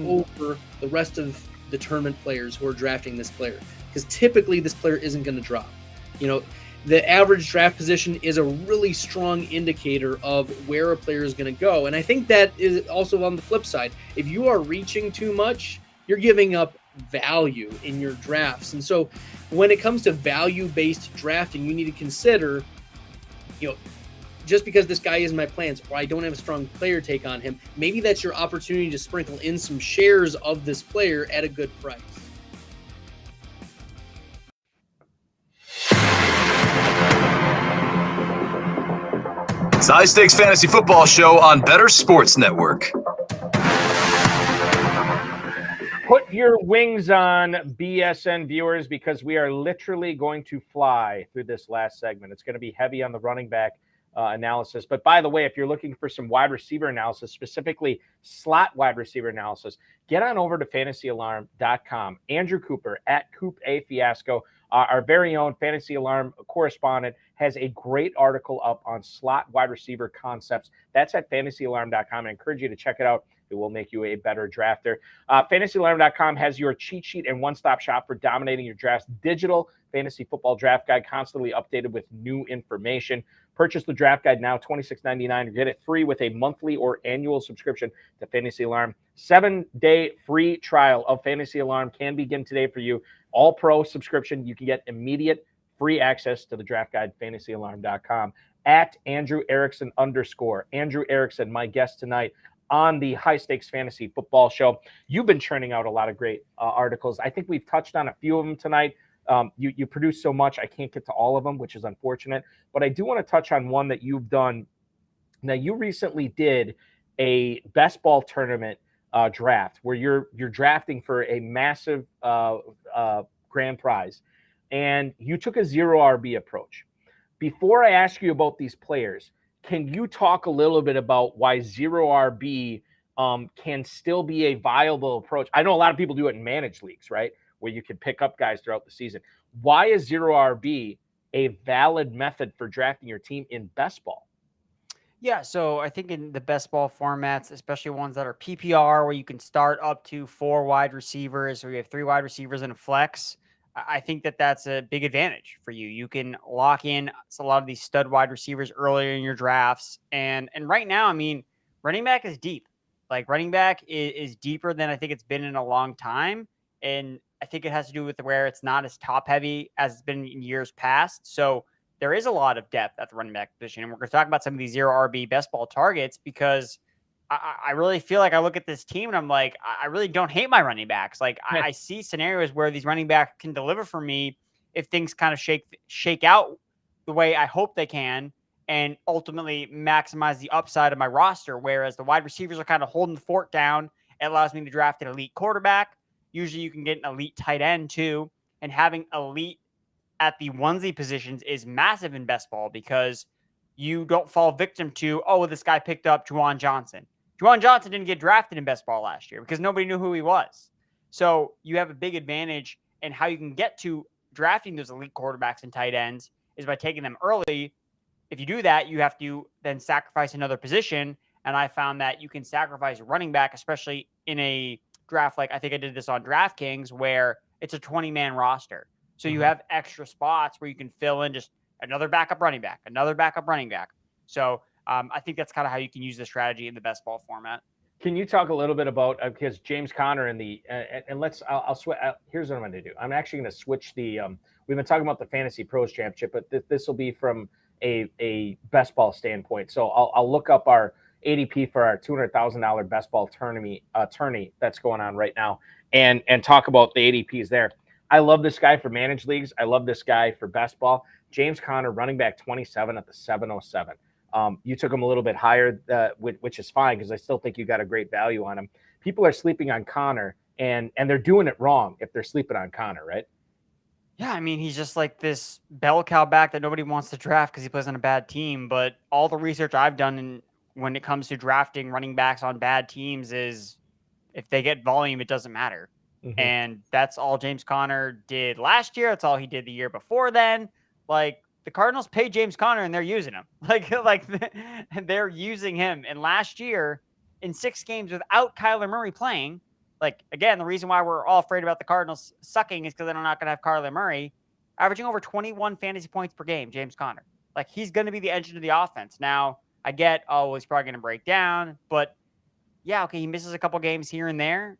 Speaker 13: over the rest of the tournament players who are drafting this player, because typically this player isn't going to drop. The average draft position is a really strong indicator of where a player is going to go. And I think that is also on the flip side. If you are reaching too much, you're giving up value in your drafts. And so when it comes to value-based drafting, you need to consider, just because this guy is in my plans or I don't have a strong player take on him, maybe that's your opportunity to sprinkle in some shares of this player at a good price.
Speaker 1: It's the High Stakes Fantasy Football Show on Better Sports Network.
Speaker 2: Put your wings on, BSN viewers, because we are literally going to fly through this last segment. It's going to be heavy on the running back analysis. But by the way, if you're looking for some wide receiver analysis, specifically slot wide receiver analysis, get on over to FantasyAlarm.com. Andrew Cooper at Coop A Fiasco, our very own Fantasy Alarm correspondent, has a great article up on slot wide receiver concepts. That's at FantasyAlarm.com. I encourage you to check it out. It will make you a better drafter. FantasyAlarm.com has your cheat sheet and one-stop shop for dominating your drafts. Digital fantasy football draft guide, constantly updated with new information. Purchase the draft guide now, $26.99, or get it free with a monthly or annual subscription to Fantasy Alarm. 7-day free trial of Fantasy Alarm can begin today for you. All pro subscription. You can get immediate free access to the draft guide, FantasyAlarm.com. At Andrew Erickson _. Andrew Erickson, my guest tonight on the High Stakes Fantasy Football Show. You've been churning out a lot of great articles. I think we've touched on a few of them tonight. You produce so much, I can't get to all of them, which is unfortunate. But I do want to touch on one that you've done. Now, you recently did a best ball tournament draft where you're drafting for a massive grand prize, and you took a zero RB approach. Before I ask you about these players, can you talk a little bit about why zero RB can still be a viable approach? I know a lot of people do it in managed leagues, right, where you can pick up guys throughout the season. Why is zero RB a valid method for drafting your team in best ball?
Speaker 3: Yeah, so I think in the best ball formats, especially ones that are PPR, where you can start up to 4 wide receivers, or you have 3 wide receivers and a flex, I think that that's a big advantage for you. You can lock in a lot of these stud wide receivers earlier in your drafts. And right now, I mean, running back is deep. Like running back is deeper than I think it's been in a long time. And I think it has to do with where it's not as top heavy as it's been in years past. So there is a lot of depth at the running back position. And we're going to talk about some of these zero RB best ball targets, because I really feel like I look at this team and I'm like, I really don't hate my running backs. Like I see scenarios where these running backs can deliver for me if things kind of shake out the way I hope they can, and ultimately maximize the upside of my roster. Whereas the wide receivers are kind of holding the fort down. It allows me to draft an elite quarterback. Usually you can get an elite tight end too. And having elite at the onesie positions is massive in best ball, because you don't fall victim to, oh, this guy picked up Juwan Johnson. Juwan Johnson didn't get drafted in best ball last year because nobody knew who he was. So you have a big advantage in how you can get to drafting those elite quarterbacks and tight ends is by taking them early. If you do that, you have to then sacrifice another position. And I found that you can sacrifice a running back, especially in a draft like I think I did this on DraftKings, where it's a 20-man roster. So you have extra spots where you can fill in just another backup running back, another backup running back. So I think that's kind of how you can use the strategy in the best ball format.
Speaker 2: Can you talk a little bit about because James Conner and the and I'll switch. Here's what I'm going to do. I'm actually going to switch the. We've been talking about the Fantasy Pros Championship, but this will be from a best ball standpoint. So I'll look up our ADP for our $200,000 best ball tourney that's going on right now, and talk about the ADPs there. I love this guy for managed leagues. I love this guy for best ball. James Conner, running back 27 at the 707. You took him a little bit higher, which is fine because I still think you got a great value on him. People are sleeping on Conner, and they're doing it wrong if they're sleeping on Conner, right?
Speaker 3: Yeah, I mean, he's just like this bell cow back that nobody wants to draft because he plays on a bad team. But all the research I've done when it comes to drafting running backs on bad teams is if they get volume, it doesn't matter.
Speaker 2: Mm-hmm.
Speaker 3: And that's all James Conner did last year. That's all he did the year before then. Like, the Cardinals paid James Conner and they're using him. Like they're using him. And last year, in 6 games without Kyler Murray playing, like, again, the reason why we're all afraid about the Cardinals sucking is because they're not going to have Kyler Murray, averaging over 21 fantasy points per game, James Conner. Like, he's going to be the engine of the offense. Now, I get, he's probably going to break down. But, yeah, okay, he misses a couple games here and there,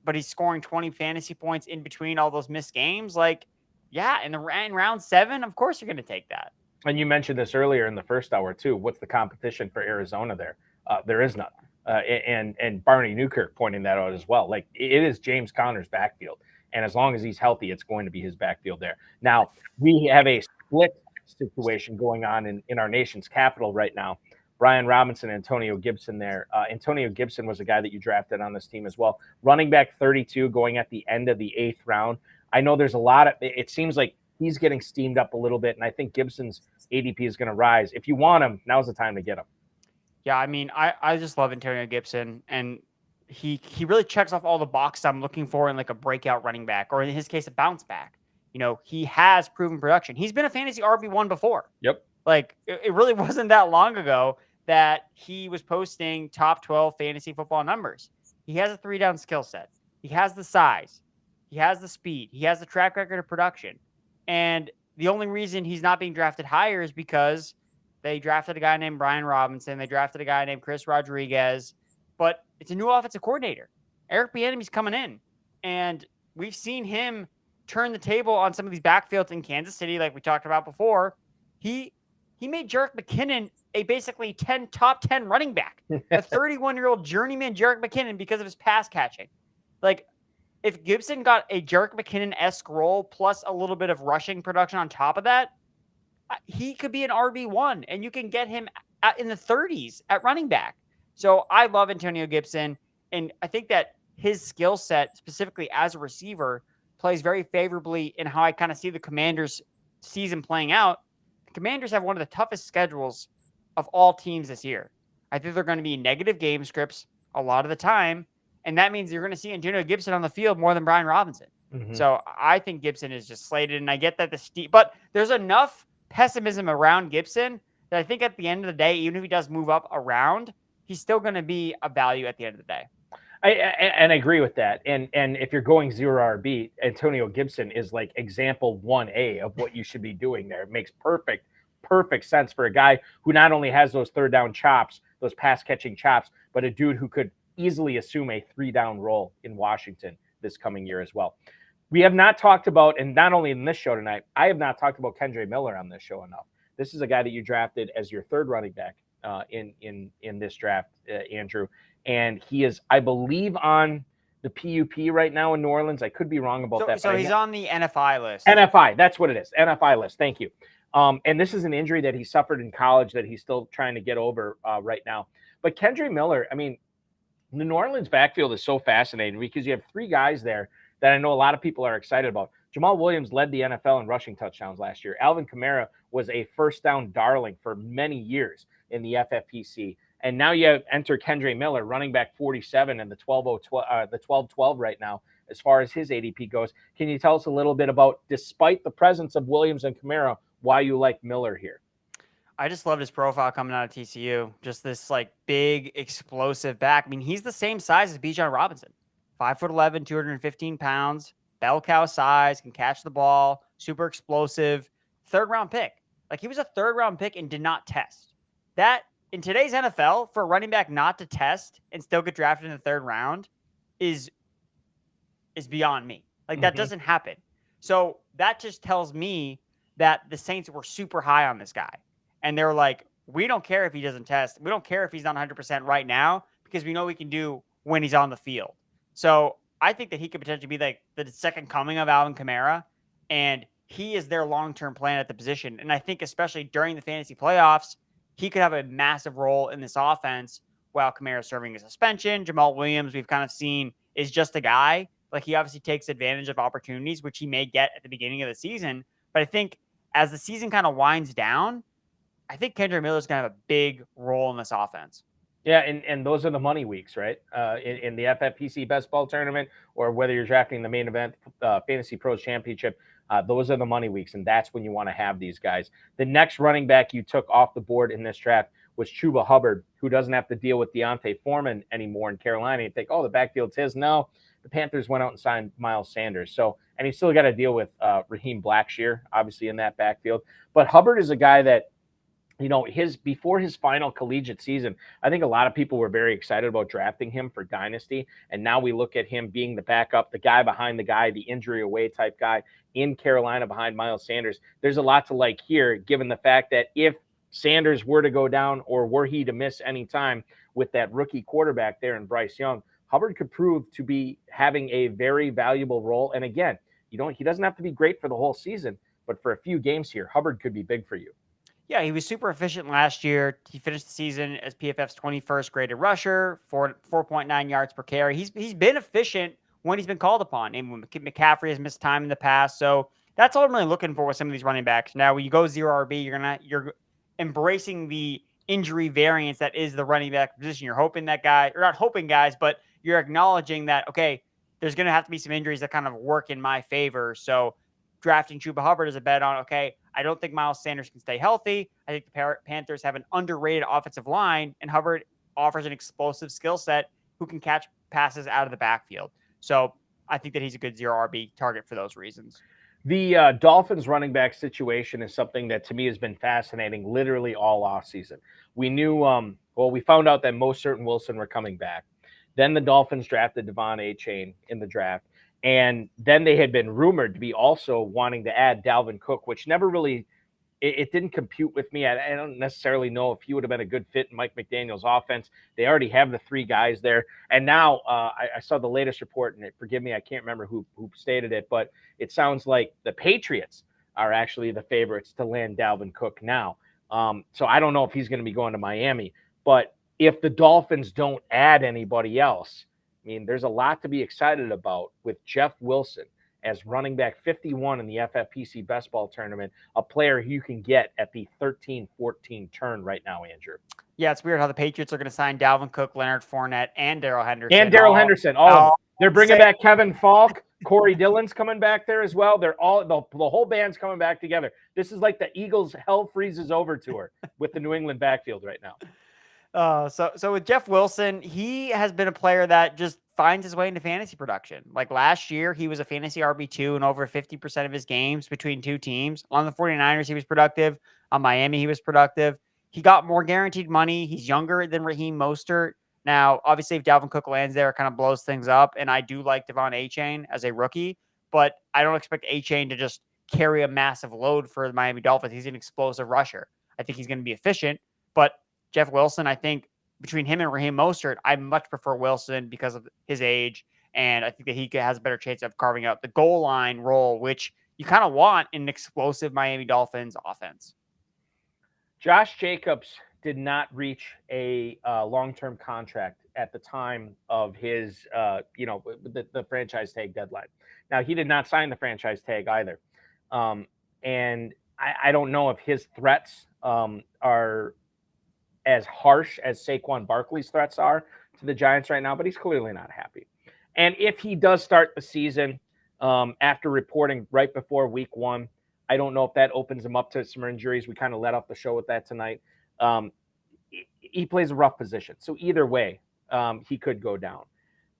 Speaker 3: but he's scoring 20 fantasy points in between all those missed games. Like, yeah, in round 7, of course you're going to take that.
Speaker 2: And you mentioned this earlier in the first hour, too. What's the competition for Arizona there? There is none. And Barney Newkirk pointing that out as well. Like, it is James Conner's backfield. And as long as he's healthy, it's going to be his backfield there. Now, we have a split situation going on in our nation's capital right now. Brian Robinson, Antonio Gibson there. Antonio Gibson was a guy that you drafted on this team as well. Running back 32 going at the end of the 8th round. I know there's a lot of – it seems like he's getting steamed up a little bit, and I think Gibson's ADP is going to rise. If you want him, now's the time to get him.
Speaker 3: Yeah, I mean, I just love Antonio Gibson, and he really checks off all the boxes I'm looking for in like a breakout running back, or in his case, a bounce back. You know, he has proven production. He's been a fantasy RB1 before.
Speaker 2: Yep.
Speaker 3: Like, it really wasn't that long ago that he was posting top 12 fantasy football numbers. He has a 3-down skill set. He has the size. He has the speed. He has the track record of production. And the only reason he's not being drafted higher is because they drafted a guy named Brian Robinson. They drafted a guy named Chris Rodriguez. But it's a new offensive coordinator. Eric Bieniemy's coming in. And we've seen him turn the table on some of these backfields in Kansas City, like we talked about before. He made Jerick McKinnon a basically top 10 running back. A 31-year-old journeyman Jerick McKinnon because of his pass catching. Like, if Gibson got a Jerick McKinnon-esque role plus a little bit of rushing production on top of that, he could be an RB1, and you can get him in the 30s at running back. So I love Antonio Gibson, and I think that his skill set, specifically as a receiver, plays very favorably in how I kind of see the Commanders' season playing out. The Commanders have one of the toughest schedules of all teams this year. I think they're going to be negative game scripts a lot of the time, and that means you're going to see Antonio Gibson on the field more than Brian Robinson. Mm-hmm. So I think Gibson is just slated, and I get that but there's enough pessimism around Gibson that I think at the end of the day, even if he does move up around, he's still going to be a value at the end of the day.
Speaker 2: I agree with that. And if you're going 0 RB, Antonio Gibson is like example 1A of what you should be doing there. It makes perfect sense for a guy who not only has those 3rd down chops, those pass catching chops, but a dude who could easily assume a 3-down role in Washington this coming year as well. We have not talked about, and not only in this show tonight, I have not talked about Kendre Miller on this show enough. This is a guy that you drafted as your 3rd running back in this draft, Andrew. And he is, I believe, on the PUP right now in New Orleans. I could be wrong about that.
Speaker 3: So he's on the NFI list.
Speaker 2: NFI, that's what it is. NFI list. Thank you. And this is an injury that he suffered in college that he's still trying to get over right now. But Kendre Miller, I mean, the New Orleans backfield is so fascinating because you have 3 guys there that I know a lot of people are excited about. Jamal Williams led the NFL in rushing touchdowns last year. Alvin Kamara was a 1st down darling for many years in the FFPC. And now you enter Kendre Miller, running back 47 and the 12-12 right now, as far as his ADP goes. Can you tell us a little bit about, despite the presence of Williams and Kamara, why you like Miller here?
Speaker 3: I just loved his profile coming out of TCU. Just this like big, explosive back. I mean, he's the same size as Bijan Robinson. 5'11", 215 pounds, bell cow size, can catch the ball, super explosive, 3rd round pick. Like, he was a 3rd round pick and did not test. That in today's NFL, for a running back not to test and still get drafted in the 3rd round is beyond me. Like, that doesn't happen. So that just tells me that the Saints were super high on this guy. And they're like, we don't care if he doesn't test. We don't care if he's not 100% right now because we know we can do when he's on the field. So I think that he could potentially be like the second coming of Alvin Kamara, and he is their long-term plan at the position. And I think especially during the fantasy playoffs, he could have a massive role in this offense while Kamara is serving a suspension. Jamal Williams, we've kind of seen, is just a guy. Like, he obviously takes advantage of opportunities, which he may get at the beginning of the season. But I think as the season kind of winds down, I think Kendrick Miller is going to have a big role in this offense.
Speaker 2: Yeah, and those are the money weeks, right? In the FFPC Best Ball Tournament, or whether you're drafting the main event, Fantasy Pros Championship, those are the money weeks, and that's when you want to have these guys. The next running back you took off the board in this draft was Chuba Hubbard, who doesn't have to deal with Deontay Foreman anymore in Carolina. You think, oh, the backfield's his. No, the Panthers went out and signed Miles Sanders. So, and he's still got to deal with Raheem Blackshear, obviously, in that backfield. But Hubbard is a guy that, you know, before his final collegiate season, I think a lot of people were very excited about drafting him for Dynasty. And now we look at him being the backup, the guy behind the guy, the injury away type guy in Carolina behind Miles Sanders. There's a lot to like here, given the fact that if Sanders were to go down or were he to miss any time with that rookie quarterback there in Bryce Young, Hubbard could prove to be having a very valuable role. And again, he doesn't have to be great for the whole season, but for a few games here, Hubbard could be big for you.
Speaker 3: Yeah, he was super efficient last year. He finished the season as PFF's 21st graded rusher, 4.9 yards per carry. He's been efficient when he's been called upon. And when McCaffrey has missed time in the past. So that's all I'm really looking for with some of these running backs. Now, when you go 0 RB, you're embracing the injury variance that is the running back position. You're hoping that guy, or not hoping guys, but you're acknowledging that, okay, there's going to have to be some injuries that kind of work in my favor. So drafting Chuba Hubbard is a bet on, okay, I don't think Miles Sanders can stay healthy. I think the Panthers have an underrated offensive line, and Hubbard offers an explosive skill set who can catch passes out of the backfield. So I think that he's a good 0 RB target for those reasons.
Speaker 2: The Dolphins running back situation is something that to me has been fascinating literally all offseason. We knew, we found out that Mostert and Wilson were coming back. Then the Dolphins drafted Devon Achane in the draft. And then they had been rumored to be also wanting to add Dalvin Cook, which never really, it didn't compute with me. I don't necessarily know if he would have been a good fit in Mike McDaniel's offense. They already have the 3 guys there. And now I saw the latest report, and forgive me, I can't remember who stated it, but it sounds like the Patriots are actually the favorites to land Dalvin Cook now. So I don't know if he's going to be going to Miami. But if the Dolphins don't add anybody else, I mean, there's a lot to be excited about with Jeff Wilson as running back 51 in the FFPC Best Ball Tournament, a player you can get at the 13-14 turn right now, Andrew.
Speaker 3: Yeah, it's weird how the Patriots are going to sign Dalvin Cook, Leonard Fournette, and Darrell Henderson.
Speaker 2: And Darrell Henderson. All of them. They're bringing back Kevin Falk. Corey Dillon's coming back there as well. They're all the whole band's coming back together. This is like the Eagles' Hell Freezes Over tour with the New England backfield right now.
Speaker 3: So with Jeff Wilson, he has been a player that just finds his way into fantasy production. Like last year, he was a fantasy RB2 in over 50% of his games between 2 teams. On the 49ers, he was productive. On Miami, he was productive. He got more guaranteed money. He's younger than Raheem Mostert. Now, obviously, if Dalvin Cook lands there, it kind of blows things up. And I do like Devon Achane as a rookie, but I don't expect Achane to just carry a massive load for the Miami Dolphins. He's an explosive rusher. I think he's going to be efficient, but Jeff Wilson, I think between him and Raheem Mostert, I much prefer Wilson because of his age. And I think that he has a better chance of carving out the goal line role, which you kind of want in an explosive Miami Dolphins offense.
Speaker 2: Josh Jacobs did not reach a long-term contract at the time of his, the franchise tag deadline. Now, he did not sign the franchise tag either. And I don't know if his threats are as harsh as Saquon Barkley's threats are to the Giants right now, but he's clearly not happy. And if he does start the season after reporting right before week 1, I don't know if that opens him up to some injuries. We kind of let off the show with that tonight. He plays a rough position. So either way, he could go down.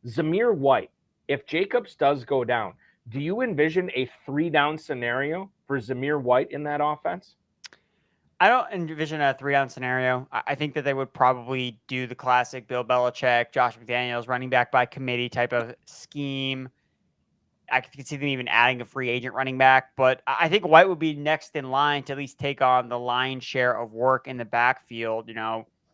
Speaker 2: Zamir White, if Jacobs does go down, do you envision a 3-down scenario for Zamir White in that offense?
Speaker 3: I don't envision a 3-down scenario. I think that they would probably do the classic Bill Belichick, Josh McDaniels, running back by committee type of scheme. I could see them even adding a free agent running back, but I think White would be next in line to at least take on the lion's share of work in the backfield.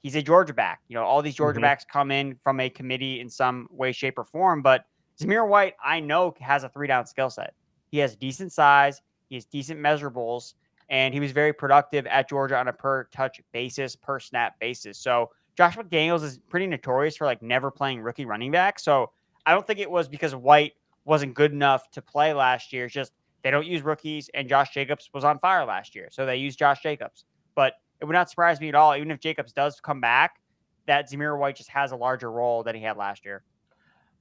Speaker 3: He's a Georgia back. All these Georgia backs come in from a committee in some way, shape, or form, but Zamir White, I know, has a 3-down skill set. He has decent size. He has decent measurables, and he was very productive at Georgia on a per touch basis, per snap basis. So Josh McDaniels is pretty notorious for never playing rookie running back. So I don't think it was because White wasn't good enough to play last year. It's just they don't use rookies, and Josh Jacobs was on fire last year. So they used Josh Jacobs. But it would not surprise me at all, even if Jacobs does come back, that Zamir White just has a larger role than he had last year.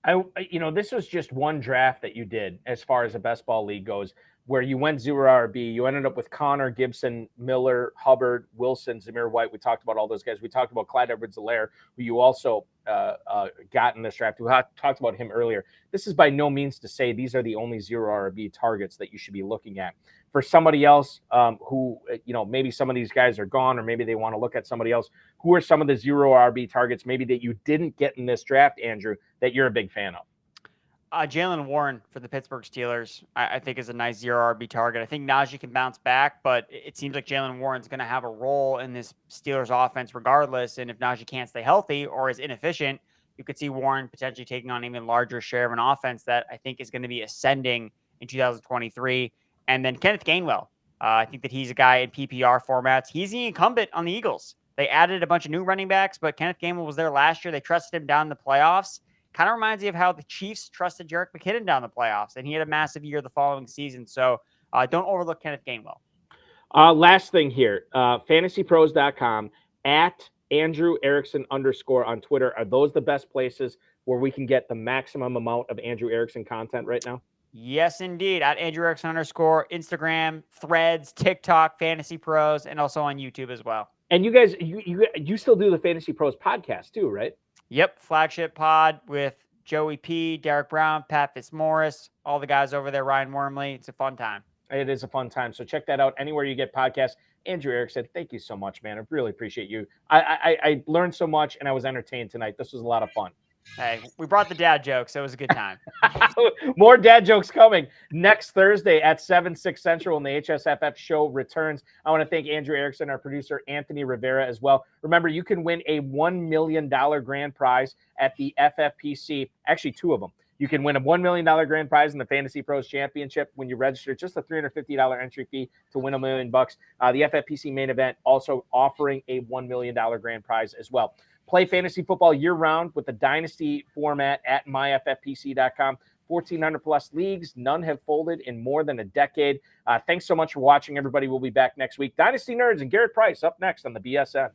Speaker 2: This was just one draft that you did as far as the best ball league goes, where you went 0 RB. You ended up with Connor, Gibson, Miller, Hubbard, Wilson, Zamir White. We talked about all those guys. We talked about Clyde Edwards-Helaire, who you also got in this draft. We talked about him earlier. This is by no means to say these are the only 0 RB targets that you should be looking at. For somebody else who, maybe some of these guys are gone, or maybe they want to look at somebody else, who are some of the 0 RB targets maybe that you didn't get in this draft, Andrew, that you're a big fan of?
Speaker 3: Jalen Warren for the Pittsburgh Steelers, I think, is a nice 0 RB target. I think Najee can bounce back, but it seems like Jalen Warren's going to have a role in this Steelers offense regardless. And if Najee can't stay healthy or is inefficient, you could see Warren potentially taking on an even larger share of an offense that I think is going to be ascending in 2023. And then Kenneth Gainwell. I think that he's a guy in PPR formats. He's the incumbent on the Eagles. They added a bunch of new running backs, but Kenneth Gainwell was there last year. They trusted him down in the playoffs. Kind of reminds me of how the Chiefs trusted Jerick McKinnon down the playoffs, and he had a massive year the following season. So don't overlook Kenneth Gainwell.
Speaker 2: Last thing here, FantasyPros.com, at Andrew Erickson _ on Twitter. Are those the best places where we can get the maximum amount of Andrew Erickson content right now?
Speaker 3: Yes, indeed. At Andrew Erickson _ Instagram, Threads, TikTok, Fantasy Pros, and also on YouTube as well.
Speaker 2: And you guys, you still do the Fantasy Pros podcast too, right?
Speaker 3: Yep, flagship pod with Joey P, Derek Brown, Pat Fitzmaurice, all the guys over there, Ryan Wormley. It's a fun time.
Speaker 2: It is a fun time. So check that out anywhere you get podcasts. Andrew Erickson, thank you so much, man. I really appreciate you. I learned so much, and I was entertained tonight. This was a lot of fun.
Speaker 3: Hey, we brought the dad jokes, so it was a good time.
Speaker 2: More dad jokes coming next Thursday at 7/6 Central when the HSFF show returns. I want to thank Andrew Erickson, our producer, Anthony Rivera as well. Remember, you can win a $1 million grand prize at the FFPC. Actually, 2 of them. You can win a $1 million grand prize in the Fantasy Pros Championship when you register. Just a $350 entry fee to win $1 million. The FFPC main event also offering a $1 million grand prize as well. Play fantasy football year-round with the Dynasty format at myffpc.com. 1,400-plus leagues. None have folded in more than a decade. Thanks so much for watching, everybody. We'll be back next week. Dynasty Nerds and Garrett Price up next on the BSN.